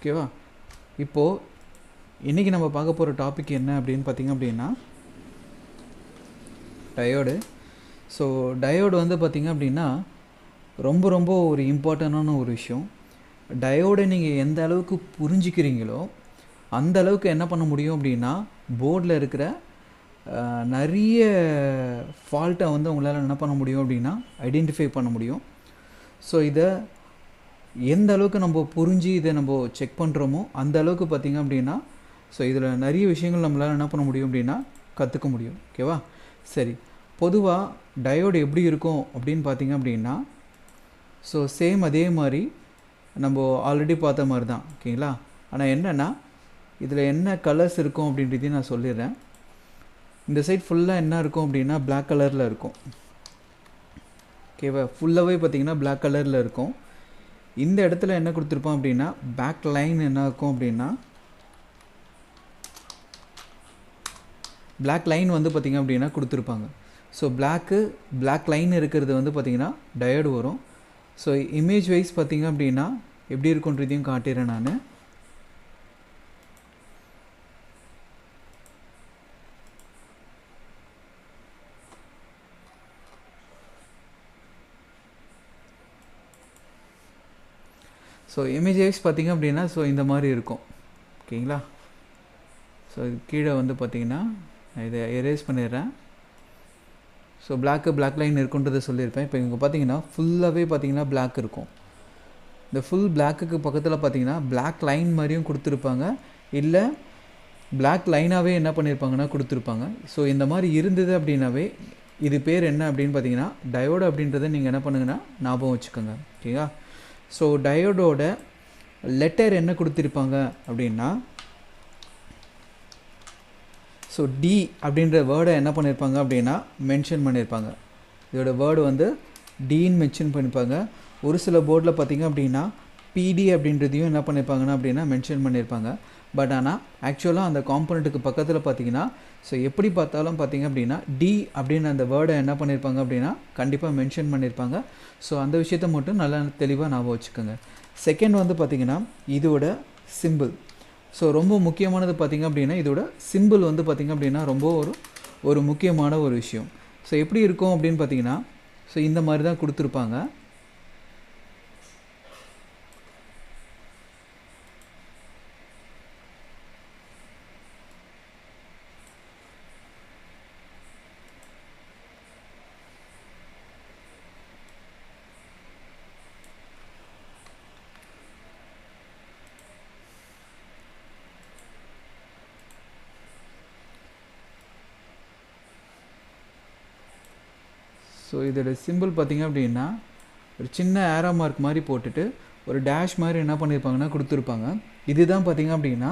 ஓகேவா? இப்போது இன்றைக்கி நம்ம பார்க்க போகிற டாபிக் என்ன அப்படின்னு பார்த்திங்க அப்படின்னா டயோடு. ஸோ டயோடு வந்து பார்த்திங்க அப்படின்னா ரொம்ப ஒரு இம்பார்ட்டண்டான ஒரு விஷயம். டயோடை நீங்கள் எந்த அளவுக்கு புரிஞ்சிக்கிறீங்களோ அந்த அளவுக்கு என்ன பண்ண முடியும் அப்படின்னா போர்டில் இருக்கிற நிறைய ஃபால்ட்டை வந்து உங்களால் என்ன பண்ண முடியும் அப்படின்னா ஐடென்டிஃபை பண்ண முடியும். ஸோ இதை எந்த அளவுக்கு நம்ம புரிஞ்சு இதை நம்ம செக் பண்ணுறோமோ அந்த அளவுக்கு பார்த்திங்க அப்படின்னா ஸோ இதில் நிறைய விஷயங்கள் நம்மளால் என்ன பண்ண முடியும் அப்படின்னா கற்றுக்க முடியும். ஓகேவா? சரி, பொதுவாக டயோடு எப்படி இருக்கும் அப்படின்னு பார்த்திங்க அப்படின்னா ஸோ சேம் அதே மாதிரி நம்ம ஆல்ரெடி பார்த்த மாதிரி தான். ஓகேங்களா? ஆனால் என்னென்னா இதில் என்ன கலர்ஸ் இருக்கும் அப்படின்றதையும் நான் சொல்லிடுறேன். இந்த சைட் ஃபுல்லாக என்ன இருக்கும் அப்படின்னா பிளாக் கலரில் இருக்கும். ஓகேவா? ஃபுல்லாகவே பார்த்திங்கன்னா பிளாக் கலரில் இருக்கும். இந்த இடத்துல என்ன கொடுத்துருப்போம் அப்படின்னா பேக் லைன் என்ன இருக்கும் அப்படின்னா பிளாக் லைன் வந்து பார்த்திங்க அப்படின்னா கொடுத்துருப்பாங்க. ஸோ பிளாக் லைன் இருக்கிறது வந்து பார்த்திங்கன்னா டயோடு வரும். ஸோ இமேஜ் வைஸ் பார்த்திங்க அப்படின்னா எப்படி இருக்குன்றதையும் காட்டிடுறேன் நான். ஸோ இமேஜ் வைஸ் பார்த்திங்க அப்படின்னா ஸோ இந்த மாதிரி இருக்கும். ஓகேங்களா? ஸோ இது கீழே வந்து பார்த்திங்கன்னா இதை எரேஸ் பண்ணிடுறேன். ஸோ பிளாக் லைன் இருக்குன்றதை சொல்லியிருப்பேன். இப்போ இங்கே பார்த்தீங்கன்னா ஃபுல்லாகவே பார்த்திங்கன்னா பிளாக் இருக்கும். இந்த ஃபுல் பிளாக்குக்கு பக்கத்தில் பார்த்திங்கன்னா பிளாக் லைன் மாதிரியும் கொடுத்துருப்பாங்க, இல்லை பிளாக் லைனாகவே என்ன பண்ணியிருப்பாங்கன்னா கொடுத்துருப்பாங்க. ஸோ இந்த மாதிரி இருந்தது அப்படின்னாவே இது பேர் என்ன அப்படின்னு பார்த்தீங்கன்னா டயோடு அப்படின்றத நீங்கள் என்ன பண்ணுங்கன்னா ஞாபகம் வச்சுக்கோங்க. ஓகேங்களா? ஸோ டயோடோட லெட்டர் என்ன கொடுத்துருப்பாங்க அப்படின்னா ஸோ டி அப்படின்ற வேர்டை என்ன பண்ணியிருப்பாங்க அப்படின்னா மென்ஷன் பண்ணியிருப்பாங்க. இதோட வேர்டு வந்து டின்னு மென்ஷன் பண்ணியிருப்பாங்க. ஒரு சில போர்டில் பார்த்திங்க அப்படின்னா பிடி அப்படின்றதையும் என்ன பண்ணியிருப்பாங்கன்னா அப்படின்னா மென்ஷன் பண்ணியிருப்பாங்க. பட் ஆனால் ஆக்சுவலாக அந்த காம்பனண்ட்டுக்கு பக்கத்தில் பார்த்திங்கன்னா ஸோ எப்படி பார்த்தாலும் பார்த்திங்க அப்படின்னா டி அப்படின்னு அந்த வேர்டை என்ன பண்ணியிருப்பாங்க அப்படின்னா கண்டிப்பாக மென்ஷன் பண்ணியிருப்பாங்க. ஸோ அந்த விஷயத்தை மட்டும் நல்லா தெளிவாக ஞாபகம் வச்சுக்கோங்க. செகண்ட் வந்து பார்த்திங்கன்னா இதோட சிம்பிள். ஸோ ரொம்ப முக்கியமானது பார்த்திங்க அப்படின்னா இதோட சிம்பிள் வந்து பார்த்திங்க அப்படின்னா ரொம்ப ஒரு முக்கியமான ஒரு விஷயம். ஸோ எப்படி இருக்கும் அப்படின்னு பார்த்திங்கன்னா ஸோ இந்த மாதிரி தான் கொடுத்துருப்பாங்க. ஸோ இதோட சிம்பிள் பார்த்திங்க அப்படின்னா ஒரு சின்ன ஏரோ மார்க் மாதிரி போட்டுட்டு ஒரு டேஷ் மாதிரி என்ன பண்ணியிருப்பாங்கன்னா கொடுத்துருப்பாங்க. இதுதான் பார்த்திங்க அப்படின்னா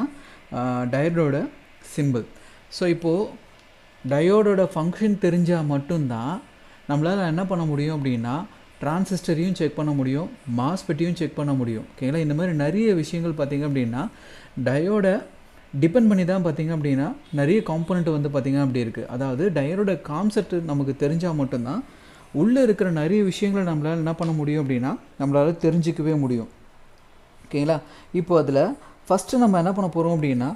டயோடோட சிம்பிள். ஸோ இப்போது டயோடோட ஃபங்க்ஷன் தெரிஞ்சால் மட்டும்தான் நம்மளால் என்ன பண்ண முடியும் அப்படின்னா டிரான்சிஸ்டரையும் செக் பண்ண முடியும், மாஸ்பெட்டையும் செக் பண்ண முடியும். ஓகேங்களா? இந்த மாதிரி நிறைய விஷயங்கள் பார்த்திங்க அப்படின்னா டயோடை டிபெண்ட் பண்ணி தான் பார்த்திங்க அப்படின்னா நிறைய காம்பனண்ட் வந்து பார்த்திங்க அப்படி இருக்குது. அதாவது டயோடோட கான்செப்ட் நமக்கு தெரிஞ்சால் மட்டும்தான் உள்ளே இருக்கிற நிறைய விஷயங்களை நம்மளால் என்ன பண்ண முடியும் அப்படின்னா நம்மளால் தெரிஞ்சிக்கவே முடியும். ஓகேங்களா? இப்போ அதில் ஃபஸ்ட்டு நம்ம என்ன பண்ண போகிறோம் அப்படின்னா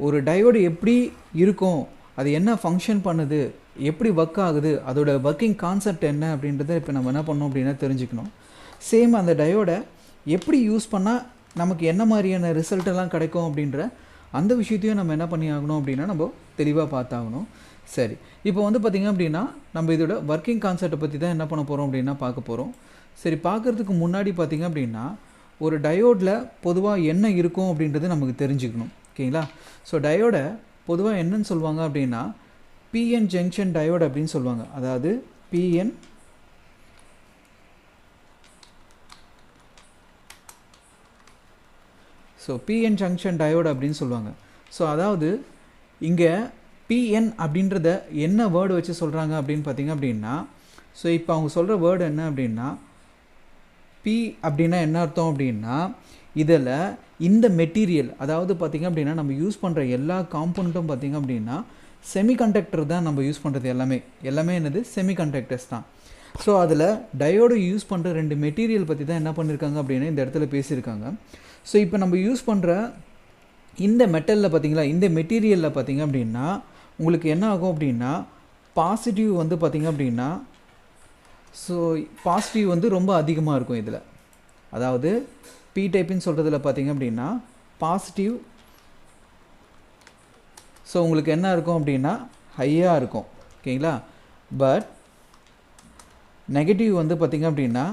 ஒரு டயோடு எப்படி இருக்கும், அது என்ன ஃபங்க்ஷன் பண்ணுது, எப்படி ஒர்க் ஆகுது, அதோட ஒர்க்கிங் கான்செப்ட் என்ன அப்படின்றத இப்போ நம்ம என்ன பண்ணோம் அப்படின்னா தெரிஞ்சுக்கணும். சேம் அந்த டயோடை எப்படி யூஸ் பண்ணால் நமக்கு என்ன மாதிரியான ரிசல்ட்டெல்லாம் கிடைக்கும் அப்படின்ற அந்த விஷயத்தையும் நம்ம என்ன பண்ணி ஆகணும் அப்படின்னா நம்ம தெளிவாக பார்த்தாகணும். சரி, இப்போ வந்து பார்த்திங்க அப்படின்னா நம்ம இதோட ஒர்க்கிங் கான்செப்டை பற்றி தான் என்ன பண்ண போகிறோம் அப்படின்னா பார்க்க போகிறோம். சரி, பார்க்குறதுக்கு முன்னாடி பார்த்திங்க அப்படின்னா ஒரு டயோடில் பொதுவாக என்ன இருக்கும் அப்படின்றது நமக்கு தெரிஞ்சுக்கணும். ஓகேங்களா? ஸோ டயோடை பொதுவாக என்னன்னு சொல்லுவாங்க அப்படின்னா பிஎன் ஜங்ஷன் டயோடு அப்படின்னு சொல்லுவாங்க. அதாவது PN so PN junction diode அப்படின்னு சொல்லுவாங்க. ஸோ அதாவது இங்கே பிஎன் அப்படின்றத என்ன வேர்டு வச்சு சொல்கிறாங்க அப்படின்னு பார்த்திங்க அப்படின்னா ஸோ இப்போ அவங்க சொல்கிற வேர்டு என்ன அப்படின்னா பி அப்படின்னா என்ன அர்த்தம் அப்படின்னா இதில் இந்த மெட்டீரியல், அதாவது பார்த்திங்க அப்படின்னா நம்ம யூஸ் பண்ணுற எல்லா காம்பனண்ட்டும் பார்த்திங்க அப்படின்னா செமிகண்டக்டர் தான் நம்ம யூஸ் பண்ணுறது. எல்லாமே என்னது செமிகண்டக்டர்ஸ் தான். ஸோ அதில் டயோடு யூஸ் பண்ணுற 2 மெட்டீரியல் பற்றி தான் என்ன பண்ணியிருக்காங்க அப்படின்னா இந்த இடத்துல பேசியிருக்காங்க. ஸோ இப்போ நம்ம யூஸ் பண்ணுற இந்த மெட்டலில் பார்த்தீங்களா, இந்த மெட்டீரியலில் பார்த்தீங்க அப்படின்னா உங்களுக்கு என்ன ஆகும் அப்படின்னா பாசிட்டிவ் வந்து பார்த்தீங்க அப்படின்னா ஸோ பாசிட்டிவ் வந்து ரொம்ப அதிகமாக இருக்கும் இதில். அதாவது பி டைப்புன்னு சொல்கிறதுல பார்த்தீங்க அப்படின்னா பாசிட்டிவ் ஸோ உங்களுக்கு என்ன இருக்கும் அப்படின்னா ஹையாக இருக்கும். ஓகேங்களா. பட் நெகட்டிவ் வந்து பார்த்திங்க அப்படின்னா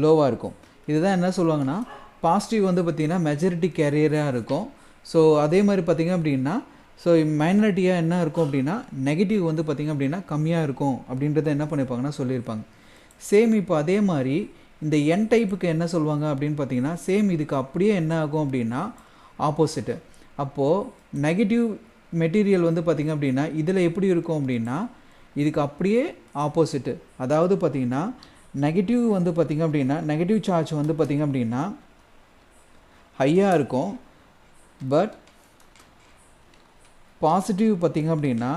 லோவாக இருக்கும். இதுதான் என்ன சொல்லுவாங்கன்னா பாசிட்டிவ் வந்து பார்த்திங்கன்னா மெஜாரிட்டி கேரியராக இருக்கும். ஸோ அதே மாதிரி பார்த்திங்க அப்படின்னா ஸோ மைனாரிட்டியாக என்ன இருக்கும் அப்படின்னா நெகட்டிவ் வந்து பார்த்திங்க அப்படின்னா கம்மியாக இருக்கும் அப்படின்றத என்ன பண்ணியிருப்பாங்கன்னா சொல்லியிருப்பாங்க. சேம் இப்போ அதே மாதிரி இந்த என் டைப்புக்கு என்ன சொல்லுவாங்க அப்படின்னு பார்த்தீங்கன்னா சேம் இதுக்கு அப்படியே என்ன ஆகும் அப்படின்னா ஆப்போசிட்டு. அப்போது நெகட்டிவ் மெட்டீரியல் வந்து பார்த்திங்க அப்படின்னா இதில் எப்படி இருக்கும் அப்படின்னா இதுக்கு அப்படியே ஆப்போசிட்டு. அதாவது பார்த்திங்கன்னா நெகட்டிவ் வந்து பார்த்திங்க அப்படின்னா நெகட்டிவ் சார்ஜ் வந்து பார்த்திங்க அப்படின்னா ஹையாக இருக்கும். பட் பாசிட்டிவ் பார்த்திங்க அப்படின்னா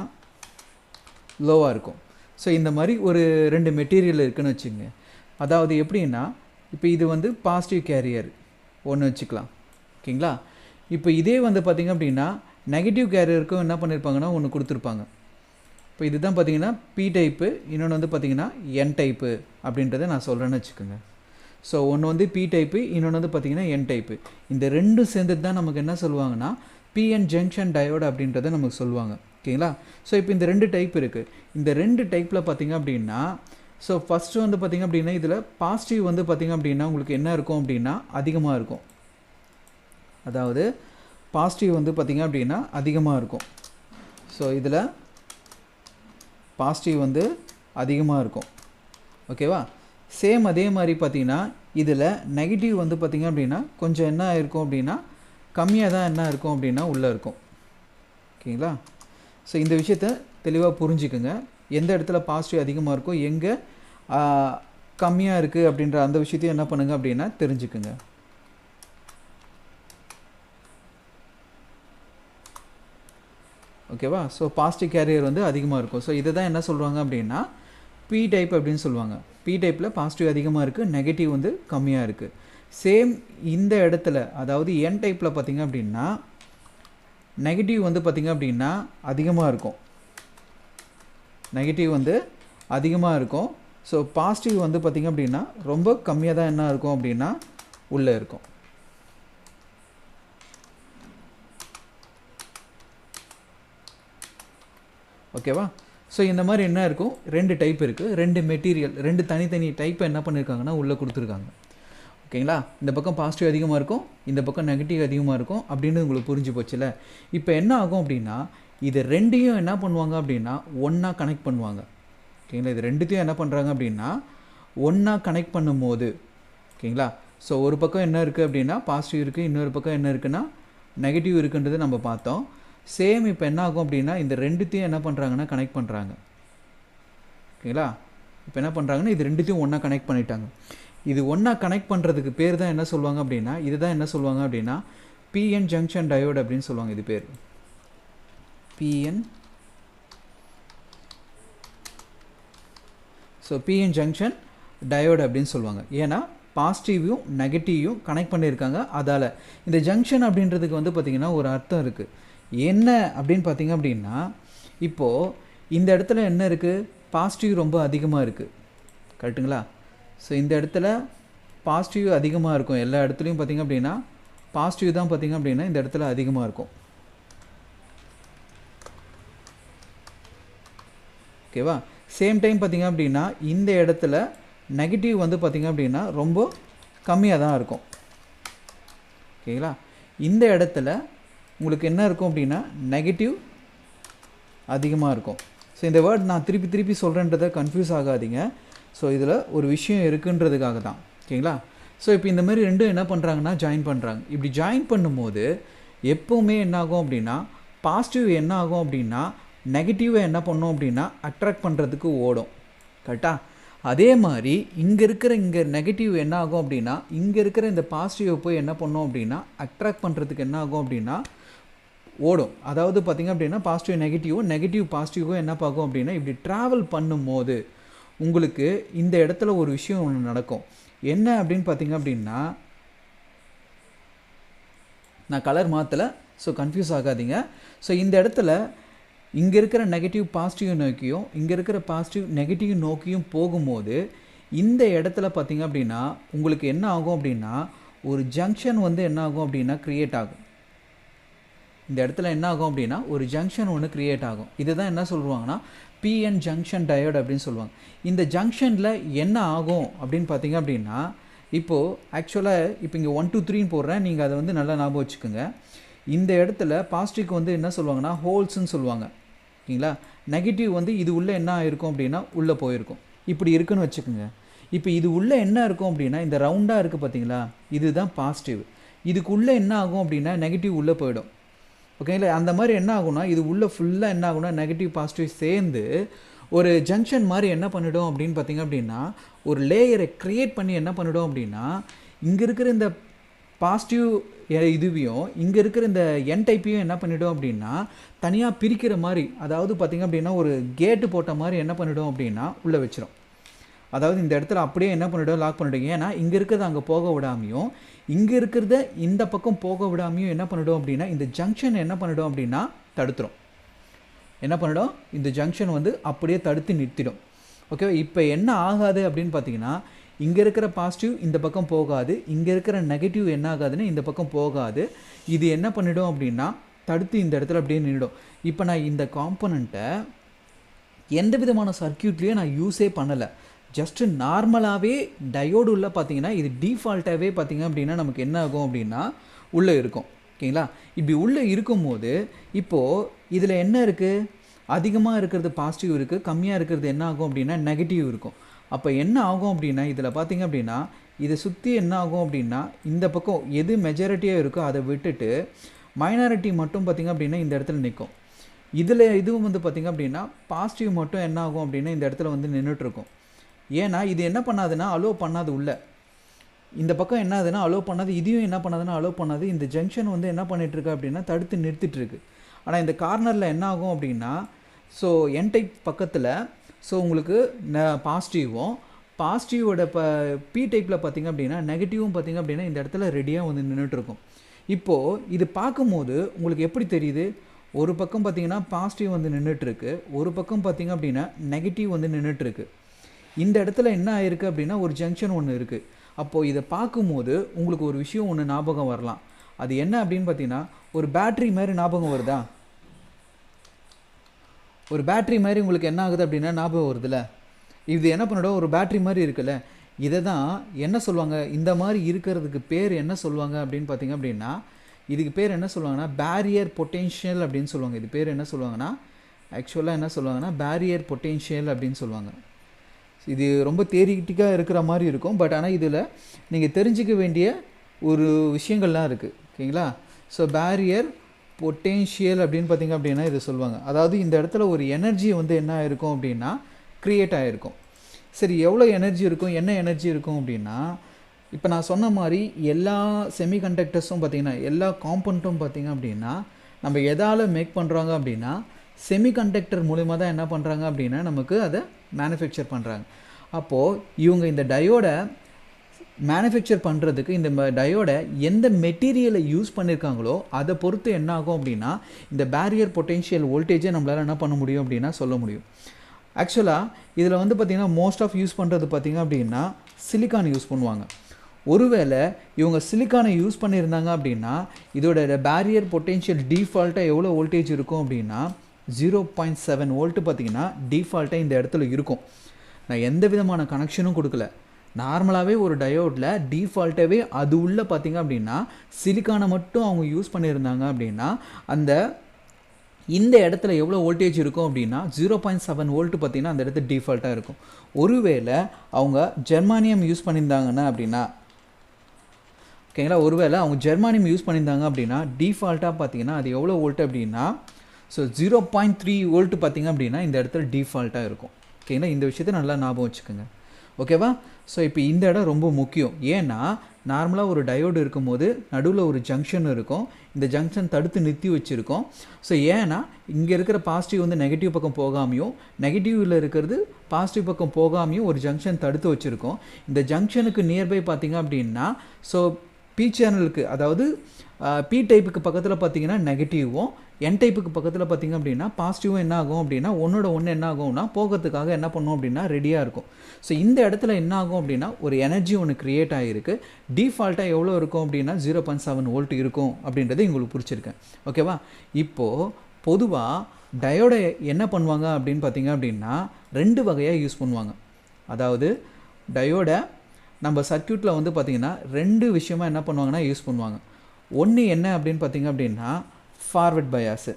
லோவாக இருக்கும். ஸோ இந்த மாதிரி ஒரு 2 மெட்டீரியல் இருக்குதுன்னு வச்சுங்க. அதாவது எப்படின்னா இப்போ இது வந்து பாசிட்டிவ் கேரியர் ஒன்று வச்சுக்கலாம். ஓகேங்களா. இப்போ இதே வந்து பார்த்திங்க அப்படின்னா நெகட்டிவ் கேரியருக்கும் என்ன பண்ணியிருப்பாங்கன்னா ஒன்று கொடுத்துருப்பாங்க. இப்போ இதுதான் பார்த்திங்கன்னா பி டைப்பு, இன்னொன்று வந்து பார்த்திங்கன்னா என் டைப்பு அப்படின்றத நான் சொல்கிறேன்னு வச்சுக்கோங்க. ஸோ ஒன்று வந்து பி டைப்பு, இன்னொன்று வந்து பார்த்திங்கன்னா என் டைப்பு. இந்த ரெண்டும் சேர்ந்துட்டு தான் நமக்கு என்ன சொல்லுவாங்கன்னா பிஎன் ஜங்ஷன் டயோடு அப்படின்றத நமக்கு சொல்லுவாங்க. ஓகேங்களா. ஸோ இப்போ இந்த 2 டைப் இருக்குது. இந்த 2 டைப்பில் பார்த்திங்க அப்படின்னா ஸோ ஃபஸ்ட்டு வந்து பார்த்திங்க அப்படின்னா இதில் பாசிட்டிவ் வந்து பார்த்திங்க அப்படின்னா உங்களுக்கு என்ன இருக்கும் அப்படின்னா அதிகமாக இருக்கும். அதாவது பாசிட்டிவ் வந்து பார்த்திங்க அப்படின்னா அதிகமாக இருக்கும். ஸோ இதில் பாசிட்டிவ் வந்து அதிகமாக இருக்கும். ஓகேவா. சேம் அதே மாதிரி பார்த்திங்கன்னா இதில் நெகட்டிவ் வந்து பார்த்திங்க அப்படின்னா கொஞ்சம் என்ன இருக்கும் அப்படின்னா கம்மியாக தான் என்ன இருக்கும் அப்படின்னா உள்ளே இருக்கும். ஓகேங்களா. ஸோ இந்த விஷயத்தை தெளிவாக புரிஞ்சுக்குங்க. எந்த இடத்துல பாசிட்டிவ் அதிகமாக இருக்கும், எங்கே கம்மியாக இருக்குது அப்படின்ற அந்த விஷயத்தையும் என்ன பண்ணுங்க அப்படின்னா தெரிஞ்சுக்குங்க. ஓகேவா. ஸோ பாசிட்டிவ் கேரியர் வந்து அதிகமாக இருக்கும். ஸோ இதை தான் என்ன சொல்லுவாங்க அப்படின்னா பி டைப் அப்படின்னு சொல்லுவாங்க. பி டைப்பில் பாசிட்டிவ் அதிகமாக இருக்குது, நெகட்டிவ் வந்து கம்மியாக இருக்குது. சேம் இந்த இடத்துல அதாவது என் டைப்பில் பார்த்திங்க அப்படின்னா நெகட்டிவ் வந்து பார்த்திங்க அப்படின்னா அதிகமாக இருக்கும். நெகட்டிவ் வந்து அதிகமாக இருக்கும். ஸோ பாசிட்டிவ் வந்து பார்த்திங்க அப்படின்னா ரொம்ப கம்மியாக தான் என்ன இருக்கும் அப்படின்னா உள்ளே இருக்கும். ஓகேவா. ஸோ இந்த மாதிரி என்ன இருக்கும் 2 டைப் இருக்குது, 2 மெட்டீரியல், 2 தனித்தனி டைப்பை என்ன பண்ணியிருக்காங்கன்னா உள்ளே கொடுத்துருக்காங்க. ஓகேங்களா. இந்த பக்கம் பாசிட்டிவ் அதிகமாக இருக்கும், இந்த பக்கம் நெகட்டிவ் அதிகமாக இருக்கும் அப்படின்னு உங்களுக்கு புரிஞ்சு போச்சுல. இப்போ என்ன ஆகும் அப்படின்னா இது 2யும் என்ன பண்ணுவாங்க அப்படின்னா ஒன்றா கனெக்ட் பண்ணுவாங்க. ஓகேங்களா. இது 2த்தையும் என்ன பண்ணுறாங்க அப்படின்னா ஒன்றா கனெக்ட் பண்ணும்போது ஓகேங்களா. ஸோ ஒரு பக்கம் என்ன இருக்குது அப்படின்னா பாசிட்டிவ் இருக்குது, இன்னொரு பக்கம் என்ன இருக்குன்னா நெகட்டிவ் இருக்குன்றது நம்ம பார்த்தோம். சேம் இப்போ என்ன ஆகும் அப்படின்னா இந்த 2த்தையும் என்ன பண்ணுறாங்கன்னா கனெக்ட் பண்ணுறாங்க. ஓகேங்களா. இப்போ என்ன பண்ணுறாங்கன்னா இது 2த்தையும் ஒன்றா கனெக்ட் பண்ணிட்டாங்க. இது ஒன்றா கனெக்ட் பண்ணுறதுக்கு பேர் தான் என்ன சொல்லுவாங்க அப்படின்னா இதுதான் என்ன சொல்லுவாங்க அப்படின்னா பிஎன் ஜங்ஷன் டயோடு அப்படின்னு சொல்லுவாங்க. இது pair PN. So PN junction diode அப்படின்னு சொல்லுவாங்க. ஏன்னா பாசிட்டிவையும் நெகட்டிவையும் கனெக்ட் பண்ணியிருக்காங்க. அதால் இந்த ஜங்ஷன் அப்படின்றதுக்கு வந்து பார்த்திங்கன்னா ஒரு அர்த்தம் இருக்குது. என்ன அப்படின்னு பார்த்திங்க அப்படின்னா இப்போது இந்த இடத்துல என்ன இருக்குது பாசிட்டிவ் ரொம்ப அதிகமாக இருக்குது. கரெக்டுங்களா. ஸோ இந்த இடத்துல பாசிட்டிவ் அதிகமாக இருக்கும். எல்லா இடத்துலையும் பார்த்திங்க அப்படின்னா பாசிட்டிவ் தான் பார்த்திங்க அப்படின்னா இந்த இடத்துல அதிகமாக இருக்கும். ஓகேவா. சேம் டைம் பார்த்திங்க அப்படின்னா இந்த இடத்துல நெகட்டிவ் வந்து பார்த்திங்க அப்படின்னா ரொம்ப கம்மியாக தான் இருக்கும். ஓகேங்களா. இந்த இடத்துல உங்களுக்கு என்ன இருக்கும் அப்படின்னா நெகட்டிவ் அதிகமாக இருக்கும். ஸோ இந்த வேர்ட் நான் திருப்பி திருப்பி சொல்கிறேன்றதை கன்ஃபியூஸ் ஆகாதீங்க. ஸோ இதில் ஒரு விஷயம் இருக்குன்றதுக்காக தான். ஓகேங்களா. ஸோ இப்போ இந்த மாதிரி ரெண்டும் என்ன பண்ணுறாங்கன்னா ஜாயின் பண்ணுறாங்க. இப்படி ஜாயின் பண்ணும்போது எப்போவுமே என்ன ஆகும் அப்படின்னா பாசிட்டிவ் என்ன ஆகும் அப்படின்னா நெகட்டிவை என்ன பண்ணோம் அப்படின்னா அட்ராக்ட் பண்ணுறதுக்கு ஓடும். கரெக்டாக. அதே மாதிரி இங்கே நெகட்டிவ் என்ன ஆகும் அப்படின்னா இங்கே இருக்கிற இந்த பாசிட்டிவை போய் என்ன பண்ணோம் அப்படின்னா அட்ராக்ட் பண்ணுறதுக்கு என்ன ஆகும் அப்படின்னா ஓடும். அதாவது பார்த்திங்க அப்படின்னா பாசிட்டிவ் நெகட்டிவும் நெகட்டிவ் பாசிட்டிவும் என்ன பார்க்கும் அப்படின்னா இப்படி ட்ராவல் பண்ணும்போது உங்களுக்கு இந்த இடத்துல ஒரு விஷயம் ஒன்று நடக்கும். என்ன அப்படின்னு பார்த்திங்க அப்படின்னா, நான் கலர் மாற்றலை, ஸோ கன்ஃபியூஸ் ஆகாதீங்க. ஸோ இந்த இடத்துல இங்கே இருக்கிற நெகட்டிவ் பாசிட்டிவ் நோக்கியும் இங்கே இருக்கிற பாசிட்டிவ் நெகட்டிவ் நோக்கியும் போகும்போது இந்த இடத்துல பார்த்திங்க அப்படின்னா உங்களுக்கு என்ன ஆகும் அப்படின்னா ஒரு ஜங்ஷன் வந்து என்ன ஆகும் அப்படின்னா க்ரியேட் ஆகும். இந்த இடத்துல என்ன ஆகும் அப்படின்னா ஒரு ஜங்ஷன் ஒன்று க்ரியேட் ஆகும். இதுதான் என்ன சொல்லுவாங்கன்னா பிஎன் ஜங்ஷன் டயோட் அப்படின்னு சொல்லுவாங்க. இந்த ஜங்ஷனில் என்ன ஆகும் அப்படின்னு பார்த்தீங்க அப்படின்னா, இப்போது ஆக்சுவலாக இப்போ இங்கே 1 2 3ன்னு போடுறேன், நீங்கள் அதை வந்து நல்லா ஞாபகம் வச்சுக்கோங்க. இந்த இடத்துல பாசிட்டிவ்க்கு வந்து என்ன சொல்லுவாங்கன்னா ஹோல்ஸ்ன்னு சொல்லுவாங்க, ஓகேங்களா. நெகட்டிவ் வந்து இது உள்ளே என்ன ஆகிருக்கும் அப்படின்னா உள்ளே போயிருக்கும், இப்படி இருக்குன்னு வச்சுக்கோங்க. இப்போ இது உள்ளே என்ன இருக்கும் அப்படின்னா இந்த ரவுண்டாக இருக்குது பார்த்தீங்களா, இதுதான் பாசிட்டிவ். இதுக்குள்ளே என்ன ஆகும் அப்படின்னா நெகட்டிவ் உள்ளே போயிடும், ஓகேங்களா. அந்த மாதிரி என்ன ஆகும்னா இது உள்ளே ஃபுல்லாக என்ன ஆகும்னா நெகட்டிவ் பாசிட்டிவ் சேர்ந்து ஒரு ஜங்ஷன் மாதிரி என்ன பண்ணிடும் அப்படின்னு பார்த்திங்க அப்படின்னா ஒரு லேயரை க்ரியேட் பண்ணி என்ன பண்ணிடும் அப்படின்னா இங்கே இருக்கிற இந்த பாசிட்டிவ் இதுவையும் இங்கே இருக்கிற இந்த என் டைப்பையும் என்ன பண்ணிடும் அப்படின்னா தனியாக பிரிக்கிற மாதிரி, அதாவது பார்த்திங்க அப்படின்னா ஒரு கேட்டு போட்ட மாதிரி என்ன பண்ணிடும் அப்படின்னா உள்ளே வச்சிடும். அதாவது இந்த இடத்துல அப்படியே என்ன பண்ணிவிடும், லாக் பண்ணிவிடும். ஏன்னா இங்கே இருக்கிறத அங்கே போக விடாமையும் இங்கே இருக்கிறத இந்த பக்கம் போக விடாமையும் என்ன பண்ணிவிடும் அப்படின்னா இந்த ஜங்ஷன் என்ன பண்ணிவிடும் அப்படின்னா தடுத்துடும். என்ன பண்ணிடும், இந்த ஜங்ஷன் வந்து அப்படியே தடுத்து நிறுத்திடும், ஓகேவா. இப்போ என்ன ஆகாது அப்படின்னு பார்த்தீங்கன்னா இங்கே இருக்கிற பாசிட்டிவ் இந்த பக்கம் போகாது, இங்கே இருக்கிற நெகட்டிவ் என்ன ஆகாதுன்னு இந்த பக்கம் போகாது. இது என்ன பண்ணிடும் அப்படின்னா தடுத்து இந்த இடத்துல அப்படியே நின்றுடும். இப்போ நான் இந்த காம்பனண்ட்டை எந்த விதமான சர்க்கியூட்லேயும் நான் யூஸே பண்ணலை, ஜஸ்ட்டு நார்மலாகவே டயோடு உள்ள பார்த்தீங்கன்னா இது டிஃபால்ட்டாகவே பார்த்திங்க அப்படின்னா நமக்கு என்ன ஆகும் அப்படின்னா உள்ளே இருக்கும், ஓகேங்களா. இப்படி உள்ளே இருக்கும்போது இப்போது இதில் என்ன இருக்குது, அதிகமாக இருக்கிறது பாசிட்டிவ் இருக்குது, கம்மியாக இருக்கிறது என்ன ஆகும் அப்படின்னா நெகட்டிவ் இருக்கும். அப்போ என்ன ஆகும் அப்படின்னா இதில் பார்த்திங்க அப்படின்னா இதை சுற்றி என்ன ஆகும் அப்படின்னா இந்த பக்கம் எது மெஜாரிட்டியாக இருக்கோ அதை விட்டுட்டு மைனாரிட்டி மட்டும் பார்த்திங்க அப்படின்னா இந்த இடத்துல நிற்கும். இதில் இதுவும் வந்து பார்த்திங்க அப்படின்னா பாசிட்டிவ் மட்டும் என்ன ஆகும் அப்படின்னா இந்த இடத்துல வந்து நின்றுட்டுருக்கும். ஏன்னா இது என்ன பண்ணாதுன்னா அலோவ் பண்ணாது, உள்ளே இந்த பக்கம் என்ன ஆகுதுன்னா அலோவ் பண்ணாது, இதையும் என்ன பண்ணாதுன்னா அலோவ் பண்ணாது. இந்த ஜங்ஷன் வந்து என்ன பண்ணிகிட்ருக்கு அப்படின்னா தடுத்து நிறுத்திட்டுருக்கு. ஆனால் இந்த கார்னரில் என்ன ஆகும் அப்படின்னா ஸோ என் டைப் பக்கத்தில் ஸோ உங்களுக்கு பாசிட்டிவும் பாசிட்டிவோட பி டைப்பில் பார்த்திங்க அப்படின்னா நெகட்டிவும் பார்த்திங்க அப்படின்னா இந்த இடத்துல ரெடியாக வந்து நின்றுட்டுருக்கும். இப்போது இது பார்க்கும்போது உங்களுக்கு எப்படி தெரியுது, ஒரு பக்கம் பார்த்திங்கன்னா பாசிட்டிவ் வந்து நின்றுட்டுருக்கு, ஒரு பக்கம் பார்த்திங்க அப்படின்னா நெகட்டிவ் வந்து நின்றுட்டுருக்கு. இந்த இடத்துல என்ன ஆயிருக்கு அப்படின்னா ஒரு ஜங்ஷன் ஒன்று இருக்குது. அப்போது இதை பார்க்கும்போது உங்களுக்கு ஒரு விஷயம் ஒன்று ஞாபகம் வரலாம். அது என்ன அப்படின்னு பார்த்தீங்கன்னா ஒரு பேட்ரி மாதிரி ஞாபகம் வருதா, ஒரு பேட்ரி மாதிரி உங்களுக்கு என்ன ஆகுது அப்படின்னா ஞாபகம் வருதுல்ல. இது என்ன பண்ணிடும், ஒரு பேட்ரி மாதிரி இருக்குல்ல, இதை தான் என்ன சொல்லுவாங்க, இந்த மாதிரி இருக்கிறதுக்கு பேர் என்ன சொல்லுவாங்க அப்படின்னு பார்த்தீங்க அப்படின்னா இதுக்கு பேர் என்ன சொல்லுவாங்கன்னா பேரியர் பொட்டென்ஷியல் அப்படின்னு சொல்லுவாங்க. இது பேர் என்ன சொல்லுவாங்கன்னா ஆக்சுவலாக என்ன சொல்லுவாங்கன்னா பேரியர் பொட்டென்ஷியல் அப்படின்னு சொல்லுவாங்க. இது ரொம்ப தியரிட்டிக்காக இருக்கிற மாதிரி இருக்கும், பட் ஆனால் இதில் நீங்கள் தெரிஞ்சிக்க வேண்டிய ஒரு விஷயங்கள்லாம் இருக்குது, ஓகேங்களா. ஸோ பேரியர் பொட்டென்ஷியல் அப்படின்னு பார்த்திங்க அப்படின்னா இது சொல்லுவாங்க. அதாவது இந்த இடத்துல ஒரு எனர்ஜி வந்து என்ன ஆகிருக்கும் அப்படின்னா க்ரியேட் ஆகிருக்கும். சரி, எவ்வளோ எனர்ஜி இருக்கும், என்ன எனர்ஜி இருக்கும் அப்படின்னா இப்போ நான் சொன்ன மாதிரி எல்லா செமிகண்டக்டர்ஸும் பார்த்திங்கன்னா எல்லா காம்பனண்ட்டும் பார்த்திங்க அப்படின்னா நம்ம எதால் மேக் பண்ணுறாங்க அப்படின்னா செமிகண்டக்டர் மூலிமா தான் என்ன பண்ணுறாங்க அப்படின்னா நமக்கு அதை மேனுஃபேக்சர் பண்ணுறாங்க. அப்போது இவங்க இந்த டயோடை மேனுஃபேக்சர் பண்ணுறதுக்கு இந்த டயோடை எந்த மெட்டீரியலை யூஸ் பண்ணியிருக்காங்களோ அதை பொறுத்து என்ன ஆகும் அப்படின்னா இந்த பேரியர் பொட்டென்ஷியல் வோல்டேஜை நம்மளால் என்ன பண்ண முடியும் அப்படின்னா சொல்ல முடியும். ஆக்சுவலாக இதில் வந்து பார்த்திங்கன்னா மோஸ்ட் ஆஃப் யூஸ் பண்ணுறது பார்த்திங்க அப்படின்னா சிலிக்கான் யூஸ் பண்ணுவாங்க. ஒருவேளை இவங்க சிலிக்கானை யூஸ் பண்ணியிருந்தாங்க அப்படின்னா இதோட பேரியர் பொட்டென்ஷியல் டிஃபால்ட்டாக எவ்வளோ வோல்டேஜ் இருக்கும் அப்படின்னா 0.7 வோல்ட்டு பார்த்திங்கன்னா டிஃபால்ட்டாக இந்த இடத்துல இருக்கும். நான் எந்த விதமான கனெக்ஷனும் கொடுக்கல, நார்மலாகவே ஒரு டயோடில் டிஃபால்ட்டாகவே அது உள்ளே பார்த்திங்க அப்படின்னா சிலிக்கானை மட்டும் அவங்க யூஸ் பண்ணியிருந்தாங்க அப்படின்னா இந்த இடத்துல எவ்வளோ வோல்டேஜ் இருக்கும் அப்படின்னா 0.7 வோல்ட்டு பார்த்திங்கன்னா அந்த இடத்துல டிஃபால்ட்டாக இருக்கும். ஒருவேளை அவங்க ஜெர்மானியம் யூஸ் பண்ணியிருந்தாங்கன்னா அப்படின்னா ஓகேங்களா, ஒருவேளை அவங்க ஜெர்மானியம் யூஸ் பண்ணியிருந்தாங்க அப்படின்னா டிஃபால்ட்டாக பார்த்திங்கன்னா அது எவ்வளோ வோல்ட்டு அப்படின்னா ஸோ 0.3 வோல்ட்டு பார்த்திங்க அப்படின்னா இந்த இடத்துல டிஃபால்ட்டாக இருக்கும். ஓகேங்களா, இந்த விஷயத்தை நல்லா ஞாபகம் வச்சுக்கோங்க. ஓகேவா? ஸோ இப்போ இந்த இடம் ரொம்ப முக்கியம். ஏன்னா நார்மலாக ஒரு டயோடு இருக்கும்போது நடுவில் ஒரு ஜங்ஷன் இருக்கும். இந்த ஜங்ஷன் தடுத்து நிறுத்தி வச்சுருக்கோம். ஸோ ஏன்னா இங்கே இருக்கிற பாசிட்டிவ் வந்து நெகட்டிவ் பக்கம் போகாமையும், நெகட்டிவில் இருக்கிறது பாசிட்டிவ் பக்கம் போகாமையும் ஒரு ஜங்ஷன் தடுத்து வச்சுருக்கோம். இந்த ஜங்ஷனுக்கு நியர்பை பார்த்திங்க அப்படின்னா, ஸோ பி சேனலுக்கு, அதாவது பி டைப்புக்கு பக்கத்தில் பார்த்திங்கன்னா நெகட்டிவும், என் டைப்புக்கு பக்கத்தில் பார்த்திங்க அப்படின்னா பாசிட்டிவும் என்ன ஆகும் அப்படின்னா ஒன்றோட ஒன்று என்ன ஆகும்னா போகிறதுக்காக என்ன பண்ணும் அப்படின்னா ரெடியாக இருக்கும். ஸோ இந்த இடத்துல என்ன ஆகும் அப்படின்னா ஒரு எனர்ஜி ஒன்று க்ரியேட் ஆகிருக்கு. டிஃபால்ட்டாக எவ்வளோ இருக்கும் அப்படின்னா 0.7 வோல்ட் இருக்கும் அப்படின்றது உங்களுக்கு புரிச்சிருக்கேன். ஓகேவா? இப்போது பொதுவாக டயோடை என்ன பண்ணுவாங்க அப்படின்னு பார்த்திங்க அப்படின்னா 2 வகையாக யூஸ் பண்ணுவாங்க. அதாவது டயோடை நம்ம சர்க்யூட்டில் வந்து பார்த்திங்கன்னா 2 விஷயமாக என்ன பண்ணுவாங்கன்னா யூஸ் பண்ணுவாங்க. ஒன்று என்ன அப்படின்னு பார்த்திங்க அப்படின்னா ஃபார்வர்ட் பயாஸு.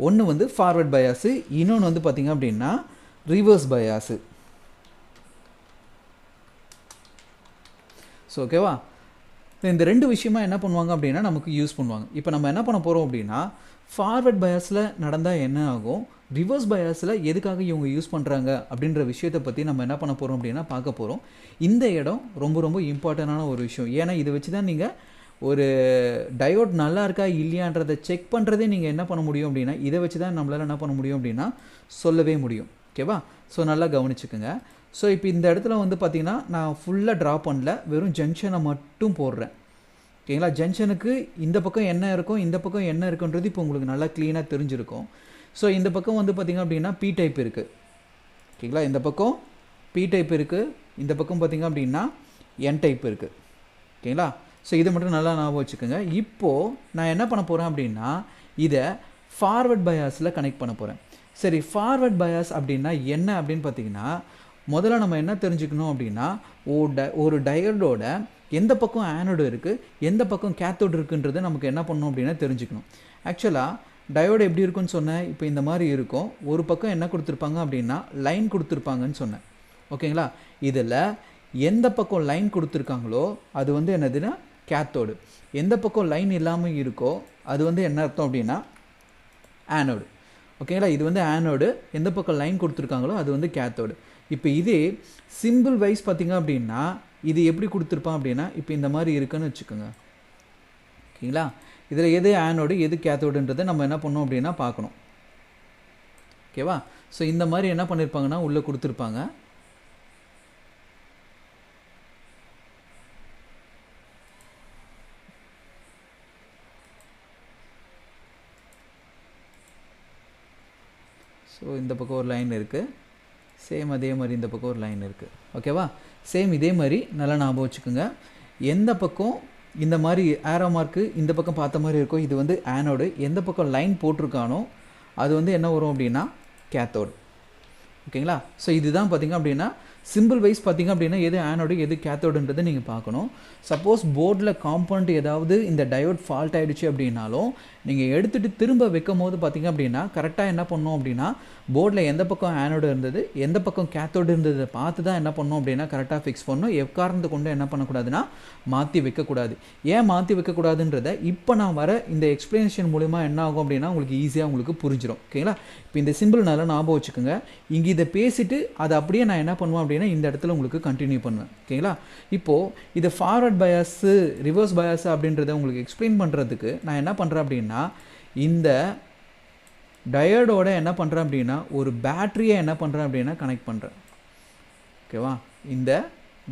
ஒன்று வந்து ஃபார்வர்ட் பயாஸு, இன்னொன்று வந்து பார்த்திங்க அப்படின்னா ரிவர்ஸ் பயாஸு. ஸோ ஓகேவா? இந்த 2 விஷயமா என்ன பண்ணுவாங்க அப்படின்னா நமக்கு யூஸ் பண்ணுவாங்க. இப்போ நம்ம என்ன பண்ண போகிறோம் அப்படின்னா ஃபார்வர்ட் பயாஸில் நடந்தால் என்ன ஆகும், ரிவர்ஸ் பயாஸில் எதுக்காக இவங்க யூஸ் பண்ணுறாங்க அப்படின்ற விஷயத்தை பற்றி நம்ம என்ன பண்ண போகிறோம் அப்படின்னா பார்க்க போகிறோம். இந்த இடம் ரொம்ப ரொம்ப இம்பார்ட்டண்டான ஒரு விஷயம். ஏன்னா இதை வச்சு தான் நீங்கள் ஒரு டயோட் நல்லா இருக்கா இல்லையான்றதை செக் பண்ணுறதே நீங்கள் என்ன பண்ண முடியும் அப்படின்னா இதை வச்சு தான் நம்மளால் என்ன பண்ண முடியும் அப்படின்னா சொல்லவே முடியும். ஓகேவா? ஸோ நல்லா கவனிச்சுக்கோங்க. ஸோ இப்போ இந்த இடத்துல வந்து பார்த்திங்கன்னா நான் ஃபுல்லாக ட்ரா பண்ணல, வெறும் ஜங்ஷனை மட்டும் போடுறேன். ஓகேங்களா? ஜங்ஷனுக்கு இந்த பக்கம் என்ன இருக்கும், இந்த பக்கம் என்ன இருக்குன்றது இப்போ உங்களுக்கு நல்லா க்ளீனாக தெரிஞ்சிருக்கும். ஸோ இந்த பக்கம் வந்து பார்த்திங்க அப்படின்னா பி டைப் இருக்குது. ஓகேங்களா? இந்த பக்கம் பி டைப் இருக்குது, இந்த பக்கம் பார்த்திங்க அப்படின்னா என் டைப் இருக்குது. ஓகேங்களா? ஸோ இதை மட்டும் நல்லா ஞாபகம் வச்சுக்கோங்க. இப்போது நான் என்ன பண்ண போகிறேன் அப்படின்னா இதை ஃபார்வர்ட் பயாஸில் கனெக்ட் பண்ண போகிறேன். சரி, ஃபார்வர்ட் பயாஸ் அப்படின்னா என்ன அப்படின்னு பார்த்திங்கன்னா முதல்ல நம்ம என்ன தெரிஞ்சுக்கணும் அப்படின்னா ஒரு டயோடோட எந்த பக்கம் ஆனோடு இருக்குது, எந்த பக்கம் கேத்தோடு இருக்குன்றதை நமக்கு என்ன பண்ணணும் அப்படின்னா தெரிஞ்சுக்கணும். ஆக்சுவலாக டயோடு எப்படி இருக்குன்னு சொன்னேன், இப்போ இந்த மாதிரி இருக்கும். ஒரு பக்கம் என்ன கொடுத்துருப்பாங்க அப்படின்னா லைன் கொடுத்துருப்பாங்கன்னு சொன்னேன். ஓகேங்களா? இதில் எந்த பக்கம் லைன் கொடுத்துருக்காங்களோ அது வந்து என்னதுன்னா கேத்தோடு. எந்த பக்கம் லைன் இல்லாமல் இருக்கோ அது வந்து என்ன அர்த்தம் அப்படின்னா ஆனோடு. ஓகேங்களா? இது வந்து ஆனோடு, எந்த பக்கம் லைன் கொடுத்துருக்காங்களோ அது வந்து கேத்தோடு. இப்போ இதே சிம்பிள் வைஸ் பார்த்திங்க அப்படின்னா இது எப்படி கொடுத்துருப்பான் அப்படின்னா இப்போ இந்த மாதிரி இருக்குன்னு வச்சுக்கோங்க. ஓகேங்களா? இதில் எது ஆனோடு எது கேத்தோடுன்றதை நம்ம என்ன பண்ணோம் அப்படின்னா பார்க்கணும். ஓகேவா? ஸோ இந்த மாதிரி என்ன பண்ணியிருப்பாங்கன்னா உள்ளே கொடுத்துருப்பாங்க. ஸோ இந்த பக்கம் ஒரு லைன் இருக்குது, சேம் அதே மாதிரி இந்த பக்கம் ஒரு லைன் இருக்குது. ஓகேவா? சேம் இதே மாதிரி நல்லா ஞாபகம் வச்சுக்கோங்க. எந்த பக்கம் இந்த மாதிரி ஆரோ மார்க்கு இந்த பக்கம் பார்த்த மாதிரி இருக்கும் இது வந்து ஆனோடு, எந்த பக்கம் லைன் போட்டிருக்கானோ அது வந்து என்ன வரும் அப்படின்னா கேத்தோடு. ஓகேங்களா? ஸோ இதுதான் பார்த்திங்க அப்படின்னா சிம்பிள் வைஸ் பார்த்திங்க அப்படின்னா எது ஆனோடு எது கேத்தோடுன்றதை நீங்கள் பார்க்கணும். சப்போஸ் போர்டில் காம்பவுண்ட் ஏதாவது இந்த டயோட் ஃபால்ட் ஆகிடுச்சு அப்படின்னாலும் நீங்கள் எடுத்துகிட்டு திரும்ப வைக்கும் போது பார்த்திங்க அப்படின்னா கரெக்டாக என்ன பண்ணணும் அப்படின்னா போர்டில் எந்த பக்கம் ஆனோடு இருந்தது எந்த பக்கம் கேத்தோடு இருந்ததை பார்த்து தான் என்ன பண்ணணும் அப்படின்னா கரெக்டாக ஃபிக்ஸ் பண்ணணும். எக்காரணத்தை கொண்டு என்ன பண்ணக்கூடாதுன்னா மாற்றி வைக்கக்கூடாது. ஏன் மாற்றி வைக்கக்கூடாதுன்றதை இப்போ நான் வர இந்த எக்ஸ்ப்ளனேஷன் மூலிமா என்ன ஆகும் அப்படின்னா உங்களுக்கு ஈஸியாக உங்களுக்கு புரிஞ்சிடும். ஓகேங்களா? இப்போ இந்த சிம்பிள் நல்லா ஞாபகம் வச்சுக்கோங்க. இங்கே இதை பேசிட்டு அதை அப்படியே நான் என்ன பண்ணுவேன் அப்படின்னா இந்த இடத்துல உங்களுக்கு கண்டினியூ பண்ணுவேன். ஓகேங்களா? இப்போது இதை ஃபார்வர்ட் பயாஸு ரிவர்ஸ் பயாஸு அப்படின்றத உங்களுக்கு எக்ஸ்பிளைன் பண்ணுறதுக்கு நான் என்ன பண்ணுறேன் அப்படின்னா இந்த டயோடோட என்ன பண்ணுறேன் அப்படின்னா ஒரு பேட்டரியை என்ன பண்ணுறேன் அப்படின்னா கனெக்ட் பண்ணுறேன். ஓகேவா? இந்த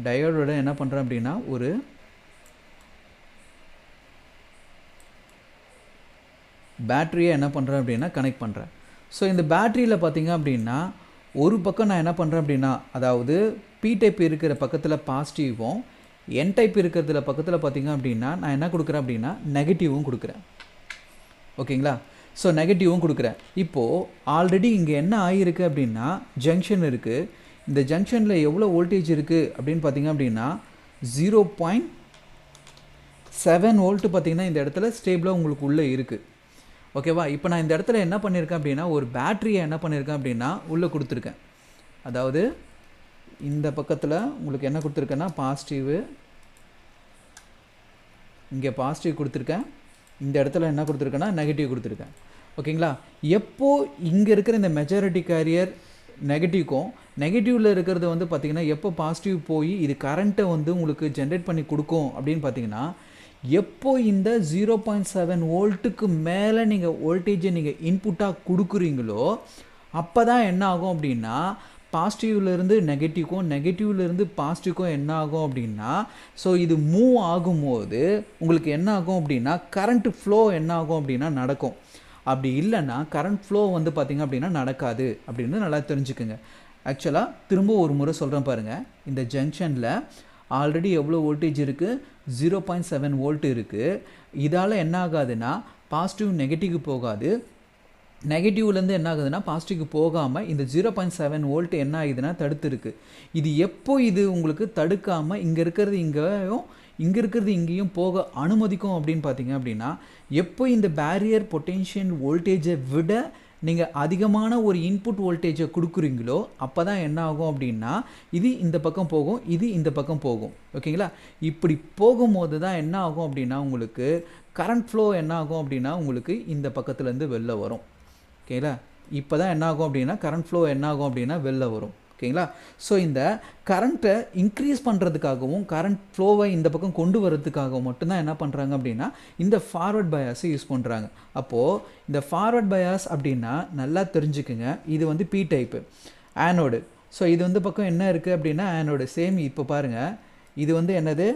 டயோடோட என்ன பண்ணுறேன் அப்படின்னா ஒரு பேட்டரியை என்ன பண்ணுறேன் அப்படின்னா கனெக்ட் பண்ணுறேன். ஸோ இந்த பேட்டரியில் பார்த்திங்க அப்படின்னா ஒரு பக்கம் நான் என்ன பண்ணுறேன் அப்படின்னா அதாவது பி டைப் இருக்கிற பக்கத்தில் பாசிட்டிவும் என் டைப் இருக்கிறதுல பக்கத்தில் பார்த்திங்க அப்படின்னா நான் என்ன கொடுக்குறேன் அப்படின்னா நெகட்டிவும் கொடுக்குறேன். ஓகேங்களா? ஸோ நெகட்டிவும் கொடுக்குறேன். இப்போது ஆல்ரெடி இங்கே என்ன ஆகிருக்கு அப்படின்னா ஜங்ஷன் இருக்குது. இந்த ஜங்ஷனில் எவ்வளோ வோல்டேஜ் இருக்குது அப்படின்னு பார்த்திங்க அப்படின்னா 0.7 வோல்ட்டு பார்த்திங்கன்னா இந்த இடத்துல ஸ்டேபிளாக உங்களுக்கு உள்ளே இருக்குது. ஓகேவா? இப்போ நான் இந்த இடத்துல என்ன பண்ணியிருக்கேன் அப்படின்னா ஒரு பேட்டரியை என்ன பண்ணியிருக்கேன் அப்படின்னா உள்ளே கொடுத்துருக்கேன். அதாவது இந்த பக்கத்தில் உங்களுக்கு என்ன கொடுத்துருக்கேன்னா பாசிட்டிவு, இங்கே பாசிட்டிவ் கொடுத்துருக்கேன், இந்த இடத்துல என்ன கொடுத்துருக்கேன்னா நெகட்டிவ் கொடுத்துருக்கேன். ஓகேங்களா. எப்போ இங்கே இருக்கிற இந்த மெஜாரிட்டி கேரியர் நெகட்டிவ்க்கும் நெகட்டிவில் இருக்கிறது வந்து பார்த்திங்கன்னா எப்போ பாசிட்டிவ் போய் இது கரண்ட்டை வந்து உங்களுக்கு ஜென்ரேட் பண்ணி கொடுக்கும் அப்படின்னு பார்த்தீங்கன்னா, எப்போ இந்த 0.7 வோல்ட்டுக்கு மேலே நீங்கள் வோல்டேஜை நீங்கள் இன்புட்டாக கொடுக்குறீங்களோ அப்போ தான் என்ன ஆகும் அப்படின்னா, பாசிட்டிவ்லேருந்து நெகட்டிவ்க்கும் நெகட்டிவ்லேருந்து பாசிட்டிவ்க்கும் என்ன ஆகும் அப்படின்னா, ஸோ இது மூவ் ஆகும்போது உங்களுக்கு என்ன ஆகும் அப்படின்னா கரண்ட் ஃப்ளோ என்ன ஆகும் அப்படின்னா நடக்கும். அப்படி இல்லைன்னா கரண்ட் ஃப்ளோ வந்து பார்த்திங்க அப்படின்னா நடக்காது அப்படின்னு நல்லா தெரிஞ்சுக்குங்க. ஆக்சுவலாக திரும்ப ஒரு முறை சொல்கிறேன் பாருங்கள். இந்த ஜங்ஷனில் ஆல்ரெடி எவ்வளோ வோல்டேஜ் இருக்குது, 0.7 வோல்ட் இருக்குது. இதால் என்ன ஆகாதுன்னா பாசிட்டிவ் நெகட்டிவ்க்கு போகாது, நெகட்டிவ்லேருந்து என்ன ஆகுதுன்னா பாசிட்டிவ்க்கு போகாமல் இந்த 0.7 வோல்ட் என்ன ஆகுதுன்னா தடுத்துருக்கு. இது எப்போ இது உங்களுக்கு தடுக்காமல் இங்கே இருக்கிறது இங்கேயும் இங்கே இருக்கிறது இங்கேயும் போக அனுமதிக்கும் அப்படின்னு பார்த்தீங்க அப்படின்னா, எப்போ இந்த பேரியர் பொட்டென்ஷியல் வோல்டேஜை விட நீங்கள் அதிகமான ஒரு இன்புட் வோல்டேஜை கொடுக்குறீங்களோ அப்போ தான் என்ன ஆகும் அப்படின்னா இது இந்த பக்கம் போகும், இது இந்த பக்கம் போகும். ஓகேங்களா. இப்படி போகும்போது தான் என்ன ஆகும் அப்படின்னா உங்களுக்கு கரண்ட் ஃப்ளோ என்ன ஆகும் அப்படின்னா உங்களுக்கு இந்த பக்கத்துலேருந்து வெளில வரும். ஓகேங்களா. இப்போ தான் என்ன ஆகும் அப்படின்னா கரண்ட் ஃப்ளோ என்ன ஆகும் அப்படின்னா வெளில வரும். ஓகேங்களா. ஸோ இந்த கரண்ட்டை இன்க்ரீஸ் பண்ணுறதுக்காகவும் கரண்ட் ஃப்ளோவை இந்த பக்கம் கொண்டு வரதுக்காகவும் மட்டும்தான் என்ன பண்ணுறாங்க அப்படின்னா இந்த ஃபார்வர்ட் பயாஸை யூஸ் பண்ணுறாங்க. அப்போது இந்த ஃபார்வர்ட் பயாஸ் அப்படின்னா நல்லா தெரிஞ்சுக்குங்க. இது வந்து பி டைப்பு ஆனோடு. ஸோ இது வந்து பக்கம் என்ன இருக்குது அப்படின்னா ஆனோடு. சேம் இப்போ பாருங்கள், இது வந்து என்னது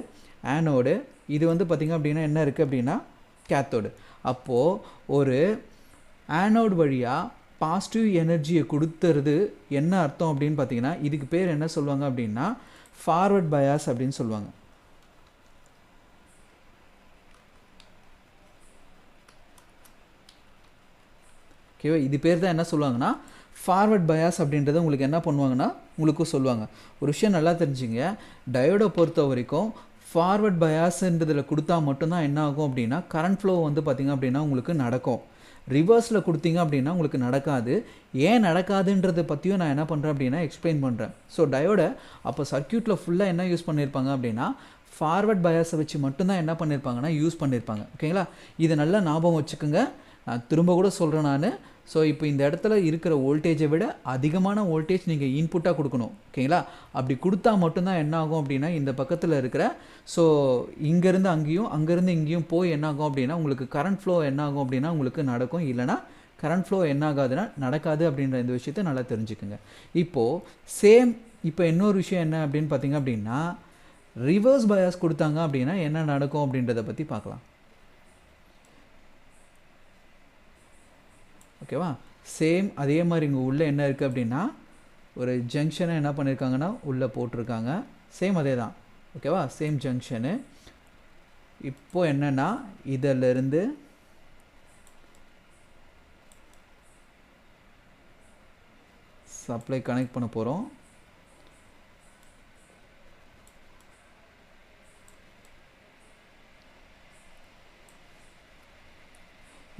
ஆனோடு, இது வந்து பார்த்திங்க அப்படின்னா என்ன இருக்குது அப்படின்னா கேத்தோடு. அப்போது ஒரு ஆனோடு வழியாக பாசிட்டிவ் எனர்ஜியை கொடுத்துறது என்ன அர்த்தம் அப்படின்னு பார்த்தீங்கன்னா இதுக்கு பேர் என்ன சொல்லுவாங்க அப்படின்னா ஃபார்வர்ட் பயாஸ் அப்படின்னு சொல்லுவாங்க. ஓகேவா. இது பேர் தான் என்ன சொல்லுவாங்கன்னா ஃபார்வர்ட் பயாஸ் அப்படின்றத உங்களுக்கு என்ன பண்ணுவாங்கன்னா உங்களுக்கும் சொல்லுவாங்க. ஒரு விஷயம் நல்லா தெரிஞ்சுங்க, டயோடை பொறுத்த வரைக்கும் ஃபார்வர்ட் பயாஸ்ன்றதில் கொடுத்தா மட்டும்தான் என்ன ஆகும் அப்படின்னா கரண்ட் ஃப்ளோ வந்து பார்த்திங்க அப்படின்னா உங்களுக்கு நடக்கும். ரிவர்ஸில் கொடுத்தீங்க அப்படின்னா உங்களுக்கு நடக்காது. ஏன் நடக்காதுன்றதை பற்றியும் நான் என்ன பண்ணுறேன் அப்படின்னா எக்ஸ்பிளைன் பண்ணுறேன். ஸோ டயோடை அப்போ சர்க்யூட்டில் ஃபுல்லாக என்ன யூஸ் பண்ணியிருப்பாங்க அப்படின்னா ஃபார்வர்ட் பயாஸை வச்சு மட்டும்தான் என்ன பண்ணியிருப்பாங்கன்னா யூஸ் பண்ணியிருப்பாங்க. ஓகேங்களா. இதை நல்லா ஞாபகம் வச்சுக்கோங்க. நான் திரும்ப கூட சொல்கிறேன் நான். ஸோ இப்போ இந்த இடத்துல இருக்கிற வோல்டேஜை விட அதிகமான வோல்டேஜ் நீங்கள் இன்புட்டாக கொடுக்கணும். ஓகேங்களா. அப்படி கொடுத்தா மட்டும்தான் என்ன ஆகும் அப்படின்னா இந்த பக்கத்தில் இருக்கிற ஸோ இங்கேருந்து அங்கேயும் அங்கேருந்து இங்கேயும் போய் என்ன ஆகும் அப்படின்னா உங்களுக்கு கரண்ட் ஃப்ளோ என்ன ஆகும் அப்படின்னா உங்களுக்கு நடக்கும். இல்லைனா கரண்ட் ஃப்ளோ என்ன ஆகாதுன்னா நடக்காது அப்படின்ற இந்த விஷயத்தை நல்லா தெரிஞ்சுக்குங்க. இப்போது சேம் இப்போ இன்னொரு விஷயம் என்ன அப்படின்னு பார்த்தீங்க அப்படின்னா ரிவர்ஸ் பயாஸ் கொடுத்தாங்க அப்படின்னா என்ன நடக்கும் அப்படின்றத பற்றி பார்க்கலாம். ஓகேவா. சேம் அதே மாதிரி இங்கே உள்ளே என்ன இருக்குது அப்படின்னா ஒரு ஜங்ஷனை என்ன பண்ணியிருக்காங்கன்னா உள்ளே போட்டிருக்காங்க. சேம் அதே தான். ஓகேவா. Same junction. இப்போது என்னென்னா இதிலிருந்து சப்ளை கனெக்ட் பண்ண போகிறோம்.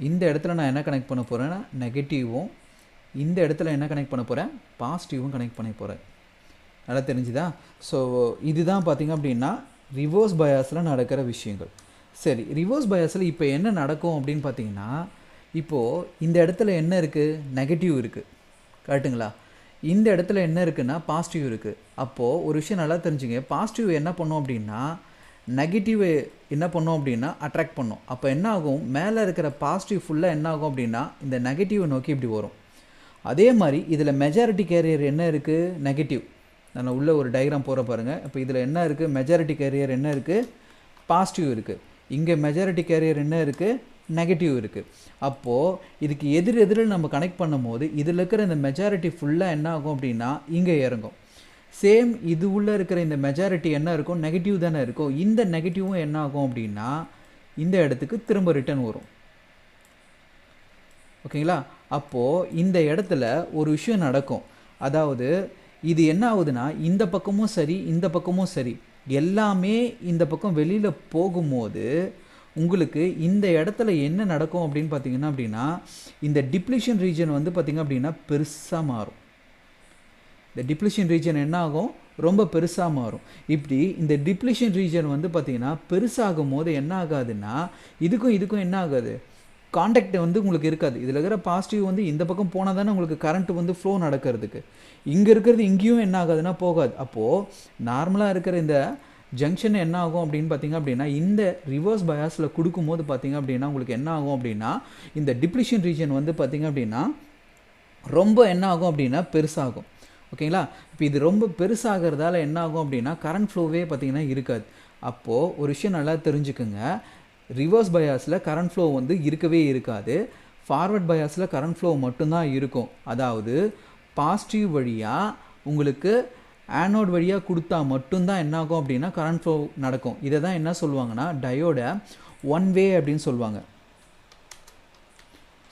இந்த இடத்துல நான் என்ன கனெக்ட் பண்ண போகிறேன்னா நெகட்டிவும், இந்த இடத்துல என்ன கனெக்ட் பண்ண போகிறேன் பாசிட்டிவும் கனெக்ட் பண்ண போகிறேன். நல்லா தெரிஞ்சுதா. ஸோ இதுதான் பார்த்திங்க அப்படின்னா ரிவர்ஸ் பயாஸில் நடக்கிற விஷயங்கள். சரி, ரிவர்ஸ் பயாஸில் இப்போ என்ன நடக்கும் அப்படின்னு பார்த்தீங்கன்னா இப்போது இந்த இடத்துல என்ன இருக்குது நெகட்டிவ் இருக்குது கரெக்டுங்களா. இந்த இடத்துல என்ன இருக்குன்னா பாசிட்டிவ் இருக்குது. அப்போது ஒரு விஷயம் நல்லா தெரிஞ்சுங்க, பாசிட்டிவ் என்ன பண்ணோம் அப்படின்னா நெகட்டிவ் என்ன பண்ணோம் அப்படின்னா அட்ராக்ட் பண்ணோம். அப்போ என்ன ஆகும் மேலே இருக்கிற பாசிட்டிவ் ஃபுல்லாக என்ன ஆகும் அப்படின்னா இந்த நெகட்டிவை நோக்கி இப்படி வரும். அதே மாதிரி இதில் மெஜாரிட்டி கேரியர் என்ன இருக்குது நெகட்டிவ். நான் உள்ள ஒரு டயக்ராம் போகிற பாருங்கள். இப்போ இதில் என்ன இருக்குது மெஜாரிட்டி கேரியர் என்ன இருக்குது பாசிட்டிவ் இருக்குது. இங்கே மெஜாரிட்டி கேரியர் என்ன இருக்குது நெகட்டிவ் இருக்குது. அப்போது இதுக்கு எதிரில் நம்ம கனெக்ட் பண்ணும் போது இதில் இருக்கிற இந்த மெஜாரிட்டி ஃபுல்லாக என்ன ஆகும் அப்படின்னா இங்கே இறங்கும். சேம் இது உள்ளே இருக்கிற இந்த மெஜாரிட்டி என்ன இருக்கும் நெகட்டிவ் தானே இருக்கும். இந்த நெகட்டிவும் என்ன ஆகும் அப்படின்னா இந்த இடத்துக்கு திரும்ப ரிட்டர்ன் வரும். ஓகேங்களா. அப்போது இந்த இடத்துல ஒரு விஷயம் நடக்கும். அதாவது இது என்ன ஆகுதுன்னா இந்த பக்கமும் சரி இந்த பக்கமும் சரி எல்லாமே இந்த பக்கம் வெளியில் போகும்போது உங்களுக்கு இந்த இடத்துல என்ன நடக்கும் அப்படின்னு பார்த்தீங்கன்னா அப்படின்னா இந்த டிப்ளிஷன் ரீஜன் வந்து பார்த்திங்க அப்படின்னா பெருசாக மாறும். இந்த டிப்ளிஷன் ரீஜன் என்ன ஆகும் ரொம்ப பெருசாக மாறும். இப்படி இந்த டிப்ளிஷன் ரீஜன் வந்து பார்த்திங்கன்னா பெருசாகும் போது என்ன ஆகாதுன்னா இதுக்கும் என்ன ஆகாது காண்டாக்ட் வந்து உங்களுக்கு இருக்காது. இதில் இருக்கிற பாசிட்டிவ் வந்து இந்த பக்கம் போனால் தானே உங்களுக்கு கரண்ட் வந்து ஃப்ளோ நடக்கிறதுக்கு. இங்கே இருக்கிறது இங்கேயும் என்ன ஆகாதுன்னா போகாது. அப்போது நார்மலாக இருக்கிற இந்த ஜங்ஷன் என்ன ஆகும் அப்படின்னு பார்த்தீங்க அப்படின்னா, இந்த ரிவர்ஸ் பயாஸில் கொடுக்கும்போது பார்த்தீங்க அப்படின்னா உங்களுக்கு என்ன ஆகும் அப்படின்னா, இந்த டிப்ளிஷன் ரீஜன் வந்து பார்த்தீங்க அப்படின்னா ரொம்ப என்ன ஆகும் அப்படின்னா பெருசாகும். ஓகேங்களா? இப்போ இது ரொம்ப பெருசாகிறதால என்ன ஆகும் அப்படின்னா கரண்ட் ஃப்ளோவே பார்த்தீங்கன்னா இருக்காது. அப்போது ஒரு விஷயம் நல்லா தெரிஞ்சுக்குங்க, ரிவர்ஸ் பயாஸில் கரண்ட் ஃப்ளோ வந்து இருக்கவே இருக்காது. ஃபார்வர்ட் பயாஸில் கரண்ட் ஃப்ளோ மட்டும்தான் இருக்கும். அதாவது பாசிட்டிவ் வழியாக உங்களுக்கு ஆனோட் வழியாக கொடுத்தா மட்டும்தான் என்ன ஆகும் அப்படின்னா கரண்ட் ஃப்ளோ நடக்கும். இதை தான் என்ன சொல்லுவாங்கன்னா டயோட ஒன் வே அப்படின்னு சொல்லுவாங்க.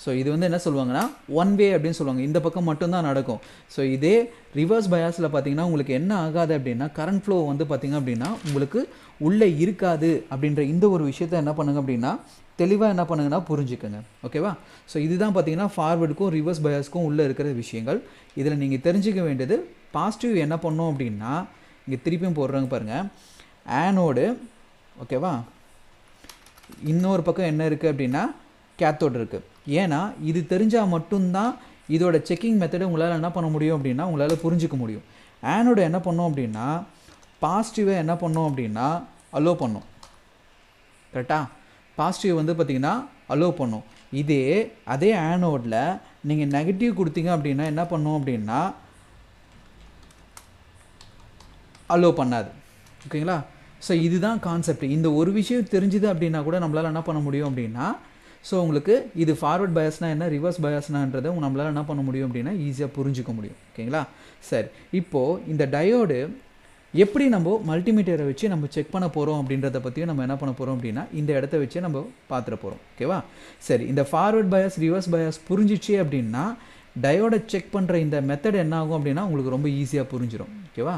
ஸோ இது வந்து என்ன சொல்லுவாங்கன்னா ஒன் வே அப்படின்னு சொல்லுவாங்க. இந்த பக்கம் மட்டும்தான் நடக்கும். ஸோ இதே ரிவர்ஸ் பயாஸில் பார்த்தீங்கன்னா உங்களுக்கு என்ன ஆகாது அப்படின்னா கரண்ட் ஃப்ளோ வந்து பார்த்திங்க அப்படின்னா உங்களுக்கு உள்ளே இருக்காது அப்படின்ற இந்த ஒரு விஷயத்தை என்ன பண்ணுங்க அப்படின்னா தெளிவாக என்ன பண்ணுங்கன்னா புரிஞ்சுக்கோங்க. ஓகேவா? ஸோ இதுதான் பார்த்தீங்கன்னா ஃபார்வர்டுக்கும் ரிவர்ஸ் பயாஸ்க்கும் உள்ளே இருக்கிற விஷயங்கள். இதில் நீங்கள் தெரிஞ்சுக்க வேண்டியது பாசிட்டிவ் என்ன பண்ணோம் அப்படின்னா இங்கே திருப்பியும் போடுறாங்க பாருங்கள், ஆனோடு. ஓகேவா? இன்னொரு பக்கம் என்ன இருக்குது அப்படின்னா கேத்தோடு இருக்குது. ஏன்னா இது தெரிஞ்சால் மட்டும்தான் இதோட செக்கிங் மெத்தடை உங்களால் என்ன பண்ண முடியும் அப்படின்னா உங்களால் புரிஞ்சிக்க முடியும். ஆனோட என்ன பண்ணோம் அப்படின்னா பாசிட்டிவை என்ன பண்ணோம் அப்படின்னா அலோவ் பண்ணோம். கரெக்டாக? பாசிட்டிவ் வந்து பார்த்திங்கன்னா அலோவ் பண்ணோம். அதே ஆனோடில் நீங்கள் நெகட்டிவ் கொடுத்தீங்க அப்படின்னா என்ன பண்ணோம் அப்படின்னா அலோவ் பண்ணாது. ஓகேங்களா? ஸோ இதுதான் கான்செப்ட். இந்த ஒரு விஷயம் தெரிஞ்சுது அப்படின்னா கூட நம்மளால் என்ன பண்ண முடியும் அப்படின்னா ஸோ உங்களுக்கு இது ஃபார்வர்ட் பயாஸ்னால் என்ன, ரிவர்ஸ் பயாஸ்னான்றதை நம்மளால் என்ன பண்ண முடியும் அப்படின்னா ஈஸியாக புரிஞ்சிக்க முடியும். ஓகேங்களா? சரி, இப்போது இந்த டயோடு எப்படி நம்ம மல்டிமீட்டரை வச்சு நம்ம செக் பண்ண போகிறோம் அப்படின்றத பற்றியும் நம்ம என்ன பண்ண போகிறோம் அப்படின்னா இந்த இடத்த வச்சு நம்ம பார்த்துட போகிறோம். ஓகேவா? சரி, இந்த ஃபார்வர்ட் பயாஸ் ரிவர்ஸ் பயாஸ் புரிஞ்சிச்சு அப்படின்னா டயோடை செக் பண்ணுற இந்த மெத்தட் என்ன ஆகும் அப்படின்னா உங்களுக்கு ரொம்ப ஈஸியாக புரிஞ்சிடும். ஓகேவா?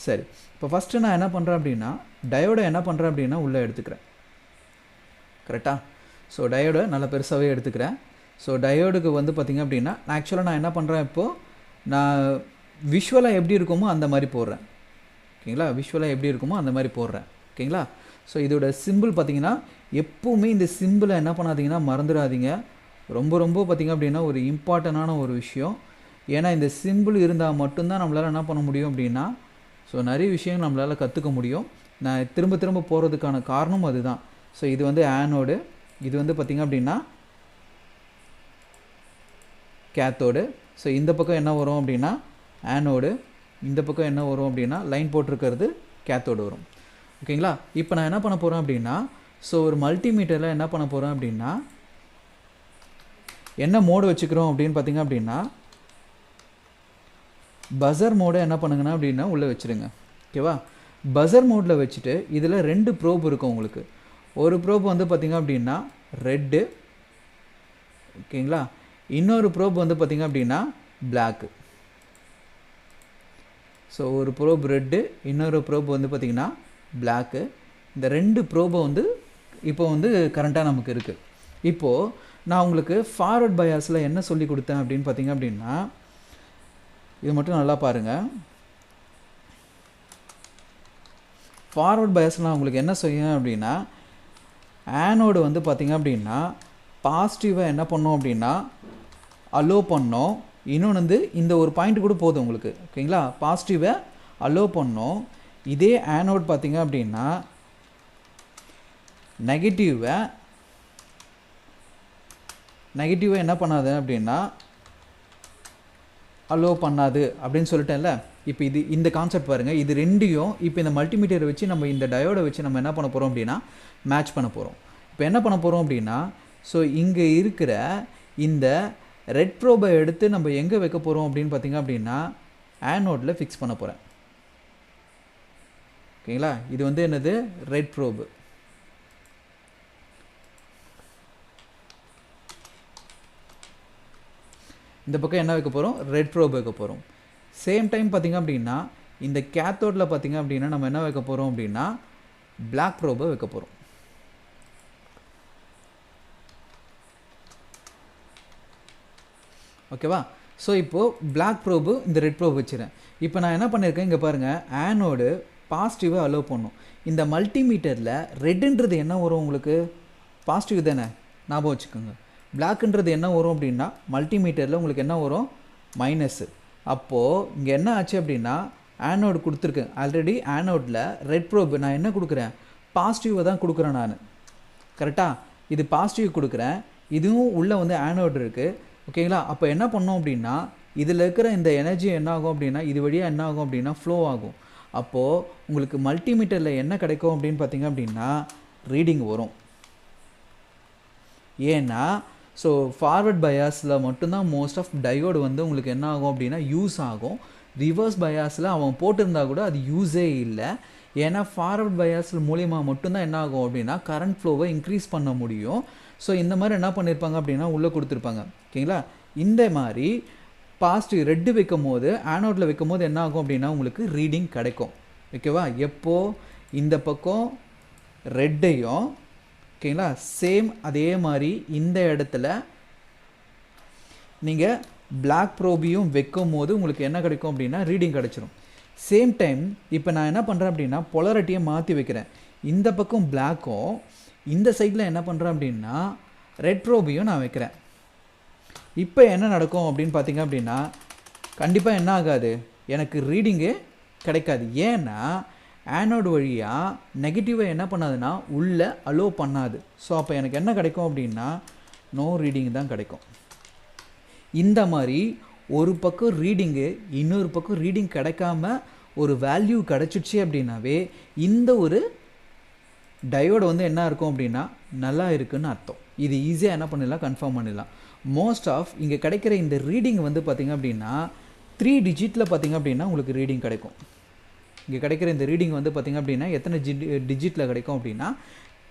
சரி, இப்போ ஃபஸ்ட்டு நான் என்ன பண்ணுறேன் அப்படின்னா டயோடை என்ன பண்ணுறேன் அப்படின்னா உள்ளே எடுத்துக்கிறேன். கரெக்டாக? ஸோ டயோடை நல்லா பெருசாகவே எடுத்துக்கிறேன். ஸோ டயோடுக்கு வந்து பார்த்திங்க அப்படின்னா நான் என்ன பண்ணுறேன், இப்போது நான் விஷுவலாக எப்படி இருக்குமோ அந்த மாதிரி போடுறேன். ஓகேங்களா? விஷுவலாக எப்படி இருக்குமோ அந்த மாதிரி போடுறேன். ஓகேங்களா? ஸோ இதோட சிம்பிள் பார்த்திங்கன்னா எப்போவுமே இந்த சிம்பிளை என்ன பண்ணாதீங்கன்னா மறந்துடாதீங்க. ரொம்ப ரொம்ப பார்த்திங்க அப்படின்னா ஒரு இம்பார்ட்டண்டான ஒரு விஷயம். ஏன்னா இந்த சிம்பிள் இருந்தால் மட்டும்தான் நம்மளால் என்ன பண்ண முடியும் அப்படின்னா ஸோ நிறைய விஷயங்கள் நம்மளால் கற்றுக்க முடியும். நான் திரும்ப திரும்ப போகிறதுக்கான காரணம் அதுதான். ஸோ இது வந்து ஆனோடு, இது வந்து பார்த்திங்க அப்படின்னா கேத்தோடு. ஸோ இந்த பக்கம் என்ன வரும் அப்படின்னா ஆனோடு, இந்த பக்கம் என்ன வரும் அப்படின்னா லைன் போட்டிருக்கிறது கேத்தோடு வரும். ஓகேங்களா? இப்போ நான் என்ன பண்ண போகிறேன் அப்படின்னா ஸோ ஒரு மல்டிமீட்டரில் என்ன பண்ண போகிறேன் அப்படின்னா என்ன மோடு வச்சுக்கிறோம் அப்படின்னு பார்த்திங்க அப்படின்னா பஸர் மோடை என்ன பண்ணுங்கன்னா அப்படின்னா உள்ளே வச்சுருங்க. ஓகேவா? பஸர் மோடில் வச்சுட்டு இதில் 2 ப்ரோப் இருக்கும் உங்களுக்கு. ஒரு ப்ரோப் வந்து பார்த்திங்க அப்படின்னா ரெட்டு. ஓகேங்களா? இன்னொரு ப்ரோப் வந்து பார்த்திங்க அப்படின்னா பிளாக்கு. ஸோ ஒரு ப்ரோப் ரெட்டு, இன்னொரு ப்ரோப் வந்து பார்த்திங்கன்னா பிளாக்கு. இந்த 2 ப்ரோபை வந்து இப்போ வந்து கரண்ட்டாக நமக்கு இருக்குது. இப்போது நான் உங்களுக்கு ஃபார்வர்ட் பயாஸில் என்ன சொல்லி கொடுத்தேன் அப்படின்னு பார்த்திங்க அப்படின்னா இது மட்டும் நல்லா பாருங்கள். ஃபார்வர்ட் பயாஸில் நான் உங்களுக்கு என்ன செய்யணும் அப்படின்னா ஆனோடு வந்து பார்த்திங்க அப்படின்னா பாசிட்டிவை என்ன பண்ணோம் அப்படின்னா அலோவ் பண்ணோம். இன்னொன்று வந்து இந்த ஒரு பாயிண்ட் கூட போதும் உங்களுக்கு. ஓகேங்களா? பாசிட்டிவை அலோவ் பண்ணோம். இதே ஆனோட் பார்த்திங்க அப்படின்னா நெகட்டிவை என்ன பண்ணாது அப்படின்னா அலோவ் பண்ணாது அப்படின்னு சொல்லிட்டேன்ல. இப்போ இந்த கான்செப்ட் பாருங்கள். இது ரெண்டையும் இப்போ இந்த மல்டிமீட்டரை வச்சு நம்ம இந்த டயோடை வச்சு நம்ம என்ன பண்ண போகிறோம் அப்படின்னா மேட்ச் பண்ண போகிறோம். இப்போ என்ன பண்ண போகிறோம் அப்படின்னா ஸோ இங்கே இருக்கிற இந்த ரெட் ப்ரோபை எடுத்து நம்ம எங்கே வைக்க போகிறோம் அப்படின்னு பார்த்திங்க அப்படின்னா ஆனோடில் ஃபிக்ஸ் பண்ண போகிறேன். ஓகேங்களா? இது வந்து என்னது ரெட் ப்ரோபு. இந்த பக்கம் என்ன வைக்க போகிறோம், ரெட் ப்ரோப் வைக்க போகிறோம். சேம் டைம் பார்த்திங்க அப்படின்னா இந்த கேத்தோடில் பார்த்திங்க அப்படின்னா நம்ம என்ன வைக்க போகிறோம் அப்படின்னா பிளாக் ப்ரோபை வைக்க போகிறோம். ஓகேவா? ஸோ இப்போது பிளாக் ப்ரோபு இந்த ரெட் ப்ரோப் வச்சுறேன். இப்போ நான் என்ன பண்ணியிருக்கேன் இங்கே பாருங்கள், ஆனோடு பாசிட்டிவாக அலோவ் பண்ணும். இந்த மல்டிமீட்டரில் ரெட்டுன்றது என்ன வரும் உங்களுக்கு, பாசிட்டிவ் தானே, ஞாபகம் வச்சுக்கோங்க. பிளாக்ன்றது என்ன வரும் அப்படின்னா மல்டிமீட்டரில் உங்களுக்கு என்ன வரும் மைனஸு. அப்போது இங்கே என்ன ஆச்சு அப்படின்னா ஆனோடு கொடுத்துருக்கேன் ஆல்ரெடி. ஆனோடில் ரெட் ப்ரோப் நான் என்ன கொடுக்குறேன், பாசிட்டிவை தான் கொடுக்குறேன் நான், கரெக்டாக? இது பாசிட்டிவ் கொடுக்குறேன், இதுவும் உள்ளே வந்து ஆனோடு இருக்குது, ஓகேங்களா? அப்போ என்ன பண்ணோம் அப்படின்னா இதில் இருக்கிற இந்த எனர்ஜி என்ன ஆகும் அப்படின்னா இது வழியாக என்ன ஆகும் அப்படின்னா ஃப்ளோ ஆகும். அப்போது உங்களுக்கு மல்டிமீட்டரில் என்ன கிடைக்கும் அப்படின்னு பார்த்தீங்க அப்படின்னா ரீடிங் வரும். ஏன்னா ஸோ ஃபார்வர்ட் பயாஸில் மட்டும்தான் மோஸ்ட் ஆஃப் டயோடு வந்து உங்களுக்கு என்ன ஆகும் அப்படின்னா யூஸ் ஆகும். ரிவர்ஸ் பயாஸில் அவன் போட்டிருந்தா கூட அது யூஸே இல்லை. ஏன்னா ஃபார்வர்ட் பயாஸில் மூலியமாக மட்டும்தான் என்ன ஆகும் அப்படின்னா கரண்ட் ஃப்ளோவை இன்க்ரீஸ் பண்ண முடியும். ஸோ இந்த மாதிரி என்ன பண்ணியிருப்பாங்க அப்படின்னா உள்ளே கொடுத்துருப்பாங்க, ஓகேங்களா? இந்த மாதிரி பாசிட்டிவ் ரெட்டு வைக்கும் போது ஆனோடில் வைக்கும் போது என்ன ஆகும் அப்படின்னா உங்களுக்கு ரீடிங் கிடைக்கும், ஓகேவா? எப்போது இந்த பக்கம் ரெட்டையும், ஓகேங்களா, சேம் அதே மாதிரி இந்த இடத்துல நீங்கள் பிளாக் ப்ரோபியும் வைக்கும் போது உங்களுக்கு என்ன கிடைக்கும் அப்படின்னா ரீடிங் கிடச்சிரும். சேம் டைம் இப்போ நான் என்ன பண்ணுறேன் அப்படின்னா பொலாரிட்டியை மாற்றி வைக்கிறேன். இந்த பக்கம் பிளாக்கும் இந்த சைடில் என்ன பண்ணுறேன் அப்படின்னா ரெட் ப்ரோபியும் நான் வைக்கிறேன். இப்போ என்ன நடக்கும் அப்படின்னு பார்த்தீங்க அப்படின்னா கண்டிப்பாக என்ன ஆகாது, எனக்கு ரீடிங்கே கிடைக்காது. ஏன்னா ஆனோடு வழியாக நெகட்டிவை என்ன பண்ணாதுன்னா உள்ளே அலோவ் பண்ணாது. ஸோ அப்போ எனக்கு என்ன கிடைக்கும் அப்படின்னா நோ ரீடிங் தான் கிடைக்கும். இந்த மாதிரி ஒரு பக்கம் ரீடிங்கு இன்னொரு பக்கம் ரீடிங் கிடைக்காம ஒரு வேல்யூ கிடச்சிடுச்சு அப்படின்னாவே இந்த ஒரு டயோடு வந்து என்ன இருக்கும் அப்படின்னா நல்லா இருக்குதுன்னு அர்த்தம். இது ஈஸியாக என்ன பண்ணிடலாம், கன்ஃபார்ம் பண்ணிடலாம். மோஸ்ட் ஆஃப் இங்கே கிடைக்கிற இந்த ரீடிங் வந்து பார்த்திங்க அப்படின்னா 3 டிஜிட்டில் பார்த்திங்க அப்படின்னா உங்களுக்கு ரீடிங் கிடைக்கும். இங்கே கிடைக்கிற இந்த ரீடிங் வந்து பார்த்திங்க அப்படின்னா எத்தனை டிஜிட்டில் கிடைக்கும் அப்படின்னா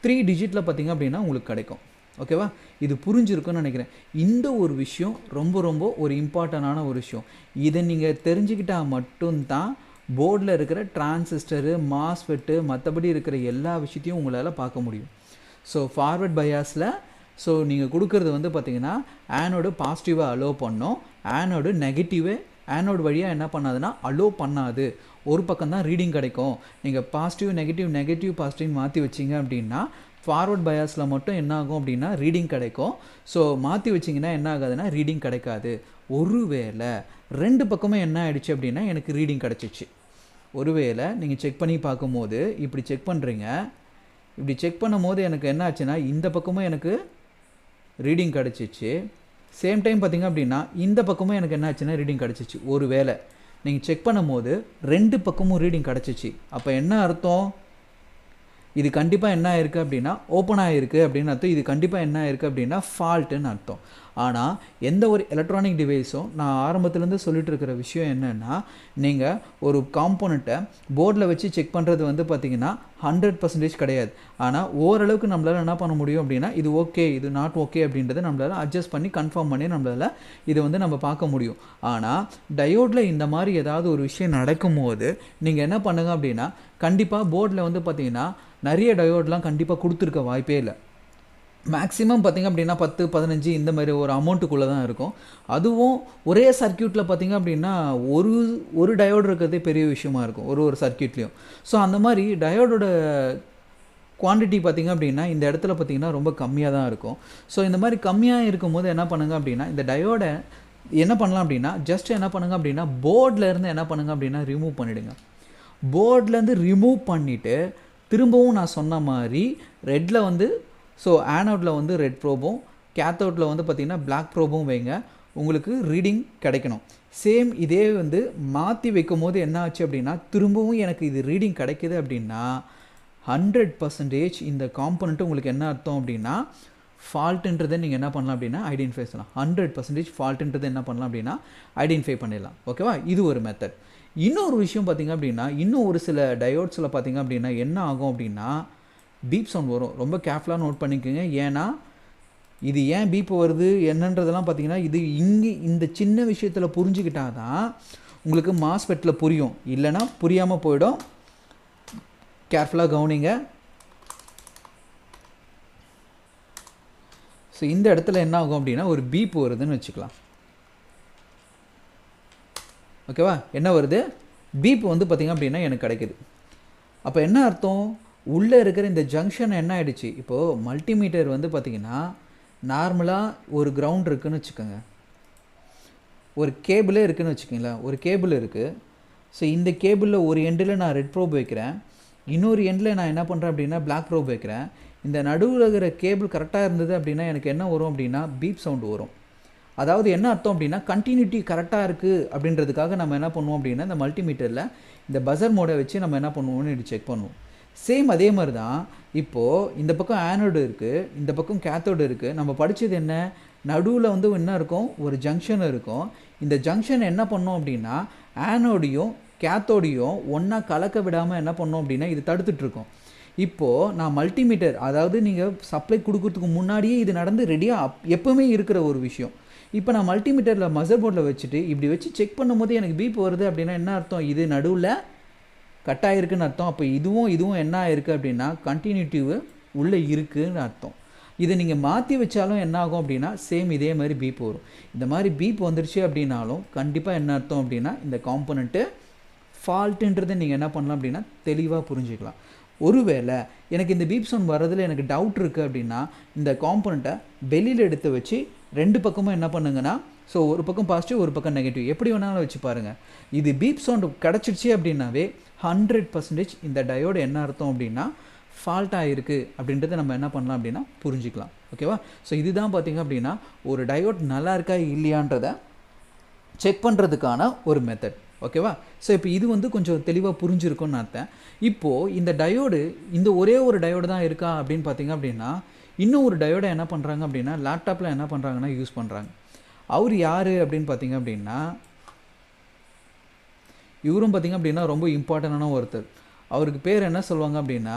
3 டிஜிட்டில் பார்த்திங்க அப்படின்னா உங்களுக்கு கிடைக்கும், ஓகேவா? இது புரிஞ்சிருக்குன்னு நினைக்கிறேன். இந்த ஒரு விஷயம் ரொம்ப ரொம்ப ஒரு இம்பார்ட்டண்டான ஒரு விஷயம். இதை நீங்கள் தெரிஞ்சுக்கிட்டால் மட்டும்தான் போர்டில் இருக்கிற டிரான்சிஸ்டரு, மாஸ்ஃபெட்டு, மற்றபடி இருக்கிற எல்லா விஷயத்தையும் உங்களால் பார்க்க முடியும். ஸோ ஃபார்வர்ட் பயாஸில் ஸோ நீங்கள் கொடுக்குறது வந்து பார்த்திங்கன்னா ஆனோடு பாசிட்டிவாக அலோவ் பண்ணோம், ஆனோடு நெகட்டிவே ஆனோடு வழியாக என்ன பண்ணாதுன்னா அலோவ் பண்ணாது. ஒரு பக்கம் தான் ரீடிங் கிடைக்கும். நீங்கள் பாசிட்டிவ் நெகட்டிவ் நெகட்டிவ் பாசிட்டிவ் மாற்றி வச்சிங்க அப்படின்னா ஃபார்வர்ட் பயாஸில் மட்டும் என்ன ஆகும் அப்படின்னா ரீடிங் கிடைக்கும். ஸோ மாற்றி வச்சிங்கன்னா என்ன ஆகாதுன்னா ரீடிங் கிடைக்காது. ஒருவேளை 2 பக்கமும் என்ன ஆகிடுச்சு அப்படின்னா எனக்கு ரீடிங் கிடச்சிச்சு. ஒருவேளை நீங்கள் செக் பண்ணி பார்க்கும்போது இப்படி செக் பண்ணுறீங்க, இப்படி செக் பண்ணும் போது எனக்கு என்ன ஆச்சுன்னா இந்த பக்கமும் எனக்கு ரீடிங் கிடச்சிச்சு. சேம் டைம் பார்த்திங்க அப்படின்னா இந்த பக்கமும் எனக்கு என்ன ஆச்சுன்னா ரீடிங் கிடச்சிச்சு. ஒருவேளை நீங்கள் செக் பண்ணும் போது 2 பக்கமும் ரீடிங் கிடச்சிச்சு. அப்போ என்ன அர்த்தம், இது கண்டிப்பாக என்ன ஆயிருக்கு அப்படின்னா ஓப்பன் ஆகிருக்கு அப்படின்னு அர்த்தம். இது கண்டிப்பாக என்ன ஆயிருக்கு அப்படின்னா ஃபால்ட்டுன்னு அர்த்தம். ஆனால் எந்த ஒரு எலக்ட்ரானிக் டிவைஸும் நான் ஆரம்பத்துலேருந்து சொல்லிட்டு இருக்கிற விஷயம் என்னென்னா நீங்கள் ஒரு காம்போனண்ட்டை போர்டில் வச்சு செக் பண்ணுறது வந்து பார்த்திங்கன்னா 100% கிடையாது. ஆனால் ஓரளவுக்கு நம்மளால் என்ன பண்ண முடியும் அப்படின்னா இது ஓகே இது நாட் ஓகே அப்படின்றத நம்மளால் அட்ஜஸ்ட் பண்ணி கன்ஃபார்ம் பண்ணி நம்மளால் இதை வந்து நம்ம பார்க்க முடியும். ஆனால் டயோடில் இந்த மாதிரி ஏதாவது ஒரு விஷயம் நடக்கும்போது நீங்கள் என்ன பண்ணுங்க அப்படின்னா கண்டிப்பாக போர்டில் வந்து பார்த்திங்கன்னா நிறைய டயோட்லாம் கண்டிப்பாக கொடுத்துருக்க வாய்ப்பே இல்லை. மேக்ஸிமம் பார்த்திங்க அப்படின்னா 10-15 இந்த மாதிரி ஒரு அமௌண்ட்டுக்குள்ளே தான் இருக்கும். அதுவும் ஒரே சர்க்கியூட்டில் பார்த்திங்க அப்படின்னா ஒரு டயோடு இருக்கிறதே பெரிய விஷயமா இருக்கும் ஒரு சர்க்கியூட்லேயும். ஸோ அந்த மாதிரி டயோடோட குவான்டிட்டி பார்த்திங்க அப்படின்னா இந்த இடத்துல பார்த்திங்கன்னா ரொம்ப கம்மியாக தான் இருக்கும். ஸோ இந்த மாதிரி கம்மியாக இருக்கும்போது என்ன பண்ணுங்க அப்படின்னா இந்த டயோடை என்ன பண்ணலாம் அப்படின்னா ஜஸ்ட் என்ன பண்ணுங்க அப்படின்னா போர்ட்லேருந்து என்ன பண்ணுங்க அப்படின்னா ரிமூவ் பண்ணிவிடுங்க. போர்ட்லேருந்து ரிமூவ் பண்ணிவிட்டு திரும்பவும் நான் சொன்ன மாதிரி ரெட்டில் வந்து ஸோ ஆனோடில் வந்து ரெட் ப்ரோபும் கேத்தோடில் வந்து பார்த்திங்கன்னா பிளாக் ப்ரோபும் வைங்க, உங்களுக்கு ரீடிங் கிடைக்கணும். சேம் இதே வந்து மாற்றி வைக்கும் போது என்ன ஆச்சு அப்படின்னா திரும்பவும் எனக்கு இது ரீடிங் கிடைக்கிது அப்படின்னா 100% இந்த காம்போனண்ட்டு உங்களுக்கு என்ன அர்த்தம் அப்படின்னா ஃபால்ட்டுன்றதை நீங்கள் என்ன பண்ணலாம் அப்படின்னா ஐடென்டிஃபை பண்ணலாம். 100% ஃபால்ட்டுன்றதை என்ன பண்ணலாம் அப்படின்னா ஐடென்டிஃபை பண்ணிடலாம், ஓகேவா? இது ஒரு மெத்தட். இன்னொரு விஷயம் பார்த்திங்க அப்படின்னா இன்னும் ஒரு சில டயோட்ஸில் பார்த்திங்க அப்படின்னா என்ன ஆகும் அப்படின்னா பீப் சவுண்ட் வரும். ரொம்ப கேர்ஃபுல்லாக நோட் பண்ணிக்கோங்க. ஏன்னா இது ஏன் பீப் வருது என்னன்றதெல்லாம் பார்த்திங்கன்னா இது இங்கே இந்த சின்ன விஷயத்தில் புரிஞ்சுக்கிட்டா தான் உங்களுக்கு மாஸ்ஃபெட்டில் புரியும், இல்லைன்னா புரியாமல் போயிடும். கேர்ஃபுல்லாக கவனிங்க. ஸோ இந்த இடத்துல என்ன ஆகும் அப்படின்னா ஒரு பீப் வருதுன்னு வச்சுக்கலாம், ஓகேவா? என்ன வருது, பீப் வந்து பார்த்திங்க அப்படின்னா எனக்கு கிடைக்குது. அப்போ என்ன அர்த்தம், உள்ளே இருக்கிற இந்த ஜங்ஷன் என்ன ஆகிடுச்சு, இப்போது மல்டிமீட்டர் வந்து பார்த்திங்கன்னா நார்மலாக ஒரு கிரவுண்ட் இருக்குதுன்னு வச்சுக்கோங்க, ஒரு கேபிளே இருக்குதுன்னு வச்சுக்கோங்களேன், ஒரு கேபிள் இருக்குது. ஸோ இந்த கேபிளில் ஒரு எண்டில் நான் ரெட் ப்ரோப் வைக்கிறேன், இன்னொரு எண்டில் நான் என்ன பண்ணுறேன் அப்படின்னா பிளாக் ப்ரோப் வைக்கிறேன். இந்த நடுவில் இருக்கிற கேபிள் கரெக்டாக இருந்தது அப்படின்னா எனக்கு என்ன வரும் அப்படின்னா பீப் சவுண்டு வரும். அதாவது என்ன அர்த்தம் அப்படின்னா கண்டினியூட்டி கரெக்டாக இருக்குது அப்படின்றதுக்காக நம்ம என்ன பண்ணுவோம் அப்படின்னா இந்த மல்டிமீட்டரில் இந்த பஸர் மோடை வச்சு நம்ம என்ன பண்ணுவோம்னு இது செக் பண்ணுவோம். சேம் அதே மாதிரி தான் இப்போது இந்த பக்கம் ஆனோடு இருக்குது, இந்த பக்கம் கேத்தோடு இருக்குது. நம்ம படித்தது என்ன, நடுவில் வந்து என்ன இருக்கும், ஒரு ஜங்ஷன் இருக்கும். இந்த ஜங்ஷன் என்ன பண்ணோம் அப்படின்னா ஆனோடையும் கேத்தோடையும் ஒன்றா கலக்க விடாமல் என்ன பண்ணோம் அப்படின்னா இது தடுத்துட்ருக்கோம். இப்போது நான் மல்டிமீட்டர், அதாவது நீங்கள் சப்ளை கொடுக்கறதுக்கு முன்னாடியே இது நடந்து ரெடியாக எப்போவுமே இருக்கிற ஒரு விஷயம். இப்போ நான் மல்டிமீட்டரில் மதர் போர்டில் வச்சுட்டு இப்படி வச்சு செக் பண்ணும்போது எனக்கு பீப் வருது அப்படின்னா என்ன அர்த்தம், இது நடுவில் கட் ஆகிருக்குன்னு அர்த்தம். அப்போ இதுவும் என்ன ஆகிருக்கு அப்படின்னா கண்டினியூட்டிவ் உள்ளே இருக்குதுன்னு அர்த்தம். இதை நீங்கள் மாற்றி வச்சாலும் என்ன ஆகும் அப்படின்னா சேம் இதே மாதிரி பீப் வரும். இந்த மாதிரி பீப் வந்துருச்சு அப்படின்னாலும் கண்டிப்பாக என்ன அர்த்தம் அப்படின்னா இந்த காம்போனண்ட்டு ஃபால்ட்டுன்றதை நீங்கள் என்ன பண்ணலாம் அப்படின்னா தெளிவாக புரிஞ்சுக்கலாம். ஒருவேளை எனக்கு இந்த பீப் சவுண்ட் வர்றதில் எனக்கு டவுட் இருக்குது அப்படின்னா இந்த காம்போனண்ட்டை வெளியில் எடுத்து வச்சு ரெண்டு பக்கமும் என்ன பண்ணுங்கன்னா, ஸோ ஒரு பக்கம் பாசிட்டிவ் ஒரு பக்கம் நெகட்டிவ் எப்படி வேணாலும் வச்சு பாருங்கள். இது பீப் சவுண்டு கிடச்சிடுச்சு அப்படின்னாவே 100% இந்த டயோடு என்ன அர்த்தம் அப்படின்னா ஃபால்ட் ஆகிருக்கு அப்படின்றத நம்ம என்ன பண்ணலாம் அப்படின்னா புரிஞ்சிக்கலாம். ஓகேவா? ஸோ இதுதான் பார்த்திங்க அப்படின்னா ஒரு டயோட் நல்லா இருக்கா இல்லையான்றதை செக் பண்ணுறதுக்கான ஒரு மெத்தட். ஓகேவா? ஸோ இப்போ இது வந்து கொஞ்சம் தெளிவாக புரிஞ்சிருக்கும்னு அர்த்தம். இப்போது இந்த டயோடு இந்த ஒரே ஒரு டயோடு தான் இருக்கா அப்படின்னு பார்த்திங்க அப்படின்னா இன்னும் ஒரு டயோடை என்ன பண்ணுறாங்க அப்படின்னா லேப்டாப்பில் என்ன பண்ணுறாங்கன்னா யூஸ் பண்ணுறாங்க. அவர் யார் அப்படின்னு பார்த்திங்க அப்படின்னா இவரும் பார்த்திங்க அப்படின்னா ரொம்ப இம்பார்ட்டண்டான ஒருத்தர். அவருக்கு பேர் என்ன சொல்லுவாங்க அப்படின்னா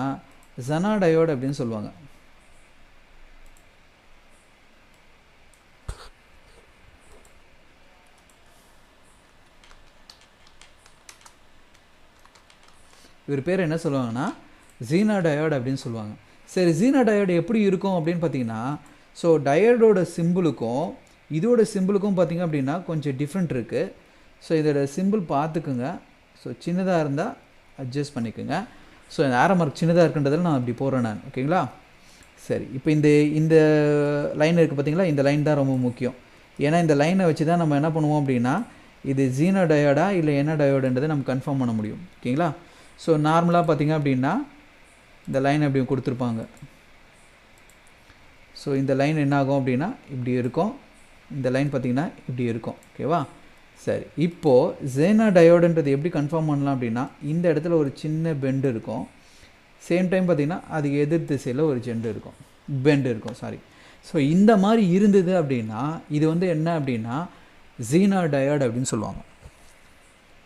ஜனா டயோடு அப்படின்னு சொல்லுவாங்க. இவர் பேர் என்ன சொல்லுவாங்கன்னா ஜீனா டயோடு அப்படின்னு சொல்லுவாங்க. சரி, ஜீனா டயோடு எப்படி இருக்கும் அப்படின்னு பார்த்தீங்கன்னா, ஸோ டயோடோட சிம்பிளுக்கும் இதோட சிம்பிளுக்கும் பார்த்திங்க அப்படின்னா கொஞ்சம் டிஃப்ரெண்ட் இருக்குது. ஸோ இதோட சிம்பிள் பார்த்துக்குங்க. ஸோ சின்னதாக இருந்தால் அட்ஜஸ்ட் பண்ணிக்கோங்க. ஸோ இந்த ஆரோ மார்க் சின்னதாக இருக்குன்றதில் நான் அப்படி போடுறேன் நான். ஓகேங்களா? சரி, இப்போ இந்த லைன் இருக்குது பார்த்தீங்களா, இந்த லைன் தான் ரொம்ப முக்கியம். ஏன்னா இந்த லைனை வச்சு தான் நம்ம என்ன பண்ணுவோம் அப்படின்னா இது ஜீனா டயோடா இல்லை என்ன டயோடுன்றதை நம்ம கன்ஃபார்ம் பண்ண முடியும். ஓகேங்களா? ஸோ நார்மலாக பார்த்திங்க அப்படின்னா இந்த லைன் அப்படி கொடுத்துருப்பாங்க. ஸோ இந்த லைன் என்ன ஆகும் அப்படின்னா இப்படி இருக்கும், இந்த லைன் பார்த்திங்கன்னா இப்படி இருக்கும். ஓகேவா? சரி, இப்போது ஜீனா டயோடுன்றது எப்படி கன்ஃபார்ம் பண்ணலாம் அப்படின்னா இந்த இடத்துல ஒரு சின்ன பெண்டு இருக்கும், சேம் டைம் பார்த்திங்கன்னா அதுக்கு எதிர் திசையில் ஒரு பெண்டு இருக்கும். ஸோ இந்த மாதிரி இருந்தது அப்படின்னா இது வந்து என்ன அப்படின்னா ஜீனா டயோடு அப்படின்னு சொல்லுவாங்க.